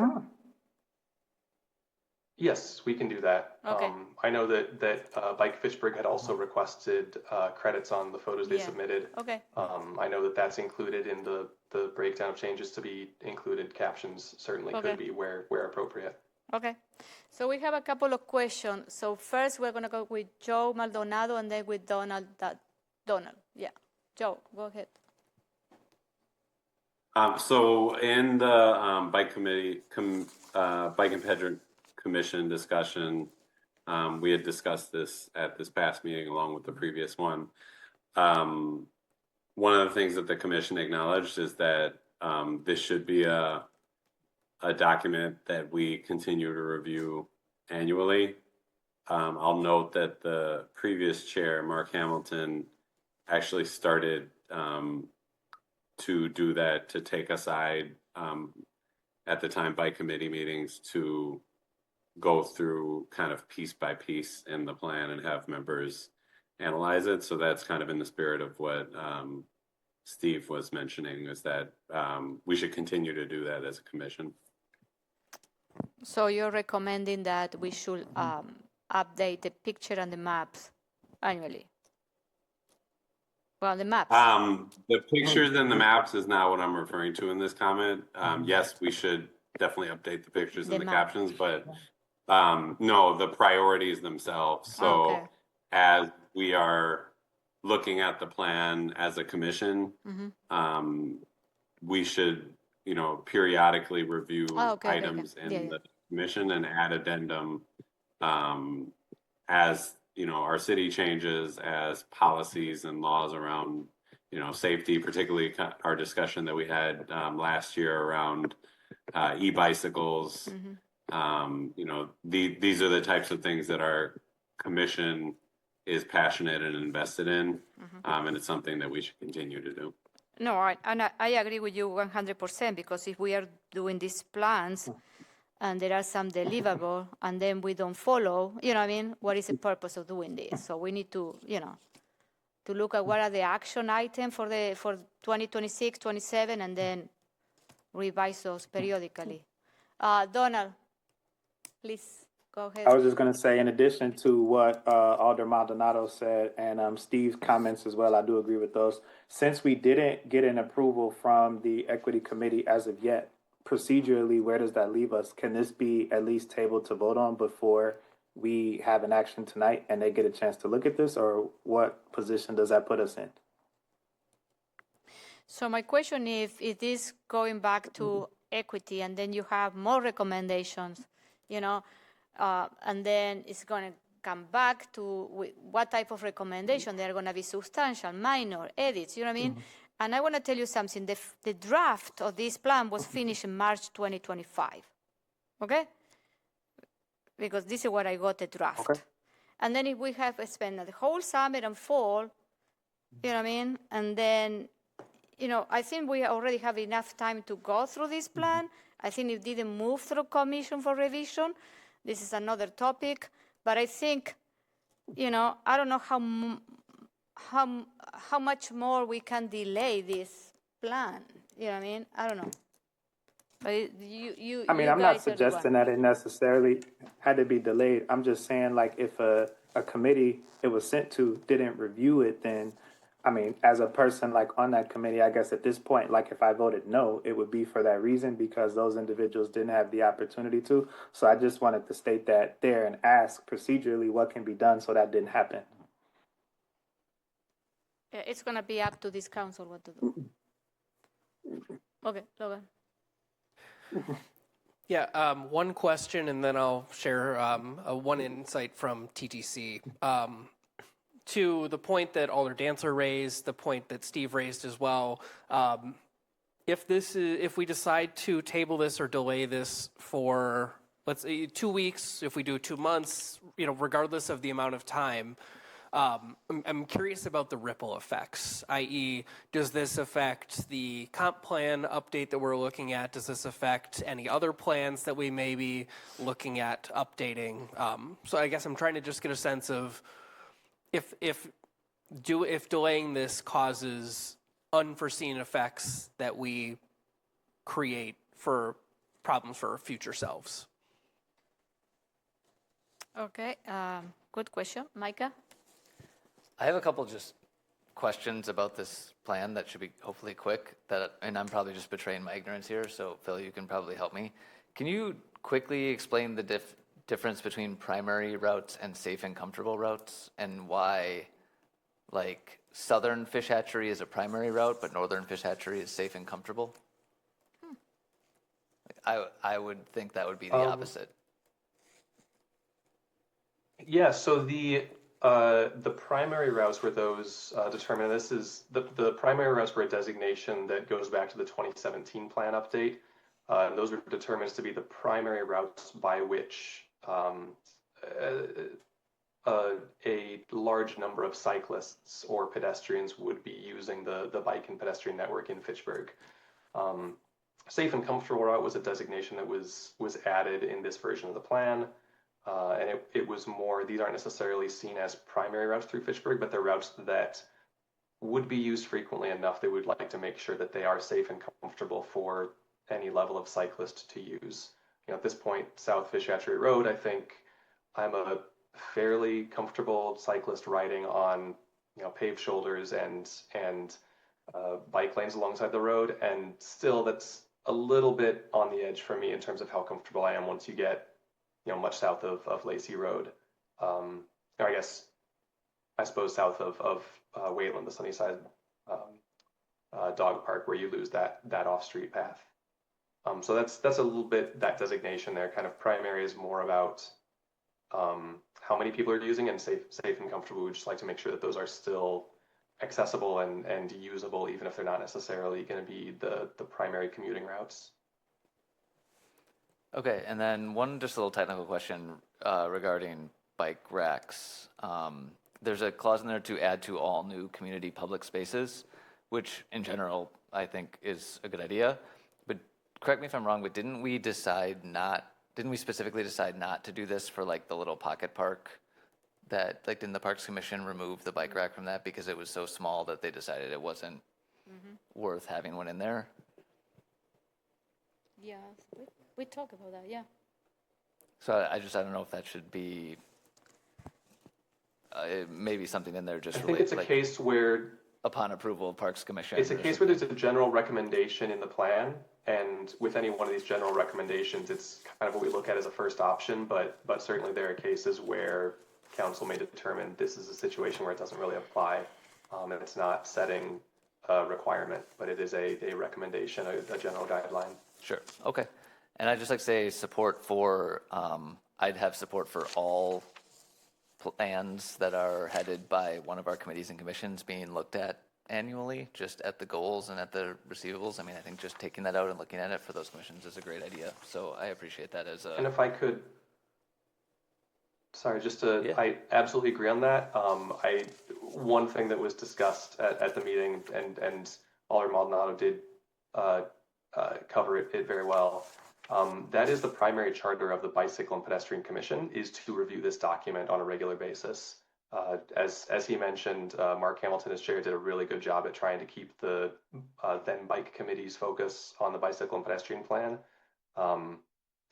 Yes, we can do that. Okay. I know that Bike Fitchburg had also requested credits on the photos they submitted. Okay. I know that that's included in the breakdown of changes to be included. Captions certainly could be where appropriate. Okay. So we have a couple of questions. So first we're going to go with Joe Maldonado and then with Donald. Donald, yeah. Joe, go ahead. So in the Bike and Pedal Commission discussion, we had discussed this at this past meeting along with the previous one. One of the things that the commission acknowledged is that this should be a document that we continue to review annually. I'll note that the previous chair, Mark Hamilton, actually started to do that, to take aside at the time by committee meetings to go through kind of piece by piece in the plan and have members analyze it. So that's kind of in the spirit of what Steve was mentioning, is that we should continue to do that as a commission. So you're recommending that we should update the picture and the maps annually? Well, the maps. The pictures and the maps is not what I'm referring to in this comment. Yes, we should definitely update the pictures and the captions, but no, the priorities themselves. So as we are looking at the plan as a commission, we should, you know, periodically review items in the commission and add addendum as, you know, our city changes, as policies and laws around, you know, safety, particularly our discussion that we had last year around e-bicycles. You know, these are the types of things that our commission is passionate and invested in, and it's something that we should continue to do. No, I agree with you 100%, because if we are doing these plans and there are some deliverable and then we don't follow, you know what I mean? What is the purpose of doing this? So we need to, you know, to look at what are the action items for 2026, 27, and then revise those periodically. Donald, please go ahead. I was just going to say, in addition to what Alder Maldonado said and Steve's comments as well, I do agree with those. Since we didn't get an approval from the Equity Committee as of yet, procedurally, where does that leave us? Can this be at least tabled to vote on before we have an action tonight and they get a chance to look at this, or what position does that put us in? So my question is, it is going back to equity and then you have more recommendations, you know, and then it's going to come back to what type of recommendation. They're going to be substantial, minor, edits, you know what I mean? And I want to tell you something. The draft of this plan was finished in March 2025, okay? Because this is what I got, the draft. Okay. And then if we have spent the whole summer and fall, you know what I mean? And then, you know, I think we already have enough time to go through this plan. I think it didn't move through commission for revision. This is another topic. But I think, you know, I don't know how much more we can delay this plan. You know what I mean? I don't know. But I'm not suggesting that it necessarily had to be delayed. I'm just saying, like, if a committee it was sent to didn't review it, then I mean, as a person like on that committee, I guess at this point, like if I voted no, it would be for that reason because those individuals didn't have the opportunity to. So I just wanted to state that there and ask procedurally what can be done so that didn't happen. Yeah, it's going to be up to this council what to do. Okay, Logan. Yeah, one question, and then I'll share one insight from TTC. To the point that Alder Dancer raised, the point that Steve raised as well, if we decide to table this or delay this for, let's say, 2 weeks, if we do 2 months, regardless of the amount of time, I'm curious about the ripple effects, i.e., does this affect the comp plan update that we're looking at? Does this affect any other plans that we may be looking at updating? So I guess I'm trying to just get a sense of if delaying this causes unforeseen effects that we create for problems for our future selves. Okay, good question. Micah? I have a couple just questions about this plan that should be hopefully quick, and I'm probably just betraying my ignorance here, so Phil, you can probably help me. Can you quickly explain the difference between primary routes and safe and comfortable routes, and why, like, southern fish hatchery is a primary route, but northern fish hatchery is safe and comfortable? I would think that would be the opposite. Yeah, so the primary routes were those determined. This is the primary routes were a designation that goes back to the 2017 plan update. And those were determined to be the primary routes by which a large number of cyclists or pedestrians would be using the bike and pedestrian network in Fitchburg. Safe and comfortable route was a designation that was added in this version of the plan. And it was more, these aren't necessarily seen as primary routes through Fitchburg, but they're routes that would be used frequently enough. They would like to make sure that they are safe and comfortable for any level of cyclist to use. At this point, South Fish Hatchery Road, I think I'm a fairly comfortable cyclist riding on, paved shoulders and bike lanes alongside the road. And still, that's a little bit on the edge for me in terms of how comfortable I am once you get much south of Lacey Road. I suppose south of Wayland, the Sunnyside dog park, where you lose that off-street path. So that's a little bit that designation there. Kind of primary is more about how many people are using, and safe and comfortable. We just like to make sure that those are still accessible and usable, even if they're not necessarily going to be the primary commuting routes. Okay, and then one just a little technical question regarding bike racks. There's a clause in there to add to all new community public spaces, which in general I think is a good idea. But correct me if I'm wrong, but didn't we specifically decide not to do this for like the little pocket park? That, like, didn't the Parks Commission remove the bike rack from that because it was so small that they decided it wasn't worth having one in there? Yeah, we talk about that, yeah. So I don't know if that should be maybe something in there just I think it's a case where upon approval of Parks Commission. It's a case where there's a general recommendation in the plan, and with any one of these general recommendations, it's kind of what we look at as a first option, but certainly there are cases where council may determine this is a situation where it doesn't really apply, and it's not setting a requirement, but it is a recommendation, a general guideline. Sure, okay. And I'd just like to say support for, I'd have support for all plans that are headed by one of our committees and commissions being looked at annually, just at the goals and at the receivables. I mean, I think just taking that out and looking at it for those commissions is a great idea. So I appreciate that as a... And if I could, I absolutely agree on that. One thing that was discussed at the meeting, and Alder Maldonado did cover it very well, that is the primary charter of the Bicycle and Pedestrian Commission, is to review this document on a regular basis. As he mentioned, Mark Hamilton as chair did a really good job at trying to keep the then bike committee's focus on the bicycle and pedestrian plan. And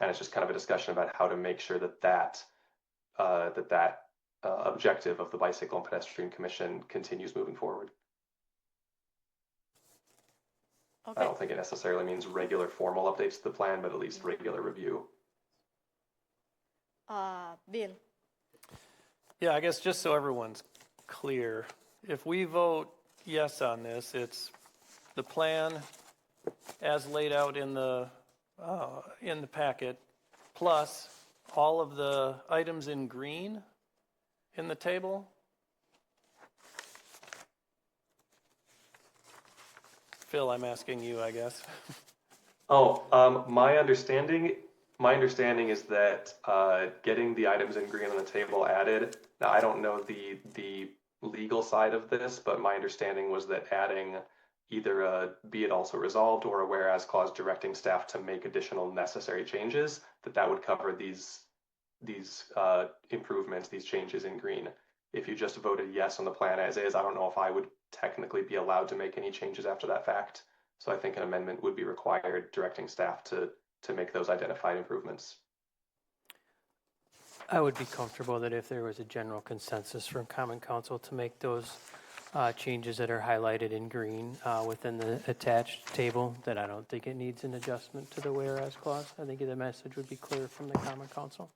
it's just kind of a discussion about how to make sure that objective of the Bicycle and Pedestrian Commission continues moving forward. I don't think it necessarily means regular formal updates to the plan, but at least regular review. Bill? Yeah, I guess just so everyone's clear, if we vote yes on this, it's the plan as laid out in the packet, plus all of the items in green in the table. Phil, I'm asking you, I guess. My understanding is that getting the items in green on the table added. Now, I don't know the legal side of this, but my understanding was that adding either a be it also resolved or a whereas clause directing staff to make additional necessary changes, that would cover these improvements, these changes in green. If you just voted yes on the plan as is, I don't know if I would technically be allowed to make any changes after that fact. So I think an amendment would be required directing staff to make those identified improvements. I would be comfortable that if there was a general consensus from Common Council to make those changes that are highlighted in green within the attached table, that I don't think it needs an adjustment to the whereas clause. I think the message would be clear from the Common Council.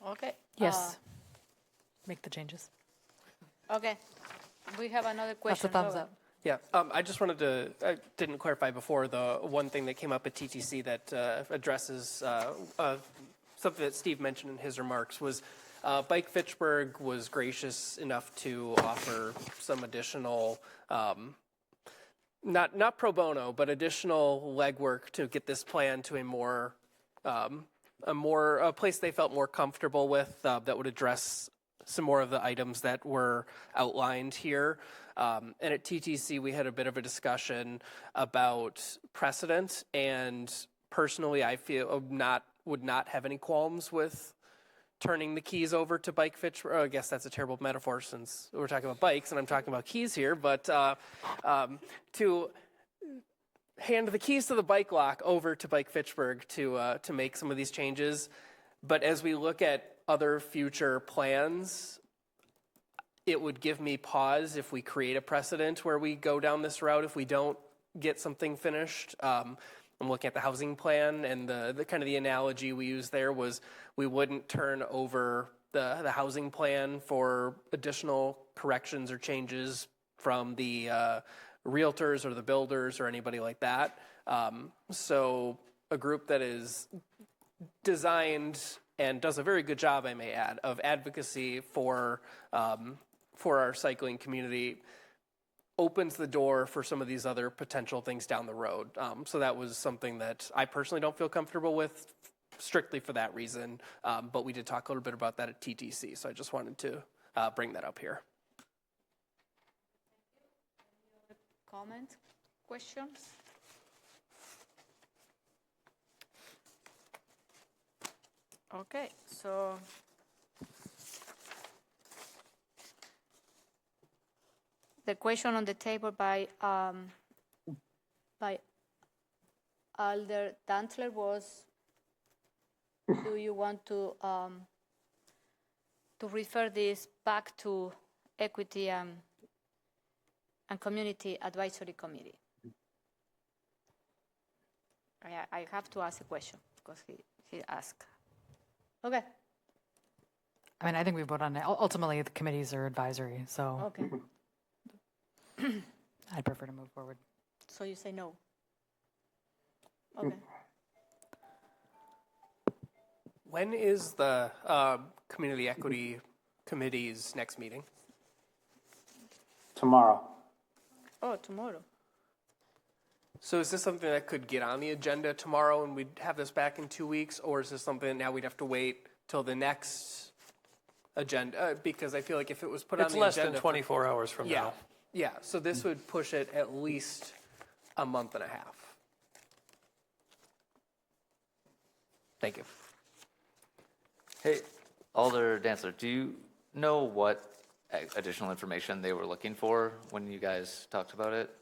Okay. Yes. Make the changes. Okay. We have another question. That's a thumbs up. Yeah, I just wanted to, I didn't clarify before, the one thing that came up at TTC that addresses something that Steve mentioned in his remarks was Bike Fitchburg was gracious enough to offer some additional, not pro bono, but additional legwork to get this plan to a place they felt more comfortable with that would address some more of the items that were outlined here. And at TTC, we had a bit of a discussion about precedent, and personally, I feel would not have any qualms with turning the keys over to Bike Fitchburg. I guess that's a terrible metaphor since we're talking about bikes and I'm talking about keys here, but to hand the keys to the bike lock over to Bike Fitchburg to make some of these changes. But as we look at other future plans, it would give me pause if we create a precedent where we go down this route if we don't get something finished. I'm looking at the housing plan, and the kind of the analogy we used there was we wouldn't turn over the housing plan for additional corrections or changes from the realtors or the builders or anybody like that. So a group that is designed and does a very good job, I may add, of advocacy for our cycling community opens the door for some of these other potential things down the road. So that was something that I personally don't feel comfortable with strictly for that reason, but we did talk a little bit about that at TTC, so I just wanted to bring that up here. Comments, questions? Okay, so the question on the table by Alder Dantler was, do you want to refer this back to Equity and Community Advisory Committee? I have to ask a question because he asked. Okay. I mean, I think we vote on it. Ultimately, the committees are advisory, so. Okay. I'd prefer to move forward. So you say no? Okay. When is the Community Equity Committee's next meeting? Tomorrow. Oh, tomorrow. So is this something that could get on the agenda tomorrow and we'd have this back in 2 weeks, or is this something now we'd have to wait till the next agenda? Because I feel like if it was put on the agenda... It's less than 24 hours from now. Yeah, so this would push it at least a month and a half. Thank you. Hey, Alder Dantzler, do you know what additional information they were looking for when you guys talked about it?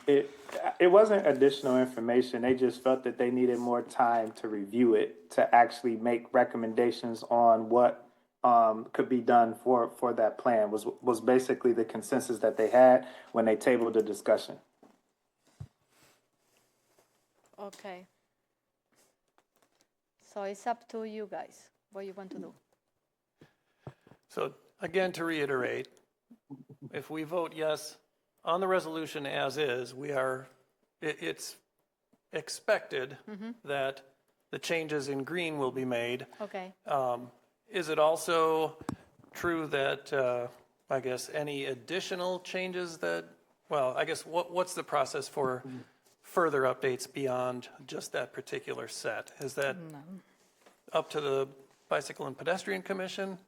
It wasn't additional information. They just felt that they needed more time to review it, to actually make recommendations on what could be done for that plan was basically the consensus that they had when they tabled the discussion. Okay. So it's up to you guys, what you want to do. So again, to reiterate, if we vote yes on the resolution as is, it's expected that the changes in green will be made. Okay. Is it also true that, I guess, any additional changes what's the process for further updates beyond just that particular set? Is that up to the Bicycle and Pedestrian Commission?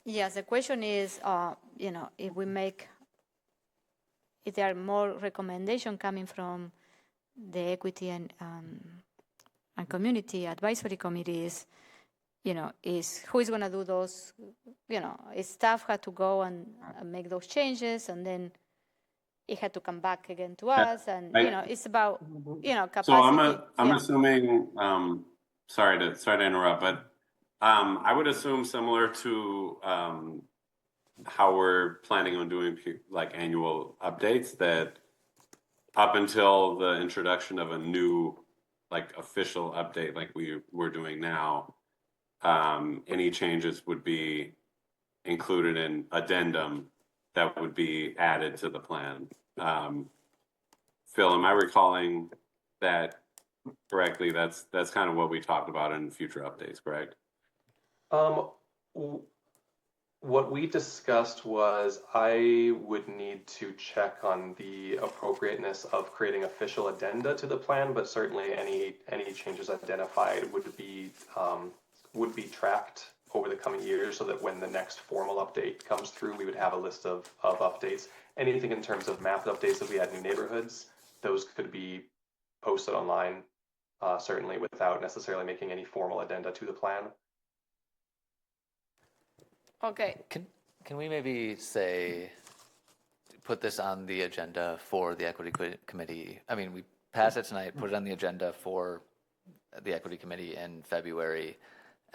Yes, the question is, if there are more recommendations coming from the Equity and Community Advisory Committees, is who is going to do those, is staff had to go and make those changes, and then it had to come back again to us, and, it's about, capacity. So I'm assuming, sorry to interrupt, but I would assume similar to how we're planning on doing like annual updates, that up until the introduction of a new like official update like we're doing now, any changes would be included in addendum that would be added to the plan. Phil, am I recalling that correctly? That's kind of what we talked about in future updates, correct? What we discussed was I would need to check on the appropriateness of creating official addenda to the plan, but certainly any changes identified would be tracked over the coming years, so that when the next formal update comes through, we would have a list of updates. Anything in terms of map updates, if we had new neighborhoods, those could be posted online, certainly without necessarily making any formal addenda to the plan. Okay. Can we maybe put this on the agenda for the Equity Committee? I mean, we pass it tonight, put it on the agenda for the Equity Committee in February,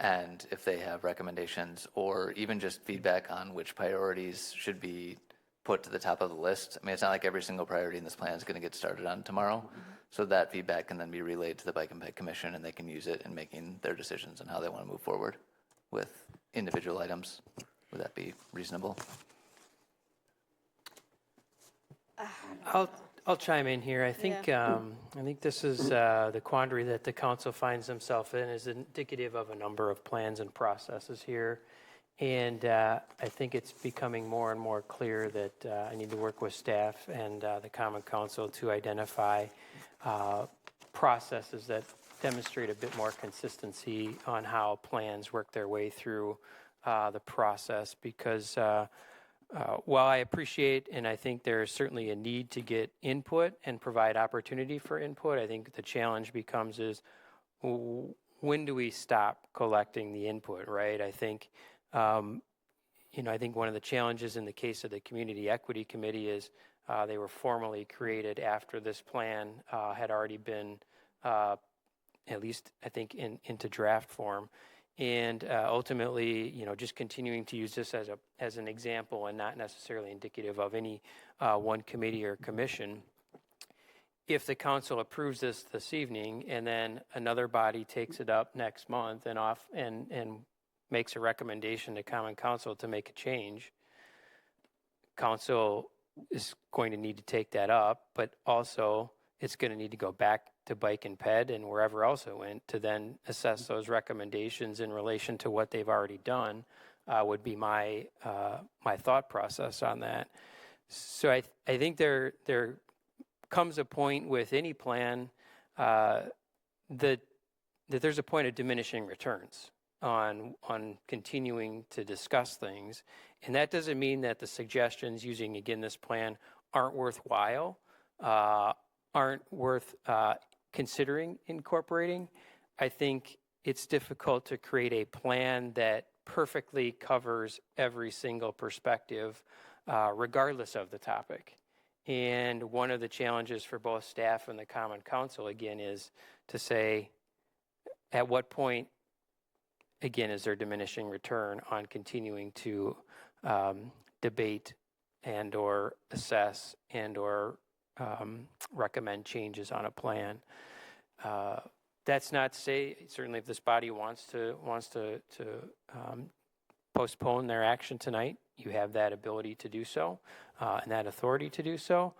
and if they have recommendations or even just feedback on which priorities should be put to the top of the list. I mean, it's not like every single priority in this plan is going to get started on tomorrow. So that feedback can then be relayed to the Bike and Ped Commission, and they can use it in making their decisions on how they want to move forward with individual items. Would that be reasonable? I'll chime in here. I think this is the quandary that the council finds themselves in is indicative of a number of plans and processes here. And I think it's becoming more and more clear that I need to work with staff and the Common Council to identify processes that demonstrate a bit more consistency on how plans work their way through the process, because while I appreciate and I think there's certainly a need to get input and provide opportunity for input, I think the challenge becomes is when do we stop collecting the input, right? I think I think one of the challenges in the case of the Community Equity Committee is they were formally created after this plan had already been at least I think into draft form. And ultimately, just continuing to use this as an example and not necessarily indicative of any one committee or commission. If the council approves this evening and then another body takes it up next month and makes a recommendation to Common Council to make a change, council is going to need to take that up, but also it's going to need to go back to Bike and Ped and wherever else it went to then assess those recommendations in relation to what they've already done, would be my thought process on that. So I think there comes a point with any plan that there's a point of diminishing returns on continuing to discuss things. And that doesn't mean that the suggestions using, again, this plan aren't worthwhile, aren't worth considering incorporating. I think it's difficult to create a plan that perfectly covers every single perspective, regardless of the topic. And one of the challenges for both staff and the Common Council, again, is to say, at what point again, is there diminishing return on continuing to debate and/or assess and/or recommend changes on a plan? That's not to say, certainly if this body wants to postpone their action tonight, you have that ability to do so and that authority to do so.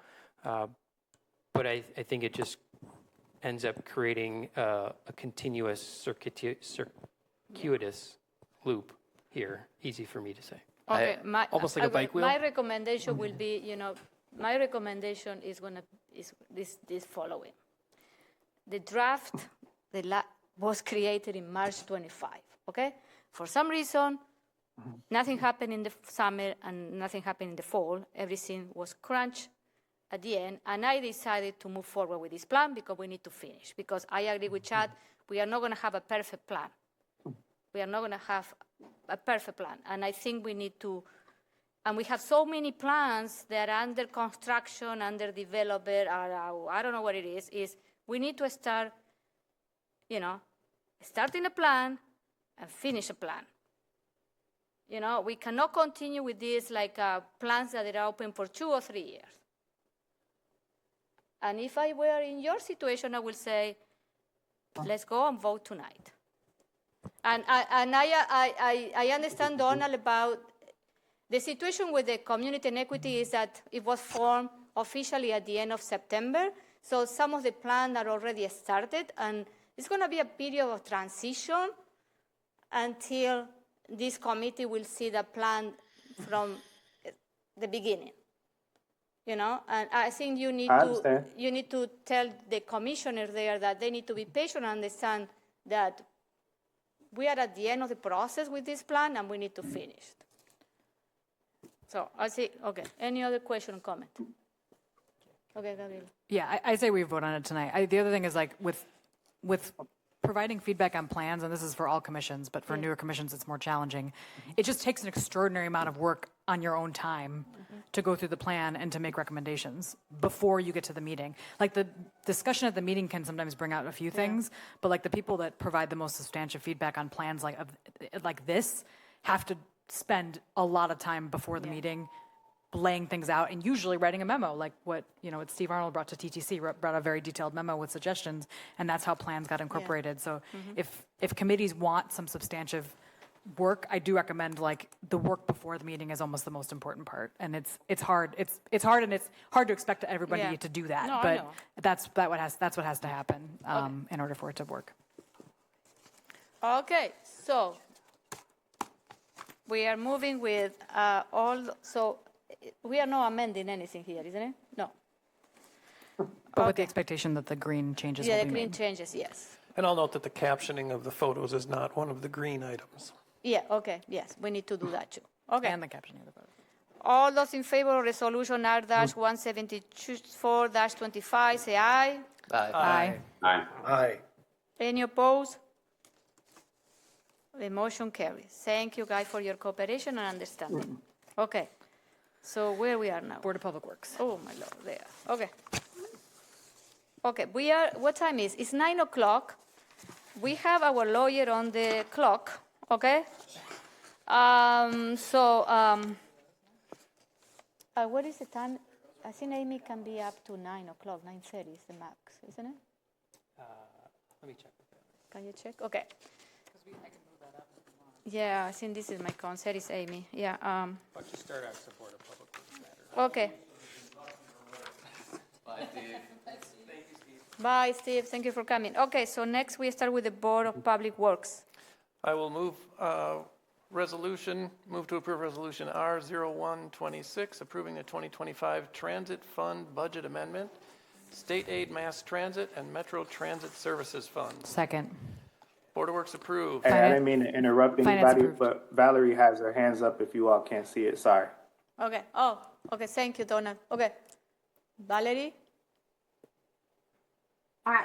But I think it just ends up creating a continuous circuitous loop here. Easy for me to say. Okay, almost like a bike wheel. My recommendation will be, my recommendation is this following. The draft was created in March 25, okay? For some reason, nothing happened in the summer and nothing happened in the fall. Everything was crunched at the end, and I decided to move forward with this plan because we need to finish. Because I agree with Chad, we are not going to have a perfect plan. We are not going to have a perfect plan, and I think we need to. And we have so many plans that are under construction, under development, I don't know what it is. We need to start, starting a plan and finish a plan. We cannot continue with this like plans that are open for 2 or 3 years. And if I were in your situation, I would say, let's go and vote tonight. And I understand, Donald, about the situation with the community and equity is that it was formed officially at the end of September. So some of the plans are already started, and it's going to be a period of transition until this committee will see the plan from the beginning. And I think you need to tell the commissioners there that they need to be patient and understand that we are at the end of the process with this plan and we need to finish. So I see. Okay. Any other question or comment? Okay, Gabriel. Yeah, I say we vote on it tonight. The other thing is like with providing feedback on plans, and this is for all commissions, but for newer commissions it's more challenging. It just takes an extraordinary amount of work on your own time to go through the plan and to make recommendations before you get to the meeting. Like the discussion at the meeting can sometimes bring out a few things, but like the people that provide the most substantive feedback on plans like this have to spend a lot of time before the meeting laying things out and usually writing a memo, like what Steve Arnold brought to TTC, brought a very detailed memo with suggestions, and that's how plans got incorporated. So if committees want some substantive work, I do recommend like the work before the meeting is almost the most important part, and it's hard. It's hard, and it's hard to expect everybody to do that. No, but that's what has to happen in order for it to work. Okay, so we are moving with so we are not amending anything here, isn't it? No. But with the expectation that the green changes will be made. Yeah, the green changes, yes. And I'll note that the captioning of the photos is not one of the green items. Yeah, okay, yes, we need to do that too. Okay. And the captioning of the photos. All those in favor of resolution R-174-25, say aye. Aye. Aye. Aye. Any opposed? The motion carries. Thank you, guys, for your cooperation and understanding. Okay. So where we are now? Board of Public Works. Oh, my Lord, there. Okay. Okay, what time is? It's 9 o'clock. We have our lawyer on the clock, okay? What is the time? I think Amy can be up to 9 o'clock, 9:30 is the max, isn't it? Let me check. Can you check? Okay. Yeah, I think this is my concern, is Amy. Yeah. Why don't you start out support of public works matter? Okay. Bye, Steve. Bye, Steve. Thank you for coming. Okay, so next we start with the Board of Public Works. I will move to approve resolution R0126, approving the 2025 Transit Fund Budget Amendment, State Aid Mass Transit, and Metro Transit Services Funds. Second. Board of Works approved. Hey, I didn't mean to interrupt anybody, but Valerie has her hands up if you all can't see it. Sorry. Okay. Oh, okay. Thank you, Donald. Okay. Valerie?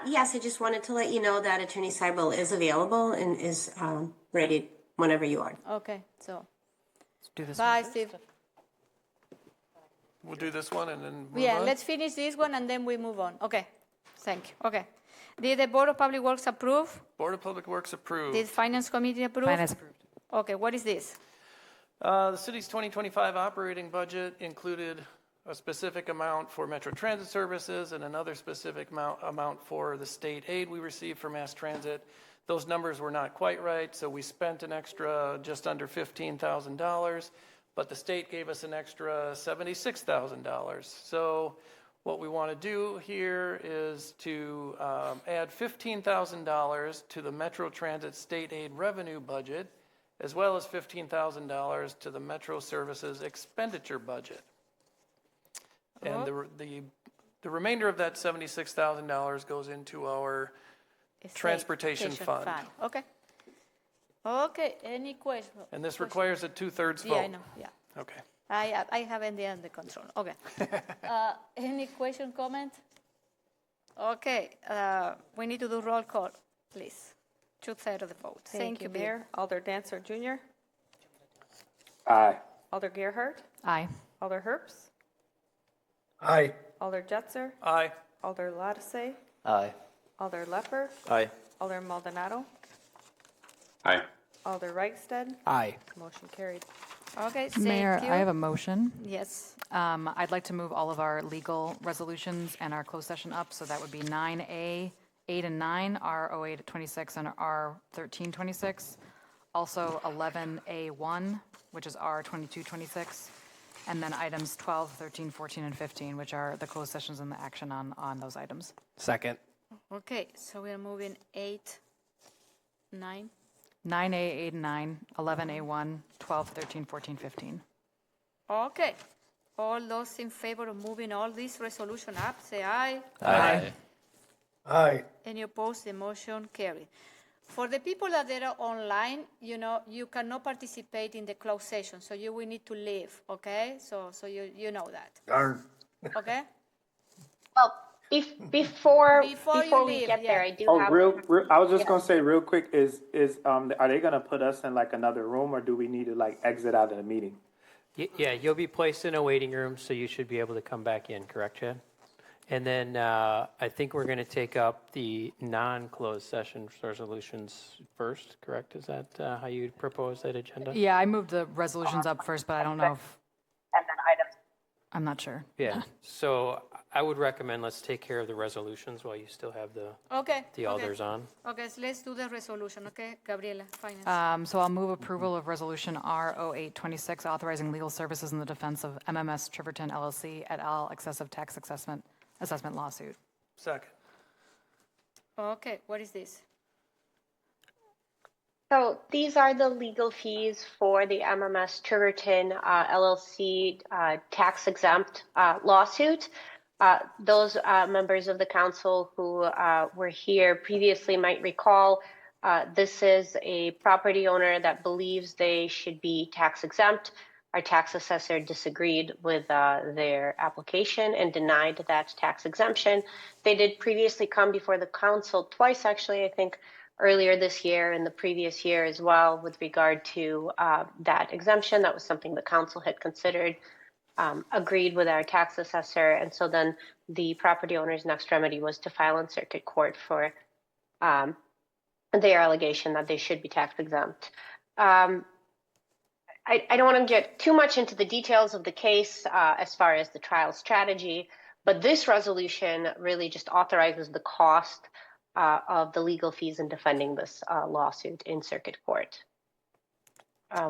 Yes, I just wanted to let you know that Attorney Seibel is available and is ready whenever you are. Okay, so. Let's do this Bye, one. Steve. We'll do this one and then move on? Yeah, let's finish this one and then we move on. Okay, thank you. Okay. Did the Board of Public Works approve? Board of Public Works approved. Did Finance Committee approve? Finance approved. Okay, what is this? The city's 2025 operating budget included a specific amount for Metro Transit services and another specific amount for the state aid we received for mass transit. Those numbers were not quite right, so we spent an extra just under $15,000, but the state gave us an extra $76,000. So what we want to do here is to add $15,000 to the Metro Transit state aid revenue budget, as well as $15,000 to the Metro Services expenditure budget. And the remainder of that $76,000 goes into our transportation fund. Okay. Okay, any question? And this requires a 2/3 vote. Yeah, I know, yeah. Okay. I have in the under control. Okay. Any question, comment? Okay, we need to do roll call, please. 2/3 of the vote. Thank you, Bill. Mayor. Alder Dancer Jr. Aye. Alder Gerhart. Aye. Alder Herps. Aye. Alder Jetzer. Aye. Alder Lattice. Aye. Alder Lepper. Aye. Alder Maldonado. Aye. Alder Reichstad. Aye. Motion carried. Okay, thank Mayor, you. I have a motion. Yes. I'd like to move all of our legal resolutions and our closed session up, so that would be 9A, 8 and 9, R 0826 and R 1326. Also 11A1, which is R 2226. And then items 12, 13, 14, and 15, which are the closed sessions and the action on those items. Second. Okay, so we are moving 8, 9. 9A, 8 and 9, 11A1, 12, 13, 14, 15. Okay. All those in favor of moving all these resolution up, say aye. Aye. Aye. Any opposed, the motion carried. For the people that are online, you cannot participate in the closed session, so you will need to leave, okay? So you know that, Darn. okay? Well, before you we leave, get there, I do Oh, have. I was just gonna say real quick, are they gonna put us in like another room, or do we need to like exit out of the meeting? Yeah, you'll be placed in a waiting room, so you should be able to come back in, correct, Chad? And then I think we're going to take up the non-closed session resolutions first, correct? Is that how you propose that agenda? Yeah, I moved the resolutions up first, but I don't know if, And then items. I'm not sure. Yeah, so I would recommend let's take care of the resolutions while you still have the alders on. Okay, so let's do the resolution, okay? Gabriela, finance. So I'll move approval of resolution R 0826, authorizing legal services in the defense of MMS Triverton LLC et al. Excessive tax assessment lawsuit. Second. Okay, what is this? So these are the legal fees for the MMS Triverton LLC tax exempt lawsuit. Those members of the council who were here previously might recall this is a property owner that believes they should be tax exempt. Our tax assessor disagreed with their application and denied that tax exemption. They did previously come before the council twice, actually, I think earlier this year and the previous year as well with regard to that exemption. That was something the council had considered, agreed with our tax assessor. And so then the property owner's next remedy was to file in circuit court for their allegation that they should be tax exempt. I don't want to get too much into the details of the case as far as the trial strategy, but this resolution really just authorizes the cost of the legal fees in defending this lawsuit in circuit court.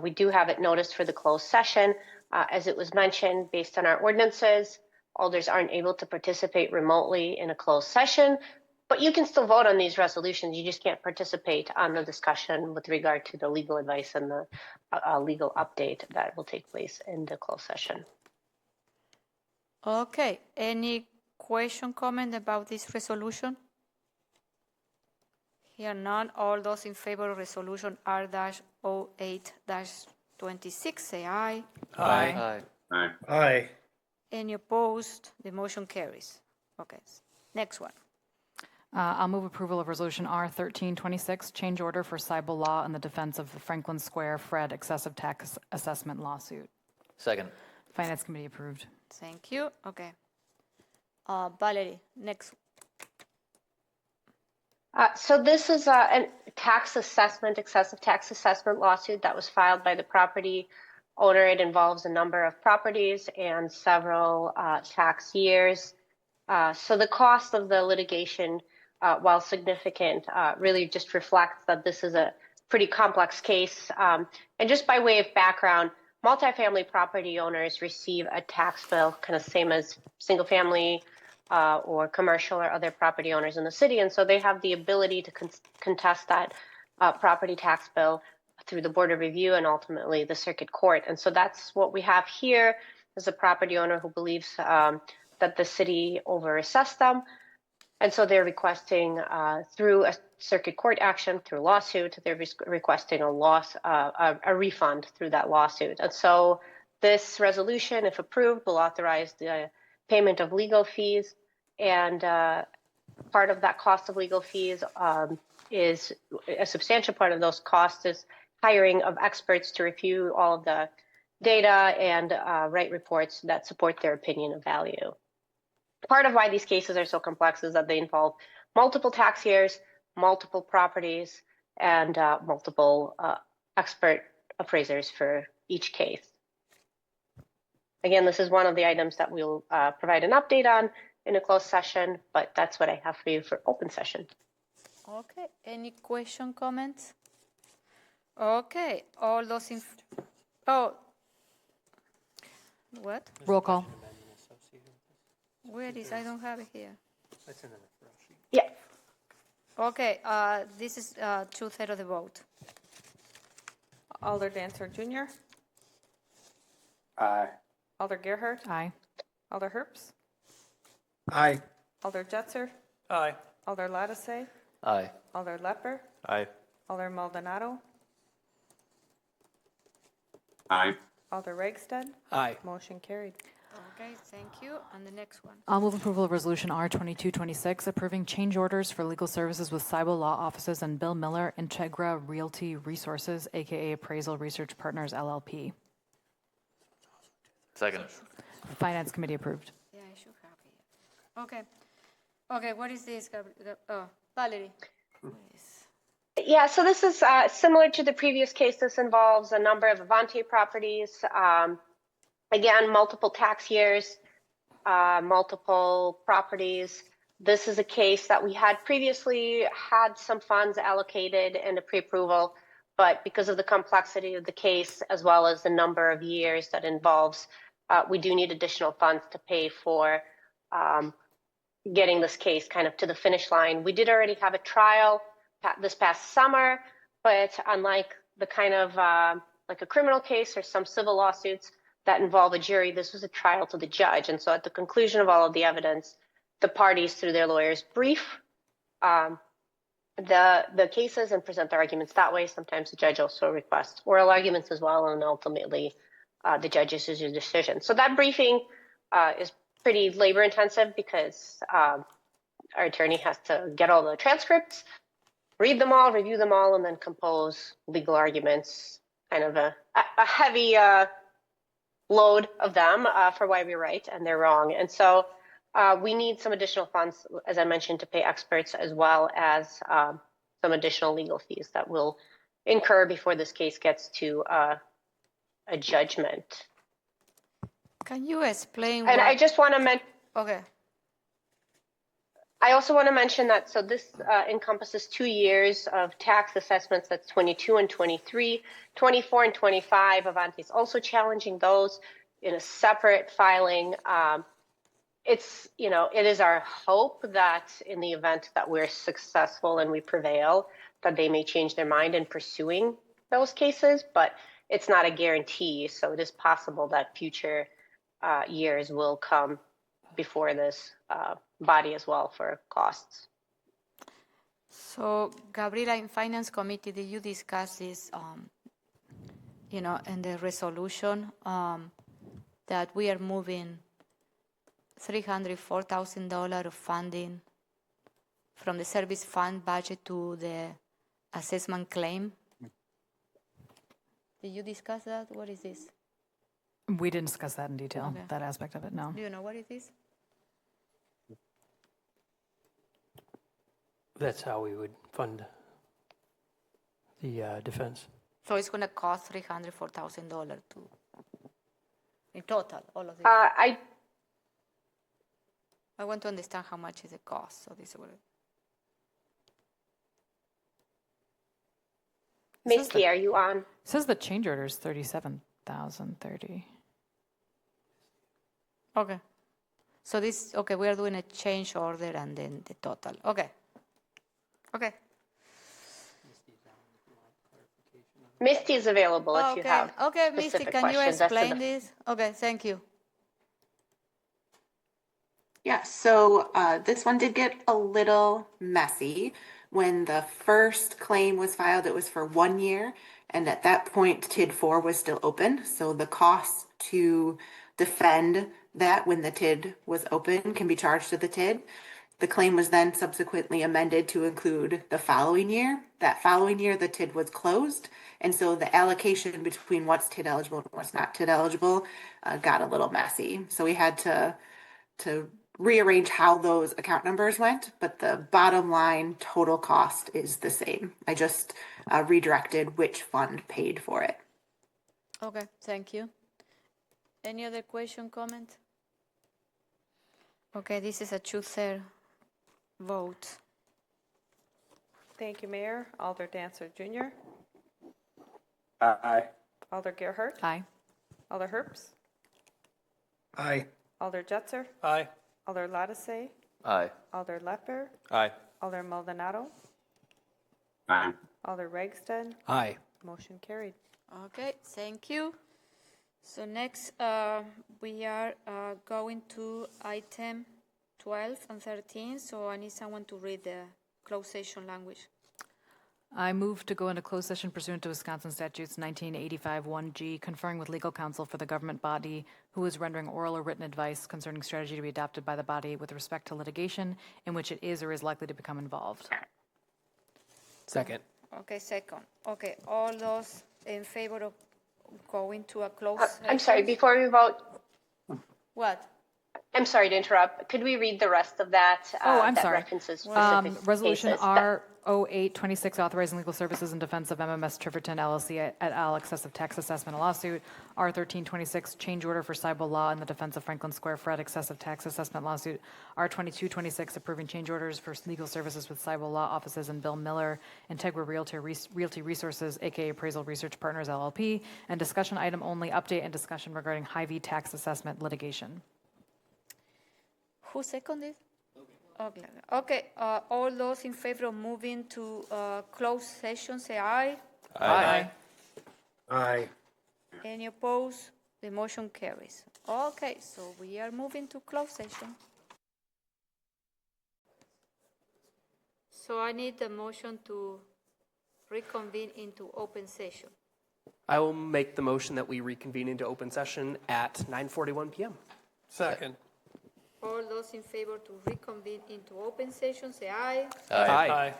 We do have it noticed for the closed session. As it was mentioned, based on our ordinances, alders aren't able to participate remotely in a closed session, but you can still vote on these resolutions. You just can't participate on the discussion with regard to the legal advice and the legal update that will take place in the closed session. Okay, any question, comment about this resolution? Here none. All those in favor of resolution R-08-26 say aye. Aye. Aye. Aye. Any opposed? The motion carries. Okay, next one. I'll move approval of resolution R 1326, change order for civil law in the defense of the Franklin Square Fred excessive tax assessment lawsuit. Second. Finance Committee approved. Thank you. Okay. Valerie, next. So this is a tax assessment, excessive tax assessment lawsuit that was filed by the property owner. It involves a number of properties and several tax years. So the cost of the litigation, while significant, really just reflects that this is a pretty complex case. And just by way of background, multifamily property owners receive a tax bill, kind of same as single family or commercial or other property owners in the city. And so they have the ability to contest that property tax bill through the Board of Review and ultimately the Circuit Court. And so that's what we have here is a property owner who believes that the city overassessed them. And so they're requesting through a Circuit Court action, through lawsuit, they're requesting a refund through that lawsuit. And so this resolution, if approved, will authorize the payment of legal fees, and part of that cost of legal fees is a substantial part of those costs is hiring of experts to review all of the data and write reports that support their opinion of value. Part of why these cases are so complex is that they involve multiple tax years, multiple properties, and multiple expert appraisers for each case. Again, this is one of the items that we'll provide an update on in a closed session, but that's what I have for you for open session. Okay, any question, comments? Okay, all those in, what? Roll call. Where is, I don't have it here. That's in the referral sheet. Yeah. Okay, this is 2/3 of the vote. Alder Dancer Jr., Aye. Alder Gerhart, Aye. Alder Herps, Aye. Alder Jutser, Aye. Alder Lattice, Aye. Alder Lepper, Aye. Alder Maldonado, Aye. Alder Ragsted. Aye. Motion carried. Okay, thank you. And the next one. I'll move approval of Resolution R2226, approving change orders for legal services with Cybel Law Offices and Bill Miller, Integra Realty Resources, aka Appraisal Research Partners, LLP. Second. Finance Committee approved. Yeah, I should have it. Okay. Okay, what is this? Valerie. Yeah, so this is similar to the previous case. This involves a number of Avante properties. Again, multiple tax years, multiple properties. This is a case that we had previously had some funds allocated in a pre-approval, but because of the complexity of the case, as well as the number of years that involves, we do need additional funds to pay for getting this case kind of to the finish line. We did already have a trial this past summer, but unlike the kind of like a criminal case or some civil lawsuits that involve a jury, this was a trial to the judge. And so at the conclusion of all of the evidence, the parties, through their lawyers, brief the cases and present their arguments that way. Sometimes the judge also requests oral arguments as well, and ultimately the judge issues a decision. So that briefing is pretty labor intensive because our attorney has to get all the transcripts, read them all, review them all, and then compose legal arguments, kind of a heavy load of them for why we're right and they're wrong. And so we need some additional funds, as I mentioned, to pay experts, as well as some additional legal fees that we'll incur before this case gets to a judgment. Can you explain And what... I just want to mention... Okay. I also want to mention that, so this encompasses 2 years of tax assessments. That's 22 and 23, 24 and 25. Avante is also challenging those in a separate filing. It's, you know, it is our hope that in the event that we're successful and we prevail, that they may change their mind in pursuing those cases, but it's not a guarantee. So it is possible that future years will come before this body as well for costs. So, Gabriela, in Finance Committee, did you discuss this, you know, in the resolution that we are moving $304,000 of funding from the service fund budget to the assessment claim? Did you discuss that? What is this? We didn't discuss that in detail, Okay. that aspect of it, no. Do you know what is this? That's how we would fund the defense. So it's going to cost $304,000 in total, all of this. I want to understand how much is the cost. So this is what Misty, are you on? It says the change order is $37,030. Okay. So this, okay, we are doing a change order and then the total. Okay. Okay. Misty is available if you have Okay, Misty, specific can you questions as to explain the- this? Okay, thank you. Yeah, so this one did get a little messy. When the first claim was filed, it was for 1 year, and at that point, TID 4 was still open. So the cost to defend that when the TID was open can be charged to the TID. The claim was then subsequently amended to include the following year. That following year, the TID was closed, and so the allocation between what's TID eligible and what's not TID eligible got a little messy. So we had to rearrange how those account numbers went, but the bottom line total cost is the same. I just redirected which fund paid for it. Okay, thank you. Any other question, comment? Okay, this is a two-third vote. Thank you, Mayor. Alder Dancer Jr. Aye. Alder Gerhart. Aye. Alder Herps. Aye. Alder Jutser. Aye. Alder Lattice. Aye. Alder Lepper. Aye. Alder Maldonado. Aye. Alder Ragsted. Aye. Motion carried. Okay, thank you. So next, we are going to item 12 and 13. So I need someone to read the closed session language. I move to go into closed session pursuant to Wisconsin Statutes 1985 1G, conferring with legal counsel for the government body who is rendering oral or written advice concerning strategy to be adopted by the body with respect to litigation in which it is or is likely to become involved. Second. Okay, second. Okay, all those in favor of going to a closed session? I'm sorry, before we vote, What? I'm sorry to interrupt. Could we read the rest of that? I'm that sorry. references specific Resolution cases? R0826 authorizing legal services in defense of MMS Tiverton LLC et al. Excessive tax assessment lawsuit. R1326 change order for Cybal Law in the defense of Franklin Square Fred excessive tax assessment lawsuit. R2226 approving change orders for legal services with Cybal Law offices and Bill Miller, Integra Realty Resources, aka Appraisal Research Partners LLP, and discussion item only update and discussion regarding Hy-Vee tax assessment litigation. Who seconded? Okay. Okay. All those in favor of moving to closed session, say aye. Aye. Aye. Any opposed? The motion carries. Okay, so we are moving to closed session. So I need a motion to reconvene into open session. I will make the motion that we reconvene into open session at 9:41 p.m. Second. All those in favor to reconvene into open session, say aye. Aye.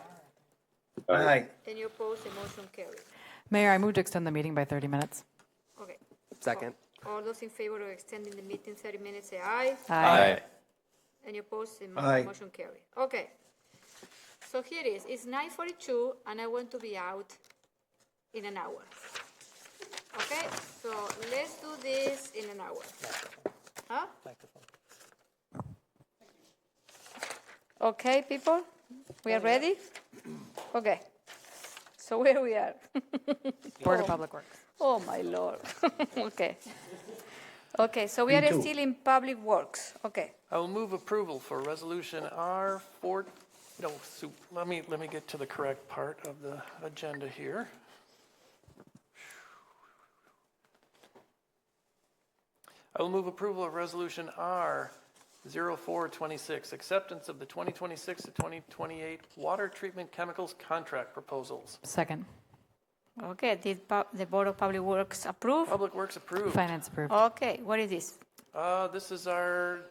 Aye. Any opposed? The motion carries. Mayor, I move to extend the meeting by 30 minutes. Okay. Second. All those in favor of extending the meeting 30 minutes, say aye. Aye. Any opposed? The Aye. motion carries. Okay. So here it is. It's 9:42, and I want to be out in an hour. Okay, so let's do this in an hour. Huh? Okay, people, we are ready? Okay, so where we are? Board of Public Works. Oh, my Lord. Okay. Okay, so we are still in Public Works. Okay. I will move approval for resolution R4. No, let me get to the correct part of the agenda here. I will move approval of resolution R0426, acceptance of the 2026 to 2028 water treatment chemicals contract proposals. Second. Okay, did the Board of Public Works approve? Public Works approved. Finance approved. Okay, what is this? This is our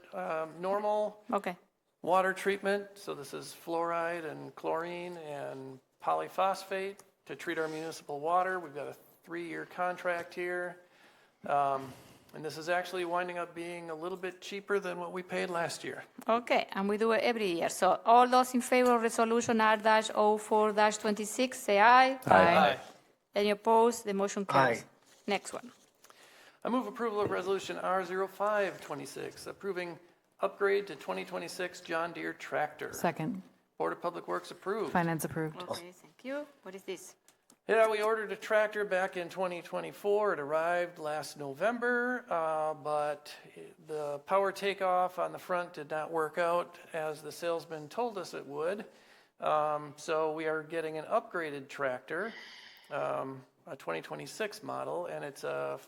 normal Okay. water treatment. So this is fluoride and chlorine and polyphosphate to treat our municipal water. We've got a 3-year contract here. And this is actually winding up being a little bit cheaper than what we paid last year. Okay, and we do it every year. So all those in favor of resolution R-04-26, say aye. Aye. Any opposed? The motion carries. Aye. Next one. I move approval of resolution R-05-26, approving upgrade to 2026 John Deere tractor. Second. Board of Public Works approved. Finance approved. Okay, thank you. What is this? Yeah, we ordered a tractor back in 2024. It arrived last November, but the power takeoff on the front did not work out as the salesman told us it would. So we are getting an upgraded tractor, a 2026 model, and it's a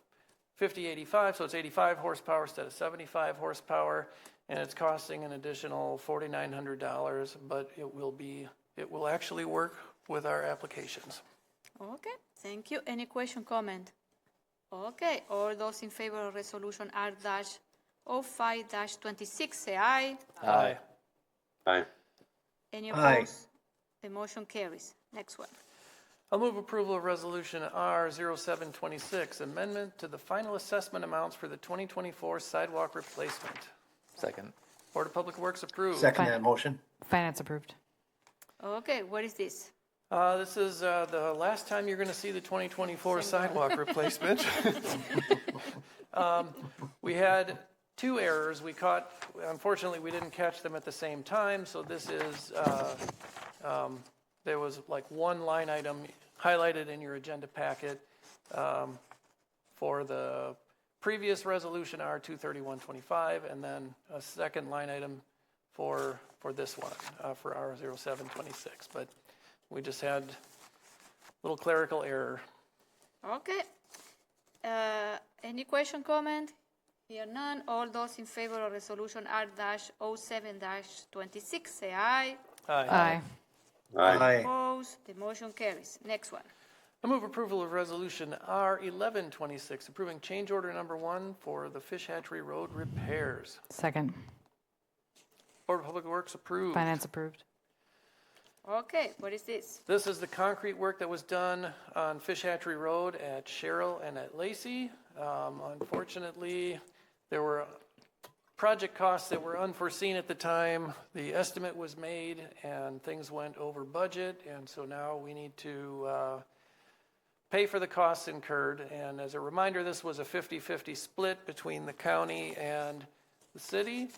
5085, so it's 85 horsepower instead of 75 horsepower, and it's costing an additional $4,900, but it will actually work with our applications. Okay, thank you. Any question, comment? Okay, all those in favor of resolution R-05-26, say aye. Aye. Aye. Any Aye. opposed? The motion carries. Next one. I'll move approval of resolution R-07-26, amendment to the final assessment amounts for the 2024 sidewalk replacement. Second. Board of Public Works approved. Second that motion. Finance approved. Okay, what is this? This is the last time you're going to see the 2024 sidewalk replacement. We had two errors. Unfortunately, we didn't catch them at the same time. So this is, there was like one line item highlighted in your agenda packet for the previous resolution R-231-25, and then a second line item for this one, for R-07-26. But we just had a little clerical error. Okay. Any question, comment? Here none. All those in favor of resolution R-07-26, say aye. Aye. Aye. Opposed? The motion carries. Next one. I move approval of resolution R-11-26, approving change order number 1 for the Fish Hatchery Road repairs. Second. Board of Public Works approved. Finance approved. Okay, what is this? This is the concrete work that was done on Fish Hatchery Road at Sherrill and at Lacey. Unfortunately, there were project costs that were unforeseen at the time. The estimate was made and things went over budget, and so now we need to pay for the costs incurred. And as a reminder, this was a 50-50 split between the county and the city.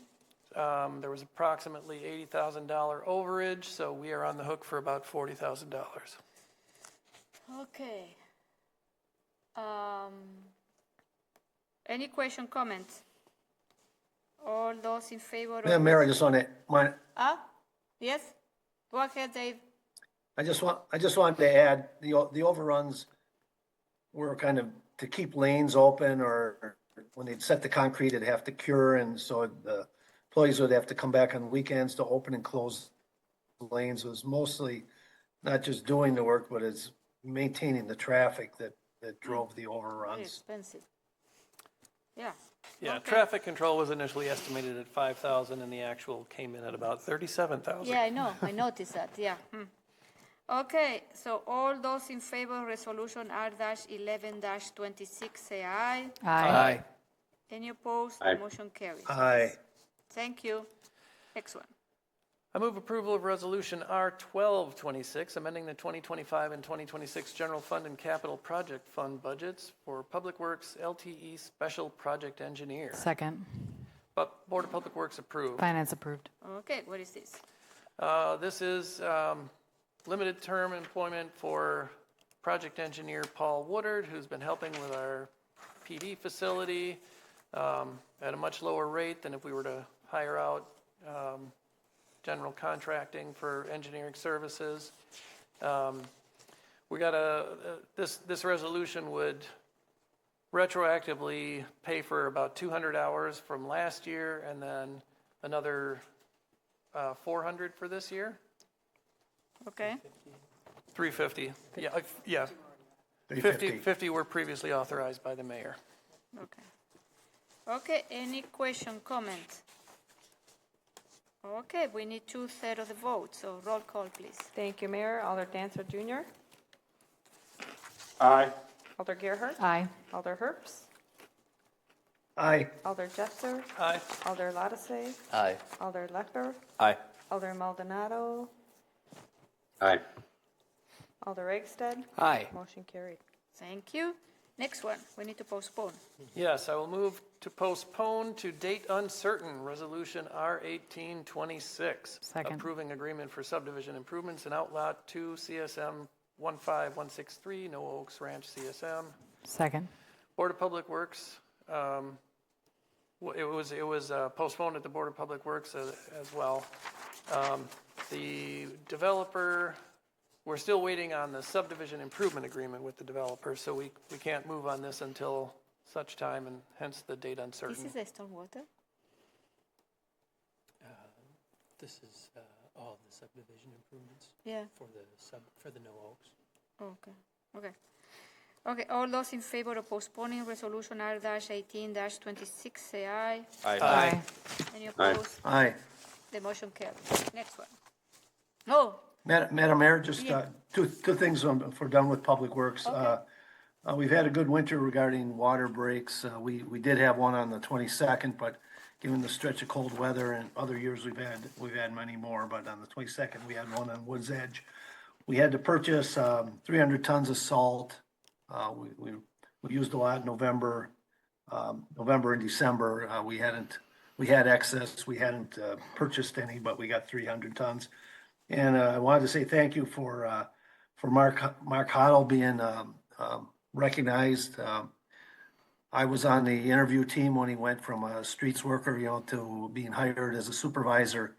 There was approximately $80,000 overage, so we are on the hook for about $40,000. Okay. Any question, comments? All those in favor of... Yeah, Mayor, I just want to, Yes? Go ahead, Dave. I just wanted to add, the overruns were kind of to keep lanes open, or when they'd set the concrete, it'd have to cure, and so the employees would have to come back on weekends to open and close lanes. It was mostly not just doing the work, but it's maintaining the traffic that drove the Very overruns. expensive. Yeah. Yeah, Okay. traffic control was initially estimated at $5,000, and the actual came in at about $37,000. Yeah, I know. I noticed that. Yeah. Okay, so all those in favor of resolution R-11-26, say aye. Aye. Any opposed? Aye. The motion carries. Aye. Thank you. Next one. I move approval of resolution R-12-26, amending the 2025 and 2026 general fund and capital project fund budgets for Public Works LTE Special Project Engineer. Second. But Board of Public Works approved. Finance approved. Okay, what is this? This is limited term employment for project engineer Paul Woodard, who's been helping with our PD facility at a much lower rate than if we were to hire out general contracting for engineering services. We got this resolution would retroactively pay for about 200 hours from last year, and then another 400 for this year. Okay. 350. Yeah. 50 were previously authorized by the mayor. Okay. Okay, any question, comment? Okay, we need 2/3 of the vote, so roll call, please. Thank you, Mayor. Alder Dancer Jr. Aye. Alder Gerhart. Aye. Alder Herps. Aye. Alder Jester. Aye. Alder Latase. Aye. Alder Lecter. Aye. Alder Maldonado. Aye. Alder Eggstead. Aye. Motion carried. Thank you. Next one, we need to postpone. Yes, I will move to postpone to date uncertain, Resolution R1826. Second. Approving agreement for subdivision improvements in Outlot 2 CSM 15163, No Oaks Ranch CSM. Second. Board of Public Works, it was postponed at the Board of Public Works as well. The developer, we're still waiting on the subdivision improvement agreement with the developer, so we can't move on this until such time, and hence the date uncertain. This is the stormwater? This is all the subdivision improvements. Yeah. For the No Oaks. Okay. Okay, all those in favor of postponing resolution R-18-26, say aye. Aye. Any opposed? Aye. The motion carries. Next one. No, Madam Mayor, just two things if we're done with Public Works. We've had a good winter regarding water breaks. We did have one on the 22nd, but given the stretch of cold weather and other years we've had many more, but on the 22nd, we had one on Woods Edge. We had to purchase 300 tons of salt. We used a lot in November and December. We had excess. We hadn't purchased any, but we got 300 tons. And I wanted to say thank you for Mark Hoddle being recognized. I was on the interview team when he went from a streets worker, to being hired as a supervisor.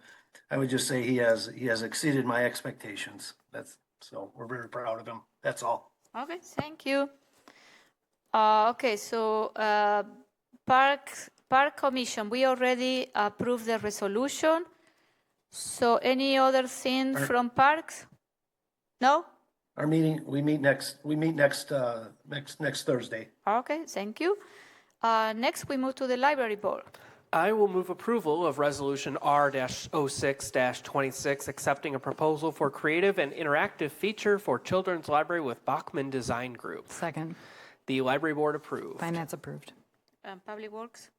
I would just say he has exceeded my expectations. So we're very proud of him. That's all. okay, thank you. Okay, so Park Commission, we already approved the resolution. So any other thing from Parks? No? We meet next Thursday. Okay, thank you. Next, we move to the Library Board. I will move approval of Resolution R-06-26, accepting a proposal for creative and interactive feature for Children's Library with Bachman Design Group. Second. The Library Board approved. Finance approved. Public Works?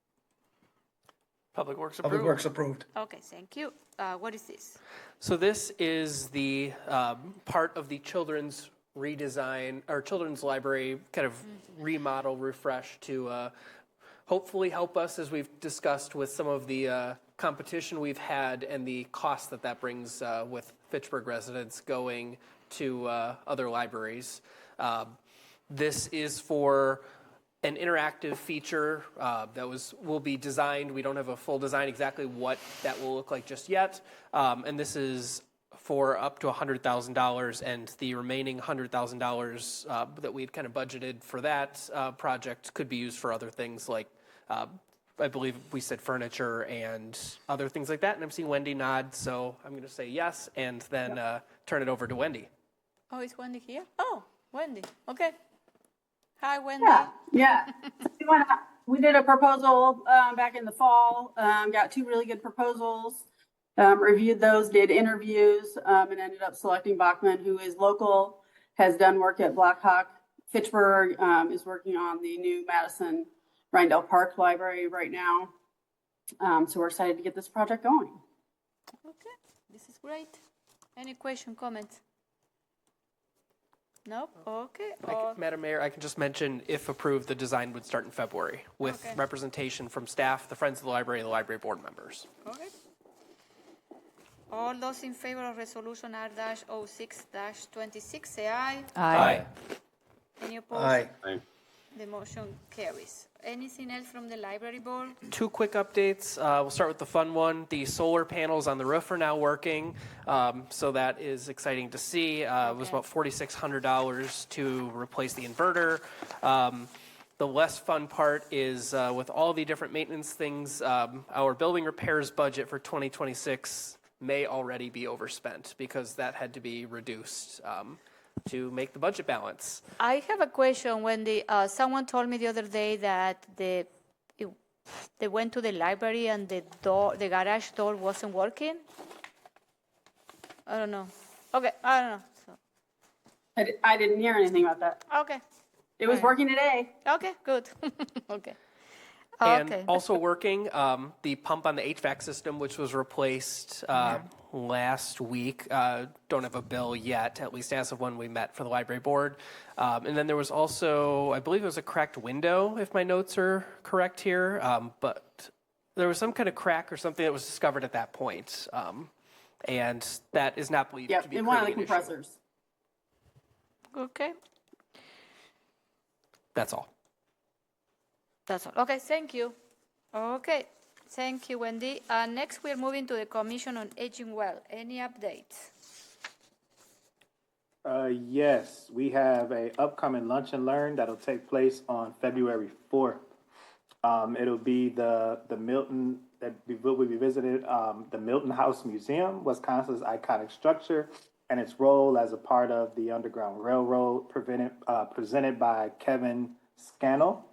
Public Works approved. Public Works approved. Okay, thank you. What is this? So this is the part of the children's redesign, or children's library kind of remodel, refresh to hopefully help us, as we've discussed with some of the competition we've had and the cost that brings with Fitchburg residents going to other libraries. This is for an interactive feature that will be designed. We don't have a full design exactly what that will look like just yet. And this is for up to $100,000, and the remaining $100,000 that we'd kind of budgeted for that project could be used for other things like, I believe we said furniture and other things like that. And I'm seeing Wendy nod, so I'm going to say yes, and then turn it over to Wendy. Oh, is Wendy here? Oh, Wendy. Okay. Hi, Wendy. Yeah. We did a proposal back in the fall, got two really good proposals, reviewed those, did interviews, and ended up selecting Bachman, who is local, has done work at Blackhawk. Fitchburg is working on the new Madison Rindell Park Library right now. So we're excited to get this project going. Okay, this is great. Any question, comments? No? Okay. Madam Mayor, I can just mention, if approved, the design would start in February with representation from staff, the Friends of the Library, and the library board members. Okay. All those in favor of resolution R-06-26, say aye. Aye. Any opposed? Aye. The motion carries. Anything else from the library board? Two quick updates. We'll start with the fun one. The solar panels on the roof are now working, so that is exciting to see. It was about $4,600 to replace the inverter. The less fun part is with all the different maintenance things, our building repairs budget for 2026 may already be overspent because that had to be reduced to make the budget balance. I have a question, Wendy. Someone told me the other day that they went to the library and the garage door wasn't working. I don't know. Okay, I don't know. So. I didn't hear anything about that. Okay. It was working today. Okay, good. Okay. Okay. And also working, the pump on the HVAC system, which was replaced last week. Don't have a bill yet, at least as of when we met for the library board. And then there was also, I believe it was a cracked window, if my notes are correct here. But there was some kind of crack or something that was discovered at that point. And that is not believed to be in one of the creating an issue. compressors. Okay. That's all. That's all. Okay, thank you. Okay, thank you, Wendy. Next, we're moving to the Commission on Aging Well. Any updates? Yes, we have a upcoming lunch and learn that'll take place on February 4th. It'll be the Milton that will be visited, the Milton House Museum, Wisconsin's iconic structure, and its role as a part of the Underground Railroad, presented by Kevin Scannell.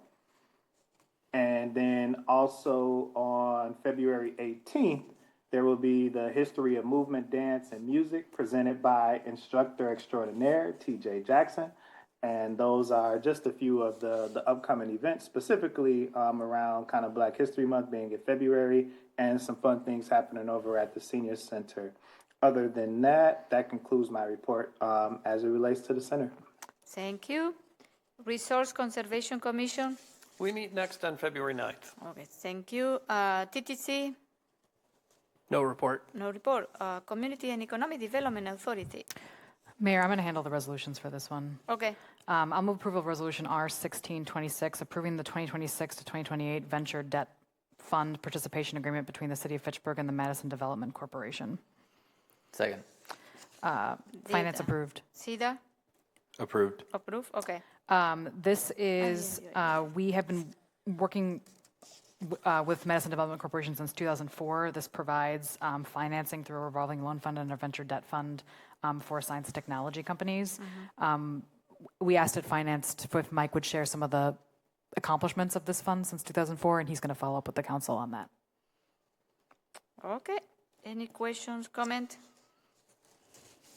And then also on February 18th, there will be the History of Movement, Dance, and Music presented by instructor extraordinaire, TJ Jackson. And those are just a few of the upcoming events, specifically around kind of Black History Month being in February, and some fun things happening over at the Senior Center. Other than that, that concludes my report as it relates to the center. Thank you. Resource Conservation Commission. We meet next on February 9th. Okay, thank you. TTC. No report. No report. Community and Economic Development Authority. Mayor, I'm going to handle the resolutions for this one. Okay. I'll move approval of Resolution R1626, approving the 2026 to 2028 Venture Debt Fund Participation Agreement between the City of Fitchburg and the Madison Development Corporation. Second. Finance approved. SIDA? Approved. Approved? Okay. This is, we have been working with Madison Development Corporation since 2004. This provides financing through a revolving loan fund and a venture debt fund for science and technology companies. We asked it financed if Mike would share some of the accomplishments of this fund since 2004, and he's going to follow up with the council on that. Okay. Any questions, comment?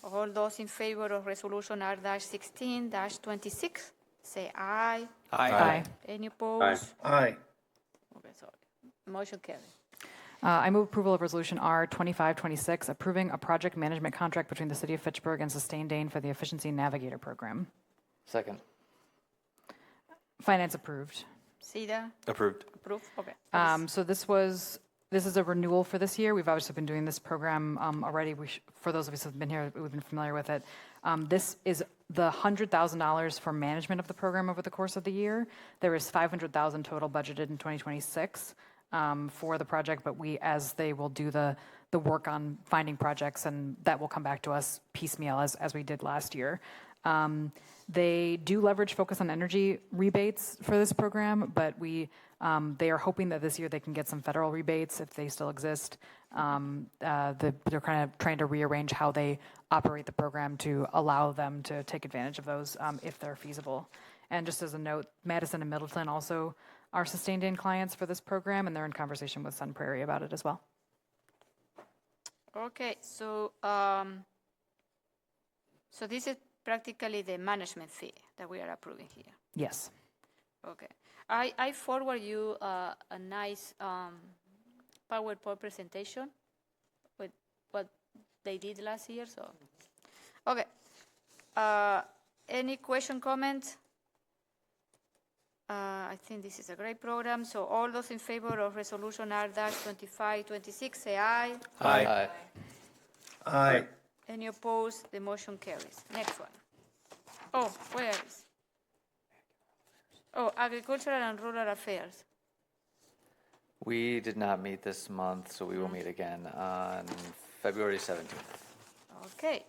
All those in favor of Resolution R-16-26, say aye. Aye. Any opposed? Aye. Okay, sorry. Motion carried. I move approval of Resolution R-2526, approving a project management contract between the City of Fitchburg and Sustained Dane for the Efficiency Navigator Program. Second. Finance approved. SIDA? Approved. Approved? Okay. So this is a renewal for this year. We've obviously been doing this program already. For those of us who have been here, we've been familiar with it. This is the $100,000 for management of the program over the course of the year. There is $500,000 total budgeted in 2026 for the project, but as they will do the work on finding projects, and that will come back to us piecemeal as we did last year. They do leverage focus on energy rebates for this program, but they are hoping that this year they can get some federal rebates if they still exist. They're kind of trying to rearrange how they operate the program to allow them to take advantage of those if they're feasible. And just as a note, Madison and Middleton also are Sustained Dane clients for this program, and they're in conversation with Sun Prairie about it as well. Okay, so this is practically the management fee that we are approving here. Yes. Okay. I forward you a nice PowerPoint presentation with what they did last year. So, okay. Any question, comment? I think this is a great program. So all those in favor of Resolution R-2526, say aye. Aye. Aye. Aye. Any opposed? The motion carries. Next one. Oh, where is? Oh, Agricultural and Rural Affairs. We did not meet this month, so we will meet again on February 17th. Okay.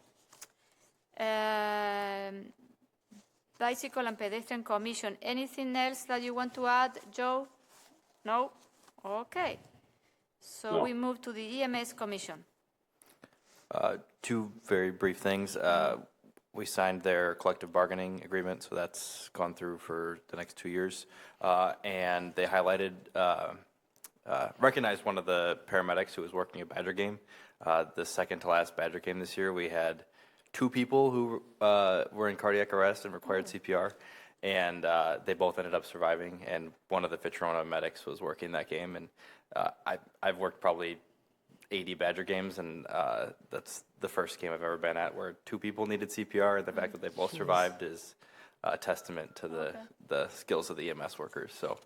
Bicycle and Pedestrian Commission. Anything else that you want to add, Joe? No? Okay. So we move to the EMS Commission. Two very brief things. We signed their collective bargaining agreement, so that's gone through for the next 2 years. And they highlighted, recognized one of the paramedics who was working a Badger game. The second to last Badger game this year, we had 2 people who were in cardiac arrest and required CPR. and they both ended up surviving. And one of the Fitrona medics was working that game, and I've worked probably 80 Badger games, and that's the first game I've ever been at where 2 people needed CPR, and the fact that they both survived is a testament to the skills of the EMS workers. So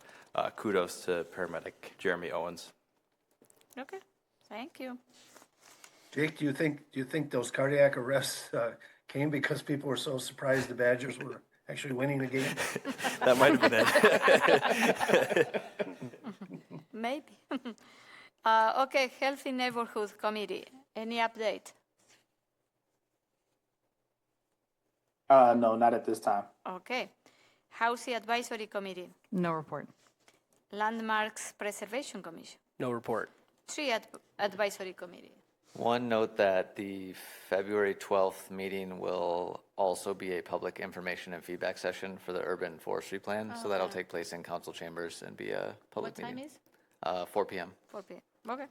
kudos to paramedic Jeremy Owens. Okay, thank you. Jake, do you think those cardiac arrests came because people were so surprised the Badgers were actually winning the game? That might have been it. Maybe. Okay, Healthy Neighborhood Committee. Any update? No, not at this time. Okay. Housing Advisory Committee. No report. Landmarks Preservation Commission. No report. Tree Advisory Committee. One note that the February 12th meeting will also be a public information and feedback session for the urban forestry plan. So that'll take place in council chambers and be a public meeting. What time is? 4 p.m. 4 p.m. Okay.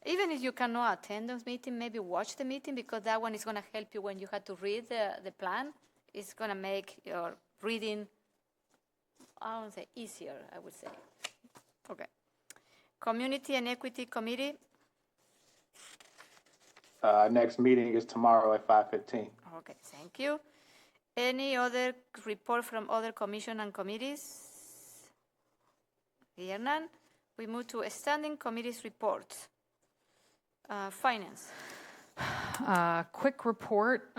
Even if you cannot attend those meetings, maybe watch the meeting, because that one is going to help you when you have to read the plan. It's going to make your reading, I don't say easier, I would say. Okay. Community and Equity Committee. Next meeting is tomorrow at 5:15. Okay, thank you. Any other report from other commission and committees? Here none. We move to standing committees reports. Finance. Quick report.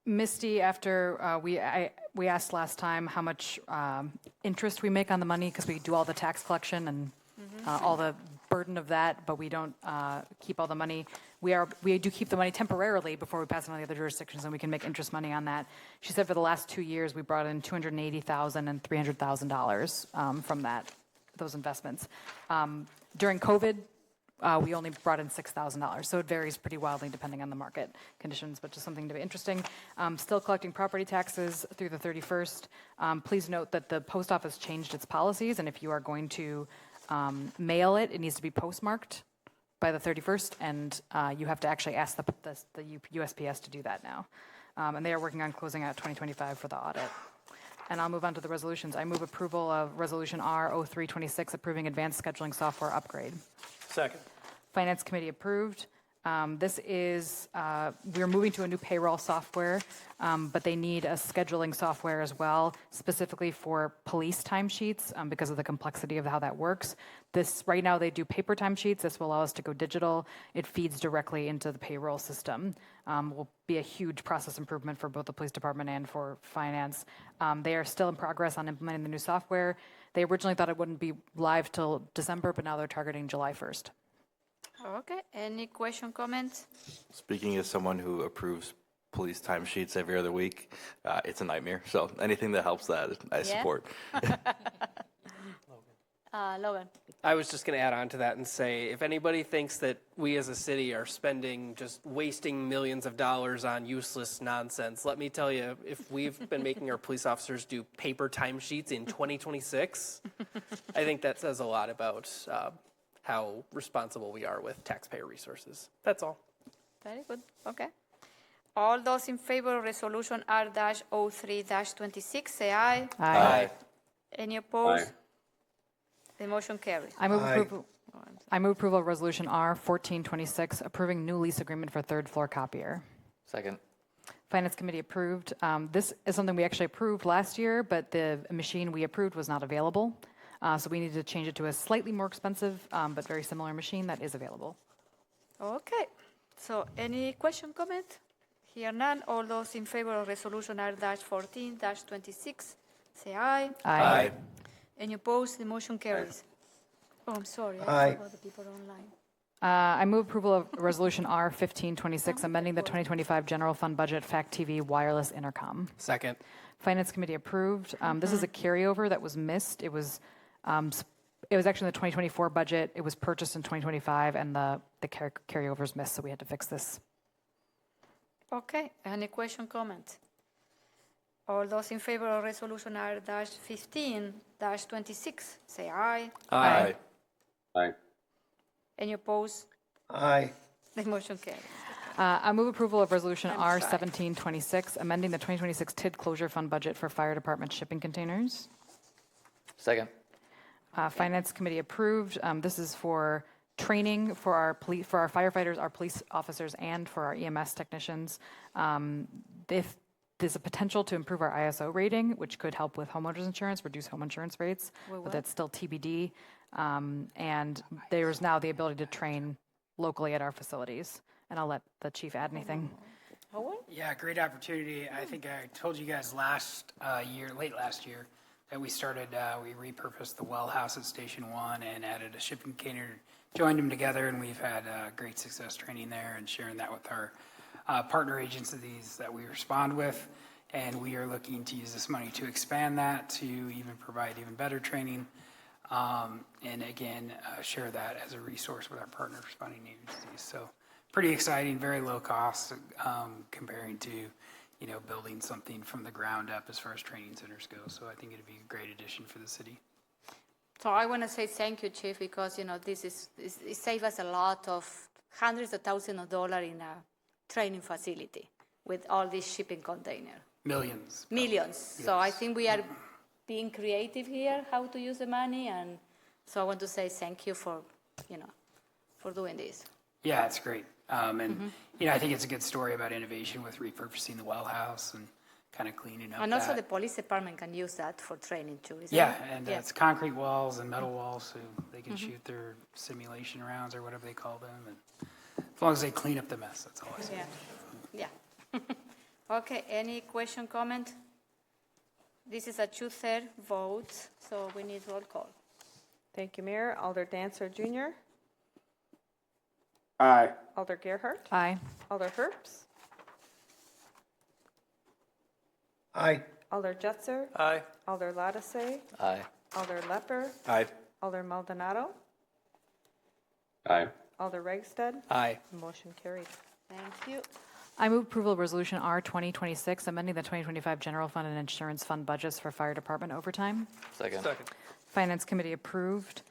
Misty, after we asked last time how much interest we make on the money, because we do all the tax collection and all the burden of that, but we don't keep all the money. We do keep the money temporarily before we pass it on to the other jurisdictions, and we can make interest money on that. She said for the last 2 years we brought in $280,000 and $300,000 from those investments. During COVID, we only brought in $6,000, so it varies pretty wildly depending on the market conditions, but just something to be interesting. Still collecting property taxes through the 31st. Please note that the post office changed its policies, and if you are going to mail it, it needs to be postmarked by the 31st, and you have to actually ask the USPS to do that now. And they are working on closing out 2025 for the audit. And I'll move on to the resolutions. I move approval of Resolution R0326, approving advanced scheduling software upgrade. Second. Finance Committee approved. This is, we're moving to a new payroll software, but they need a scheduling software as well, specifically for police timesheets because of the complexity of how that works. Right now they do paper timesheets. This will allow us to go digital. It feeds directly into the payroll system. Will be a huge process improvement for both the police department and for finance. They are still in progress on implementing the new software. They originally thought it wouldn't be live till December, but now they're targeting July 1st. Okay, any question, comments? Speaking as someone who approves police timesheets every other week, it's a nightmare. So anything that helps that, I support. Logan. I was just going to add on to that and say, if anybody thinks that we as a city are spending, just wasting millions of dollars on useless nonsense, let me tell you, if we've been making our police officers do paper timesheets in 2026, I think that says a lot about how responsible we are with taxpayer resources. That's all. Very good. Okay. All those in favor of Resolution R-03-26, say aye. Aye. Any opposed? Aye. The motion carries. I move approval of Resolution R1426, approving new lease agreement for third floor copier. Second. Finance Committee approved. This is something we actually approved last year, but the machine we approved was not available. So we needed to change it to a slightly more expensive, but very similar machine that is available. Okay. So any question, comment? Here none. All those in favor of Resolution R-14-26, say aye. Aye. Any opposed? The motion carries. Oh, I'm sorry. Aye. I forgot the people online. I move approval of Resolution R1526, amending the 2025 General Fund Budget FACTv Wireless Intercom. Second. Finance Committee approved. This is a carryover that was missed. It was actually in the 2024 budget. It was purchased in 2025, and the carryover's missed, so we had to fix this. Okay. Any question, comment? All those in favor of Resolution R-15-26, say aye. Aye. Aye. Any opposed? Aye. The motion carries. I move approval of Resolution R1726, amending the 2026 TID closure fund budget for fire department shipping containers. Second. Finance Committee approved. This is for training for our firefighters, our police officers, and for our EMS technicians. If there's a potential to improve our ISO rating, which could help with homeowners insurance, reduce home insurance rates, but that's still TBD. And there's now the ability to train locally at our facilities. And I'll let the chief add anything. Yeah, great opportunity. I think I told you guys late last year, that we started, we repurposed the well house at Station 1 and added a shipping container, joined them together, and we've had great success training there and sharing that with our partner agencies that we respond with. And we are looking to use this money to expand that, to even provide even better training. And again, share that as a resource with our partner responding agencies. So pretty exciting, very low cost comparing to, building something from the ground up as far as training centers go. So I think it'd be a great addition for the city. So I want to say thank you, Chief, because, it saved us a lot of hundreds of thousands of dollars in a training facility with all these shipping containers. Millions. Yes. So I think we are being creative here, how to use the money. And so I want to say thank you for doing this. Yeah, it's great. And I think it's a good story about innovation with repurposing the well house and kind of cleaning up. And also the police department can use that for training too. It's concrete walls and metal walls, so they can shoot their simulation rounds or whatever they call them. And as long as they clean up the mess, that's all I say. Yeah. Okay. Any question, comment? This is a 2/3 vote, so we need roll call. Thank you, Mayor. Alder Dancer Jr. Aye. Alder Gerhart. Aye. Alder Herps. Aye. Alder Jutser. Aye. Alder Latase. Aye. Alder Lepper. Aye. Alder Maldonado. Aye. Alder Ragsted. Aye. Motion carried. Thank you. I move approval of Resolution R2026, amending the 2025 General Fund and Insurance Fund budgets for fire department overtime. Second. Finance Committee approved.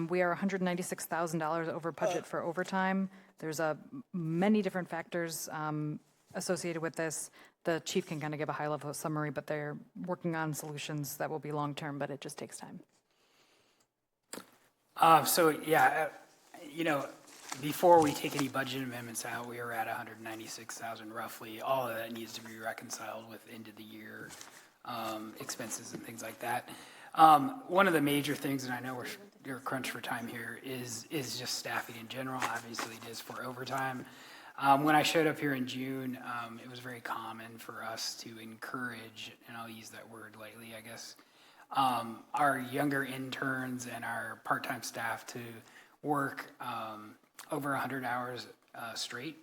We are $196,000 over budget for overtime. There's many different factors associated with this. The chief can kind of give a high-level summary, but they're working on solutions that will be long-term, but it just takes time. Before we take any budget amendments out, we are at 196,000 roughly. All of that needs to be reconciled with end of the year expenses and things like that. One of the major things, and I know we're crunched for time here, is just staffing in general. Obviously, it is for overtime. When I showed up here in June, it was very common for us to encourage, and I'll use that word lightly, I guess, our younger interns and our part-time staff to work over 100 hours straight.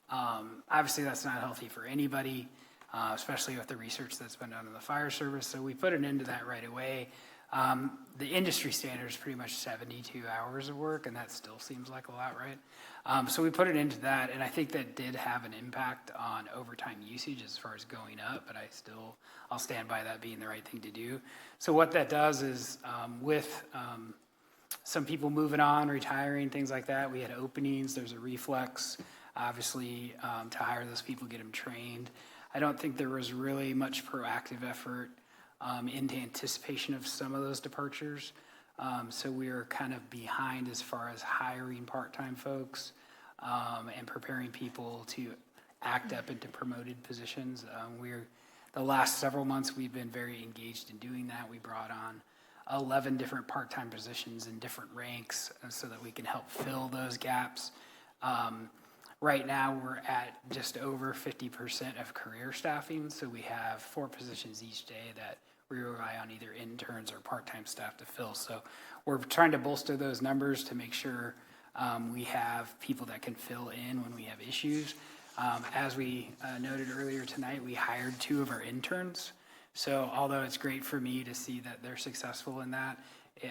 Obviously, that's not healthy for anybody, especially with the research that's been done in the fire service. So we put an end to that right away. The industry standard is pretty much 72 hours of work, and that still seems like a lot, right? So we put it into that, and I think that did have an impact on overtime usage as far as going up, but I'll stand by that being the right thing to do. So what that does is with some people moving on, retiring, things like that, we had openings, there's a reflex, obviously, to hire those people, get them trained. I don't think there was really much proactive effort into anticipation of some of those departures. So we are kind of behind as far as hiring part-time folks and preparing people to act up into promoted positions. The last several months, we've been very engaged in doing that. We brought on 11 different part-time positions in different ranks so that we can help fill those gaps. Right now, we're at just over 50% of career staffing, so we have 4 positions each day that we rely on either interns or part-time staff to fill. So we're trying to bolster those numbers to make sure we have people that can fill in when we have issues. As we noted earlier tonight, we hired 2 of our interns. So although it's great for me to see that they're successful in that,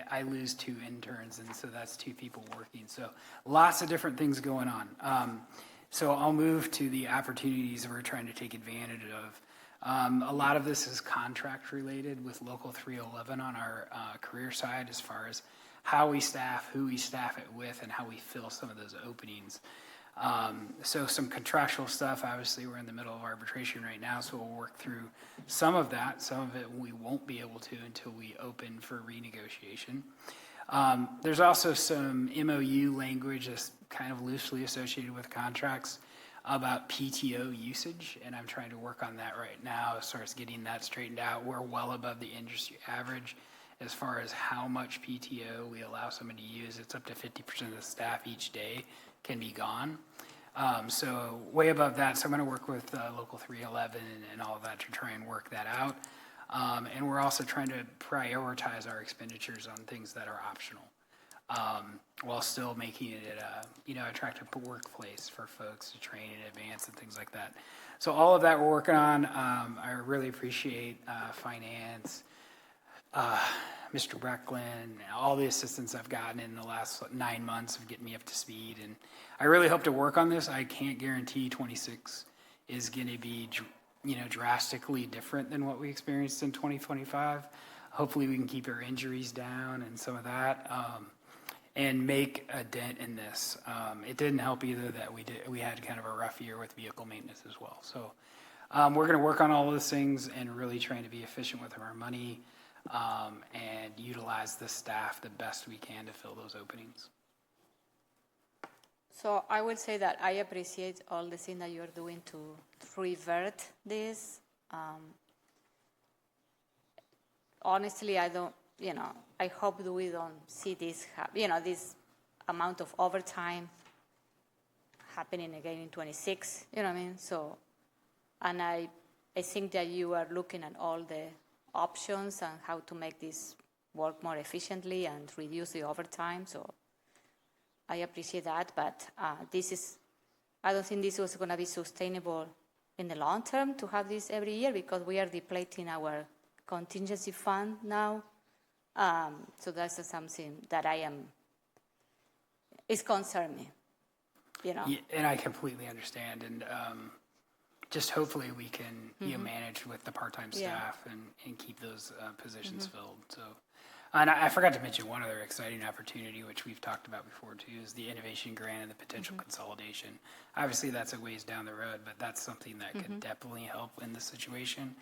I lose 2 interns, and so that's 2 people working. So lots of different things going on. So I'll move to the opportunities we're trying to take advantage of. A lot of this is contract related with Local 311 on our career side as far as how we staff, who we staff it with, and how we fill some of those openings. So some contractual stuff, obviously, we're in the middle of arbitration right now, so we'll work through some of that. Some of it we won't be able to until we open for renegotiation. There's also some MOU language that's kind of loosely associated with contracts about PTO usage, and I'm trying to work on that right now as far as getting that straightened out. We're well above the industry average as far as how much PTO we allow somebody to use. It's up to 50% of the staff each day can be gone. So way above that. So I'm going to work with Local 311 and all of that to try and work that out. And we're also trying to prioritize our expenditures on things that are optional, while still making it a attractive workplace for folks to train in advance and things like that. So all of that we're working on. I really appreciate finance, Mr. Brecklin, all the assistance I've gotten in the last 9 months of getting me up to speed. And I really hope to work on this. I can't guarantee 26 is going to be, drastically different than what we experienced in 2025. Hopefully we can keep our injuries down and some of that, and make a dent in this. It didn't help either that we had kind of a rough year with vehicle maintenance as well. So we're going to work on all of those things and really trying to be efficient with our money, and utilize the staff the best we can to fill those openings. So I would say that I appreciate all the things that you're doing to revert this. Honestly, I don't, I hope that we don't see this, this amount of overtime happening again in 26, you know what I mean? So, and I think that you are looking at all the options and how to make this work more efficiently and reduce the overtime. So I appreciate that, but I don't think this was going to be sustainable in the long term to have this every year, because we are depleting our contingency fund now. So that's something that is concerning me, Yeah, and I completely understand. And just hopefully we can manage with the part-time staff and keep those positions filled. So, and I forgot to mention one other exciting opportunity, which we've talked about before too, is the innovation grant and the potential consolidation. Obviously that's a ways down the road, but that's something that could definitely help in this situation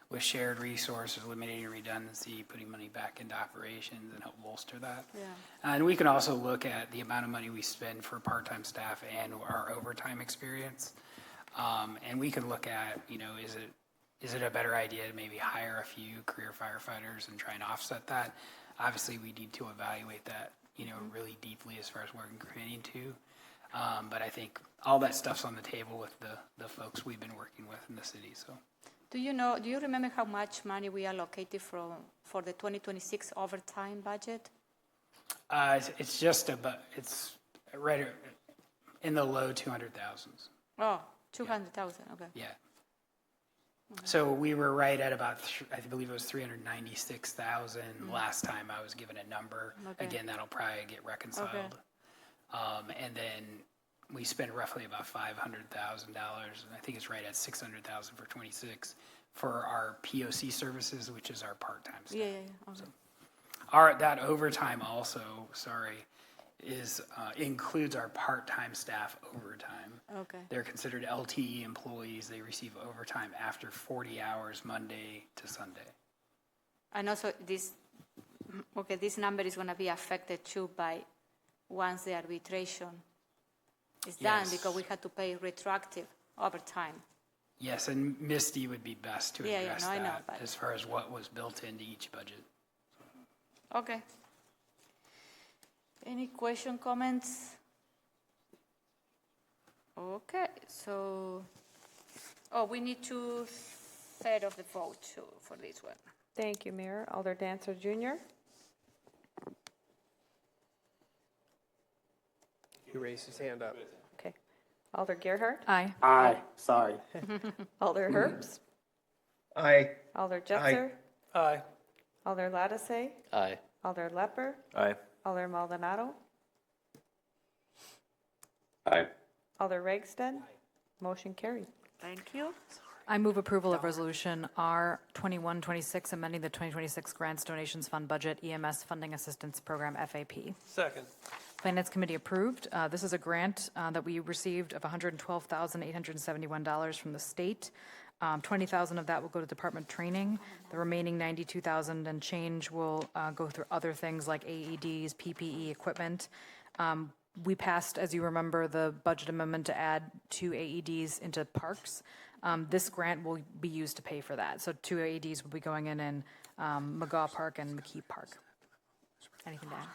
with shared resources, eliminating redundancy, putting money back into operations and help bolster that. Yeah. And we can also look at the amount of money we spend for part-time staff and our overtime experience. And we can look at, is it a better idea to maybe hire a few career firefighters and try and offset that? Obviously, we need to evaluate that, really deeply as far as where we're committing to. But I think all that stuff's on the table with the folks we've been working with in the city. So, do you remember how much money we allocated for the 2026 overtime budget? It's just it's right in the low 200,000s. Oh, 200,000. Okay. Yeah. So we were right at about, I believe it was 396,000 last time I was given a number. Okay. Again, that'll probably get reconciled. Okay. And then we spent roughly about $500,000. I think it's right at $600,000 for 26 for our POC services, which is our part-time staff. Yeah. Okay. So that overtime also, includes our part-time staff overtime. Okay. They're considered LTE employees. They receive overtime after 40 hours Monday to Sunday. And also this number is going to be affected too by once the arbitration is done, because we had to pay retroactive overtime. Yes, and Misty would be best to address that as far as what was built into each budget. Okay. Any question, comments? Okay, so, we need to set of the vote too for this one. Thank you, Mayor. Alder Dancer Jr. He raised his hand up. Okay. Alder Gerhardt? Aye. Aye, sorry. Alder Herbst? Aye. Alder Jetzer? Aye. Alder Lattice? Aye. Alder Lepper? Aye. Alder Maldonado? Aye. Alder Ragsted? Motion carried. Thank you. I move approval of Resolution R2126, amending the 2026 Grants Donations Fund Budget EMS Funding Assistance Program, FAP. Second. Finance Committee approved. This is a grant that we received of $112,871 from the state. $20,000 of that will go to department training. The remaining $92,000 and change will go through other things like AEDs, PPE equipment. We passed, as you remember, the budget amendment to add 2 AEDs into parks. This grant will be used to pay for that. So 2 AEDs will be going in McGaw Park and McKee Park. Anything to add?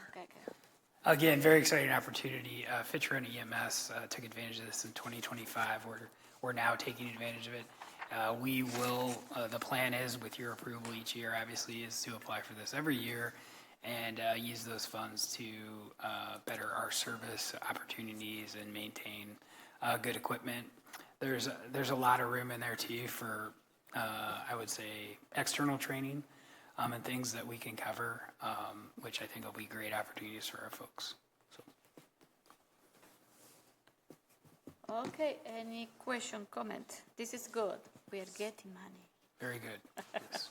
Again, very exciting opportunity. Fitchburg EMS took advantage of this in 2025. We're now taking advantage of it. We will, the plan is, with your approval each year, obviously, is to apply for this every year and use those funds to better our service opportunities and maintain good equipment. There's a lot of room in there too for, I would say, external training and things that we can cover, which I think will be great opportunities for our folks. Okay, any question, comment? This is good. We are getting money. Very good. Yes.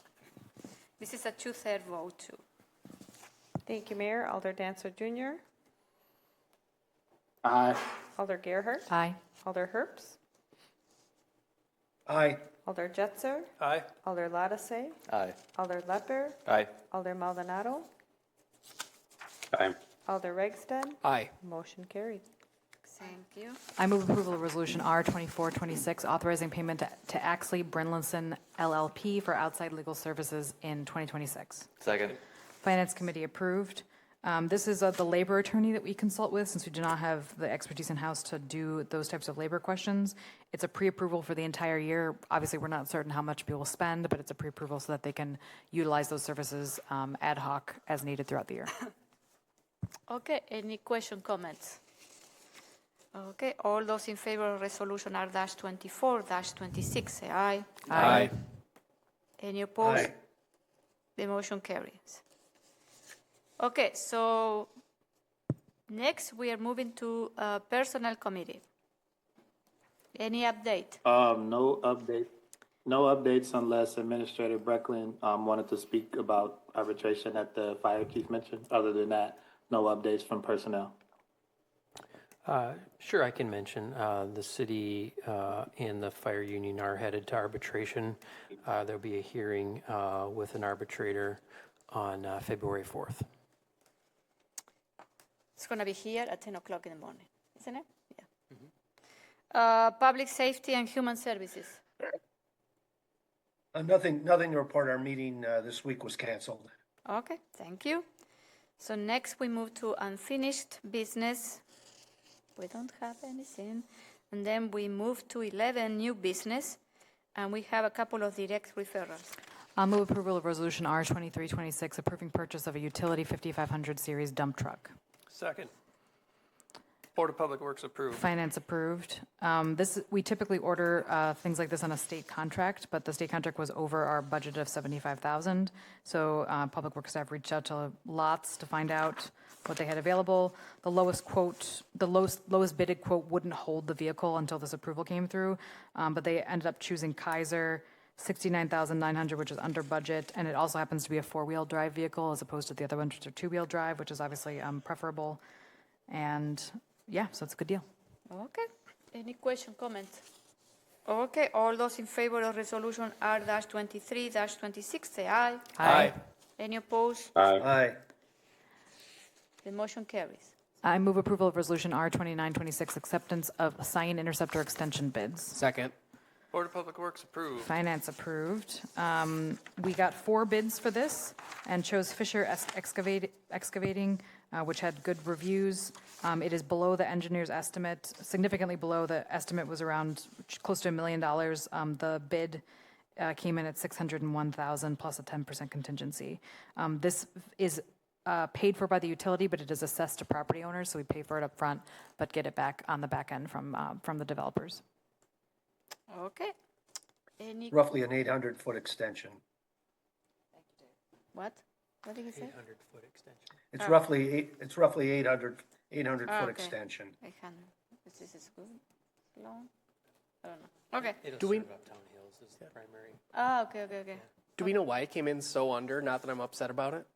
This is a 2/3 vote too. Thank you, Mayor. Alder Dancer Jr. Aye. Alder Gerhart. Aye. Alder Herps. Aye. Alder Jetzer. Aye. Alder Latase. Aye. Alder Lepper. Aye. Alder Maldonado. Aye. Alder Regsted. Aye. Motion carried. Thank you. I move approval of Resolution R2426, authorizing payment to Axley Brinlinson LLP for outside legal services in 2026. Second. Finance Committee approved. This is the labor attorney that we consult with, since we do not have the expertise in-house to do those types of labor questions. It's a pre-approval for the entire year. Obviously, we're not certain how much people will spend, but it's a pre-approval so that they can utilize those services ad hoc as needed throughout the year. Okay, any question, comments? Okay, all those in favor of resolution R-24-26, say aye. Aye. Any opposed? Aye. The motion carries. Okay, so next we are moving to Personnel Committee. Any update? No update. No updates unless Administrator Brecklin wanted to speak about arbitration at the fire chief mentioned. Other than that, no updates from personnel. Sure, I can mention the city and the fire union are headed to arbitration. There'll be a hearing with an arbitrator on February 4th. It's going to be here at 10 o'clock in the morning, isn't it? Yeah. Mm-hmm. Public Safety and Human Services. Nothing to report. Our meeting this week was canceled. Okay, thank you. So next we move to unfinished business. We don't have anything. And then we move to 11, new business, and we have a couple of direct referrals. I'll move approval of Resolution R2326, approving purchase of a utility 5500 series dump truck. Second. Board of Public Works approved. Finance approved. We typically order things like this on a state contract, but the state contract was over our budget of $75,000. So Public Works staff reached out to lots to find out what they had available. The lowest bidded quote wouldn't hold the vehicle until this approval came through, but they ended up choosing Kaiser, $69,900, which is under budget, and it also happens to be a 4-wheel drive vehicle as opposed to the other ones, which are 2-wheel drive, which is obviously preferable. And yeah, so it's a good deal. Okay. Any question, comment? Okay. All those in favor of resolution R-23-26, say aye. Aye. Any opposed? Aye. Aye. The motion carries. I move approval of Resolution R2926, acceptance of Scion Interceptor extension bids. Second. Board of Public Works approved. Finance approved. We got 4 bids for this and chose Fisher Excavating, which had good reviews. It is below the engineer's estimate, significantly below. The estimate was around close to $1 million. The bid came in at $601,000 plus a 10% contingency. This is paid for by the utility, but it is assessed to property owners, so we pay for it up front, but get it back on the back end from the developers. Okay. Any Roughly an 800-foot extension. What? What did you say? 800-foot extension. It's roughly 800-foot extension. 800. This is good. Long. I don't know. Okay. It'll Do we- serve Uptown Hills as the primary. Okay. Do we know why it came in so under? Not that I'm upset about it.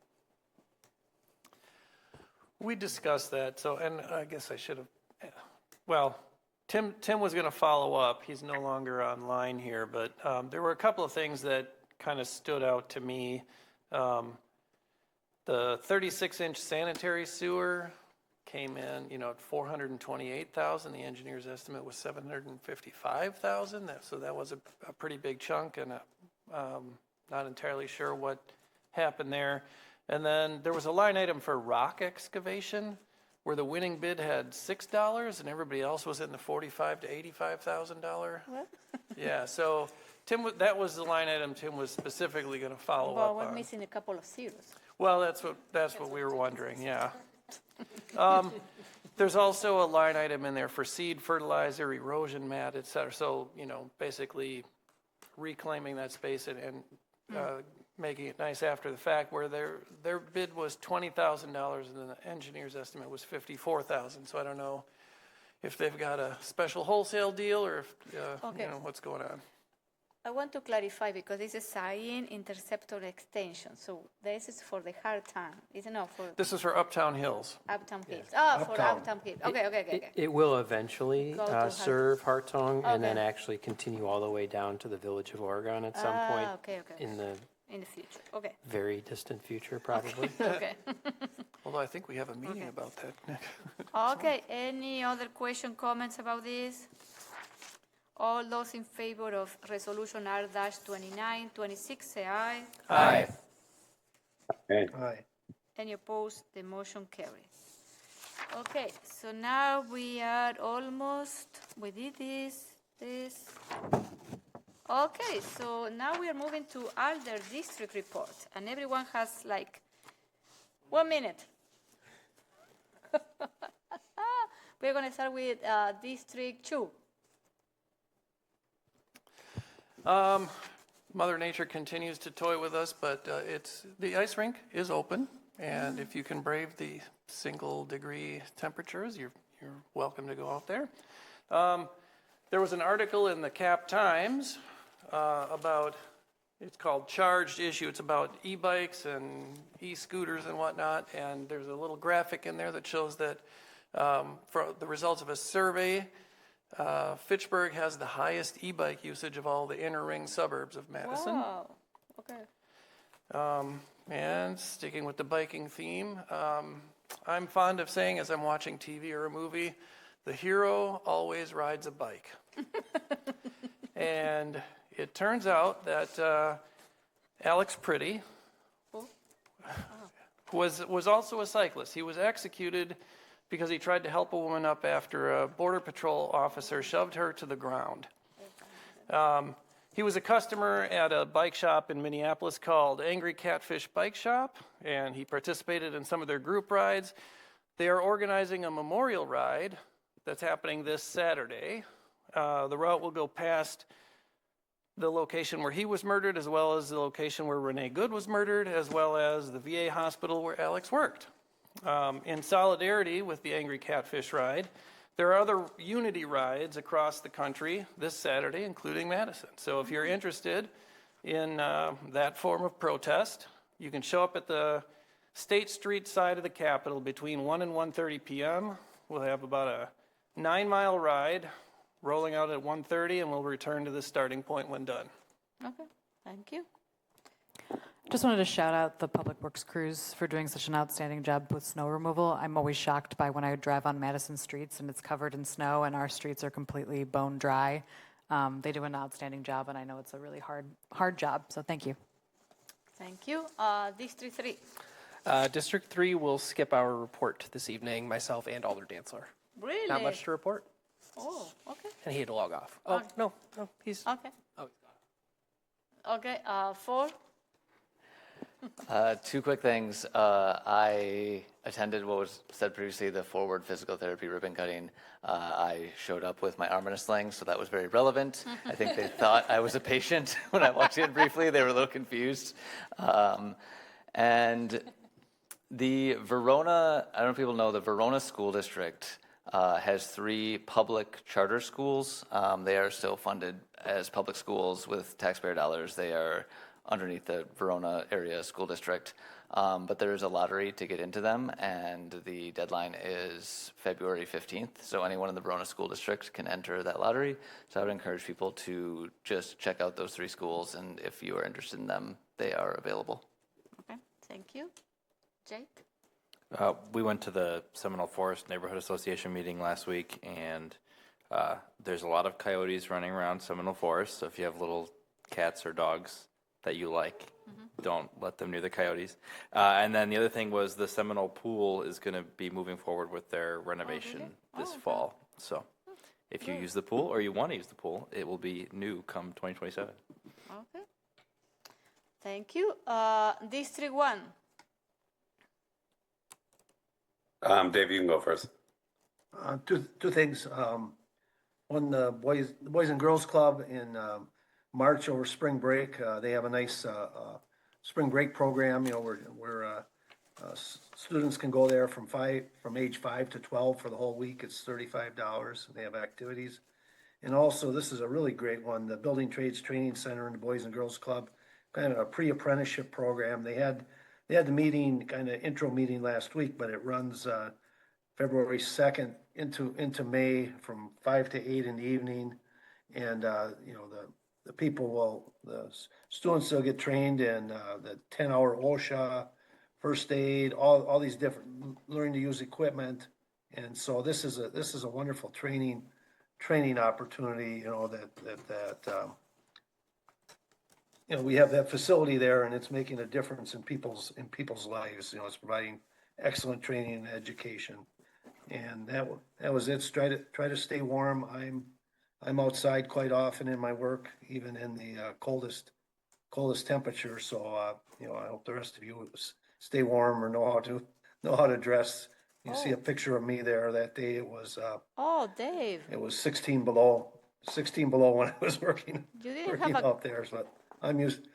We discussed that, so, and I guess I should have, well, Tim was going to follow up. He's no longer online here, but there were a couple of things that kind of stood out to me. The 36-inch sanitary sewer came in, at 428,000. The engineer's estimate was 755,000. So that was a pretty big chunk, and not entirely sure what happened there. And then there was a line item for rock excavation where the winning bid had $6 and everybody else was in the $45,000 to $85,000. What? Yeah, so Tim, that was the line item Tim was specifically going to follow Well, up we're on. missing a couple of zeros. Well, that's what we were wondering, yeah. There's also a line item in there for seed, fertilizer, erosion mat, et cetera. So, basically reclaiming that space and making it nice after the fact, where their bid was $20,000 and then the engineer's estimate was $54,000. So I don't know if they've got a special wholesale deal or if, what's going on. I want to clarify because this is saying interceptor extension. So this is for the hard time, isn't it? This is for Uptown Hills. Uptown Hills. Oh, for Uptown Hills. Okay. It will eventually serve Hartong and then Okay. actually continue all the way down to the Village of Oregon at some point in the future. Okay. very distant future, probably. Okay. Although I think we have a meeting about that. Okay. Any other comment, about this? All those in favor of resolution R-2926, say aye. Aye. Aye. Any opposed? The motion carries. Okay, so now we are we did this. Okay, so now we are moving to Alder District Report, and everyone has 1 minute. We're going to start with District 2. Mother Nature continues to toy with us, but the ice rink is open, and if you can brave the single-degree temperatures, you're welcome to go out there. There was an article in the Cap Times about, it's called Charged Issue. It's about e-bikes and e-scooters and whatnot, and there's a little graphic in there that shows that for the results of a survey, Fitchburg has the highest e-bike usage of all the inner ring suburbs of Madison. Wow. Okay. And sticking with the biking theme, I'm fond of saying as I'm watching TV or a movie, the hero always rides a bike. And it turns out that Alex Pretty was also a cyclist. He was executed because he tried to help a woman up after a Border Patrol officer shoved her to the ground. He was a customer at a bike shop in Minneapolis called Angry Catfish Bike Shop, and he participated in some of their group rides. They are organizing a memorial ride that's happening this Saturday. The route will go past the location where he was murdered, as well as the location where Renee Good was murdered, as well as the VA hospital where Alex worked. In solidarity with the Angry Catfish Ride, there are other unity rides across the country this Saturday, including Madison. So if you're interested in that form of protest, you can show up at the State Street side of the Capitol between 1 and 1:30 p.m. We'll have about a 9-mile ride rolling out at 1:30, and we'll return to the starting point when done. Okay, thank you. Just wanted to shout out the Public Works crews for doing such an outstanding job with snow removal. I'm always shocked by when I drive on Madison streets and it's covered in snow and our streets are completely bone dry. They do an outstanding job, and I know it's a really hard job, so thank you. Thank you. District 3. District 3 will skip our report this evening, myself and Alder Dantzler. Really? Not much to report. Oh, okay. And he had to log off. Oh, no, he's... Okay. Oh, okay, 4. 2 quick things. I attended what was said previously, the forward physical therapy ribbon cutting. I showed up with my arm in a sling, so that was very relevant. I think they thought I was a patient when I walked in briefly. They were a little confused. And the Verona, I don't know if people know, the Verona School District has 3 public charter schools. They are still funded as public schools with taxpayer dollars. They are underneath the Verona area school district. But there is a lottery to get into them, and the deadline is February 15th. So anyone in the Verona school district can enter that lottery. So I would encourage people to just check out those 3 schools, and if you are interested in them, they are available. Okay, thank you. Jake? We went to the Seminole Forest Neighborhood Association meeting last week, and there's a lot of coyotes running around Seminole Forest. So if you have little cats or dogs that you like, don't let them near the coyotes. And then the other thing was the Seminole Pool is going to be moving forward with their renovation this fall. So if you use the pool or you want to use the pool, it will be new come 2027. Okay. Thank you. District 1. Dave, you can go first. Two things. One, the Boys and Girls Club in March over spring break. They have a nice spring break program. You know, where students can go there from age 5 to 12 for the whole week. It's $35. They have activities, and also this is a really great one. The Building Trades Training Center and the Boys and Girls Club, kind of a pre-apprenticeship program. They had the meeting, kind of intro meeting last week, but it runs February 2nd into May from 5 to 8 in the evening. And, you know, the students will get trained in the 10-hour OSHA, first aid, all these different, learning to use equipment. And so this is a wonderful training opportunity, you know, that you know, we have that facility there, and it's making a difference in people's lives. You know, it's providing excellent training and education, and that was it. Try to stay warm. I'm outside quite often in my work, even in the coldest temperature. So you know, I hope the rest of you stay warm or know how to dress. You see a picture of me there that day. It was Dave. It was 16 below when I was working out there. So I'm used.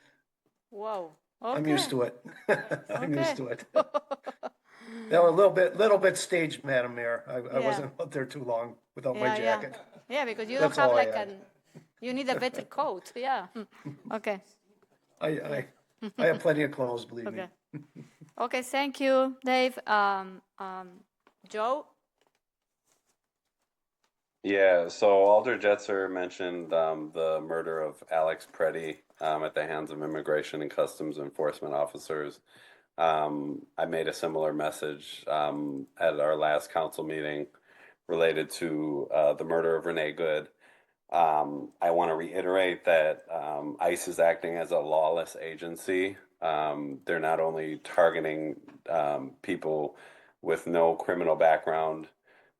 Whoa. Okay. I'm used to it. I'm used to it. Now a little bit staged, Madam Mayor. I wasn't out there too long without my jacket. Yeah, because you That's don't have all you need a better coat. Yeah. Okay. I have plenty of clothes, believe me. Okay, thank you, Dave. Joe? Yeah, so Alder Jetzer mentioned the murder of Alex Preddy at the hands of Immigration and Customs Enforcement officers. I made a similar message at our last council meeting related to the murder of Renee Good. I want to reiterate that ICE is acting as a lawless agency. They're not only targeting people with no criminal background,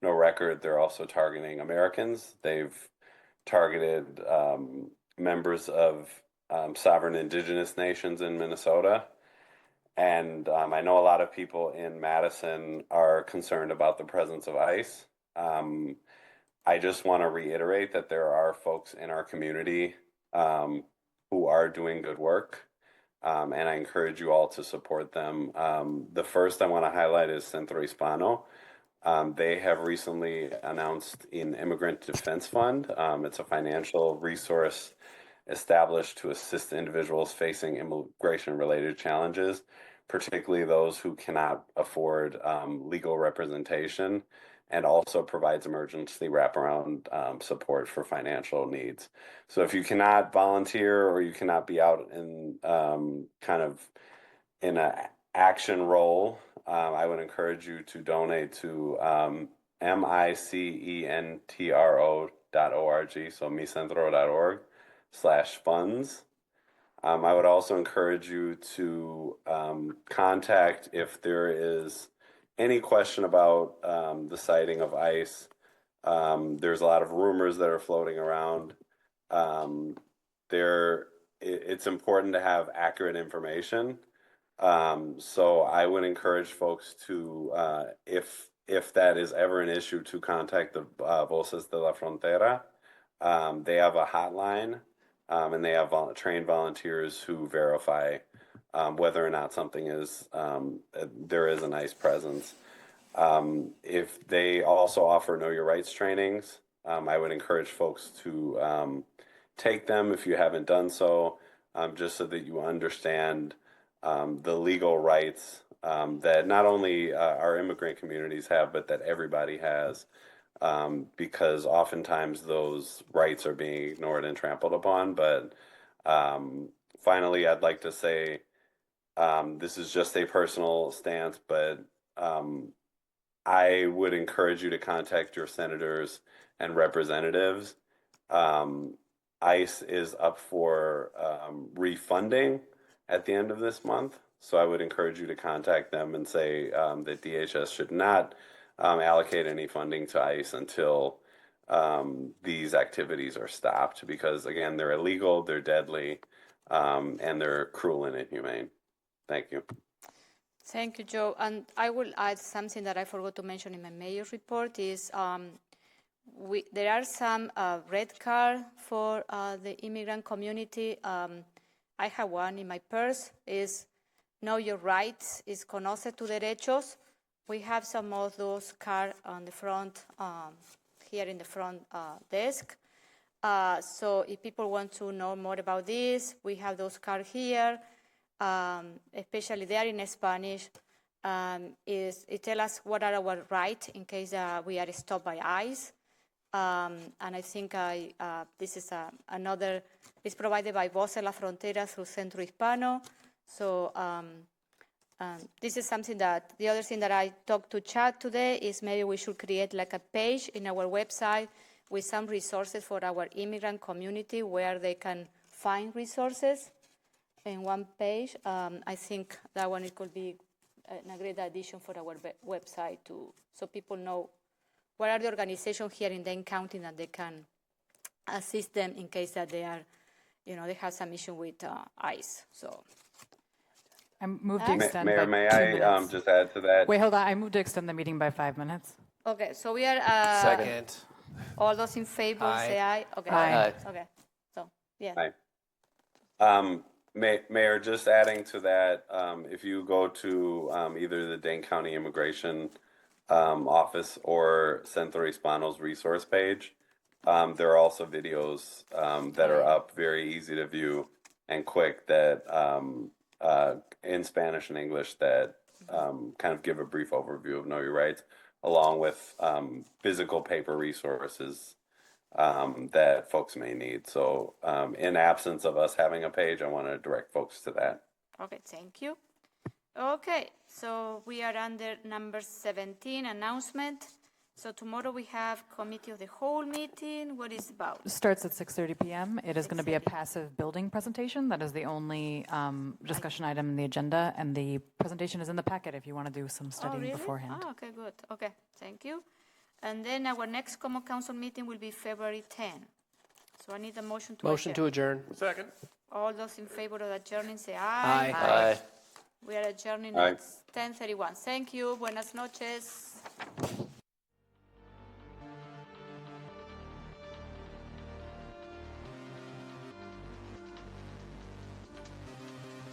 no record, they're also targeting Americans. They've targeted members of sovereign indigenous nations in Minnesota. And I know a lot of people in Madison are concerned about the presence of ICE. I just want to reiterate that there are folks in our community who are doing good work, and I encourage you all to support them. The first I want to highlight is Centro Hispano. They have recently announced an Immigrant Defense Fund. It's a financial resource established to assist individuals facing immigration-related challenges, particularly those who cannot afford legal representation, and also provides emergency wraparound support for financial needs. So if you cannot volunteer or you cannot be out in kind of in an action role, I would encourage you to donate to micentro.org, so micentro.org/funds. I would also encourage you to contact if there is any question about the sighting of ICE. There's a lot of rumors that are floating around. It's important to have accurate information. So I would encourage folks to, if that is ever an issue, to contact the Voces de la Frontera. They have a hotline, and they have trained volunteers who verify whether or not something is there is a nice presence. If they also offer Know Your Rights trainings, I would encourage folks to take them if you haven't done so. just so that you understand the legal rights that not only our immigrant communities have, but that everybody has, because oftentimes those rights are being ignored and trampled upon. But finally, I'd like to say this is just a personal stance, but I would encourage you to contact your senators and representatives. ICE is up for refunding at the end of this month. So I would encourage you to contact them and say that DHS should not allocate any funding to ICE until these activities are stopped, because again, they're illegal, they're deadly, and they're cruel and inhumane. Thank you. Thank you, Joe. And I will add something that I forgot to mention in my mayor's report is there are some red cards for the immigrant community. I have one in my purse. Is Know Your Rights, is Conoce tus Derechos. We have some of those cards on the front, here in the front desk. So if people want to know more about this, we have those cards here. Especially they are in Spanish. It tells us what are our rights in case we are stopped by ICE. And I think this is another, it's provided by Voz en la Frontera through Centro Hispano. So this is something that, the other thing that I talked to Chad today is maybe we should create like a page in our website with some resources for our immigrant community where they can find resources in one page. I think that one it could be a great addition for our website so people know what are the organizations here in Dane County that they can assist them in case that they are, they have some issue with ICE. So I moved to extend Mayor, by may 2 I minutes. just add to that? Wait, hold on. I moved to extend the meeting by 5 minutes. Okay, so we are Second. all those in favor say aye. Okay. Aye. Okay. So yeah. Aye. Mayor, just adding to that, if you go to either the Dane County Immigration Office or Centro Hispano's resource page, there are also videos that are up, very easy to view and quick, that in Spanish and English, that kind of give a brief overview of Know Your Rights, along with physical paper resources that folks may need. So in absence of us having a page, I want to direct folks to that. Okay, thank you. Okay, so we are under number 17, announcement. So tomorrow we have committee of the whole meeting. What is it about? It starts at 6:30 p.m. It is going to be a passive building presentation. That is the only discussion item in the agenda, and the presentation is in the packet if you want to do some studying really? beforehand. Oh, okay, good. Okay, thank you. And then our next common council meeting will be February 10. So I need a motion to Motion to adjourn. Second. All those in favor of adjourning say aye. Aye. We are adjourning Aye. at 10:31. Thank you. Buenas noches.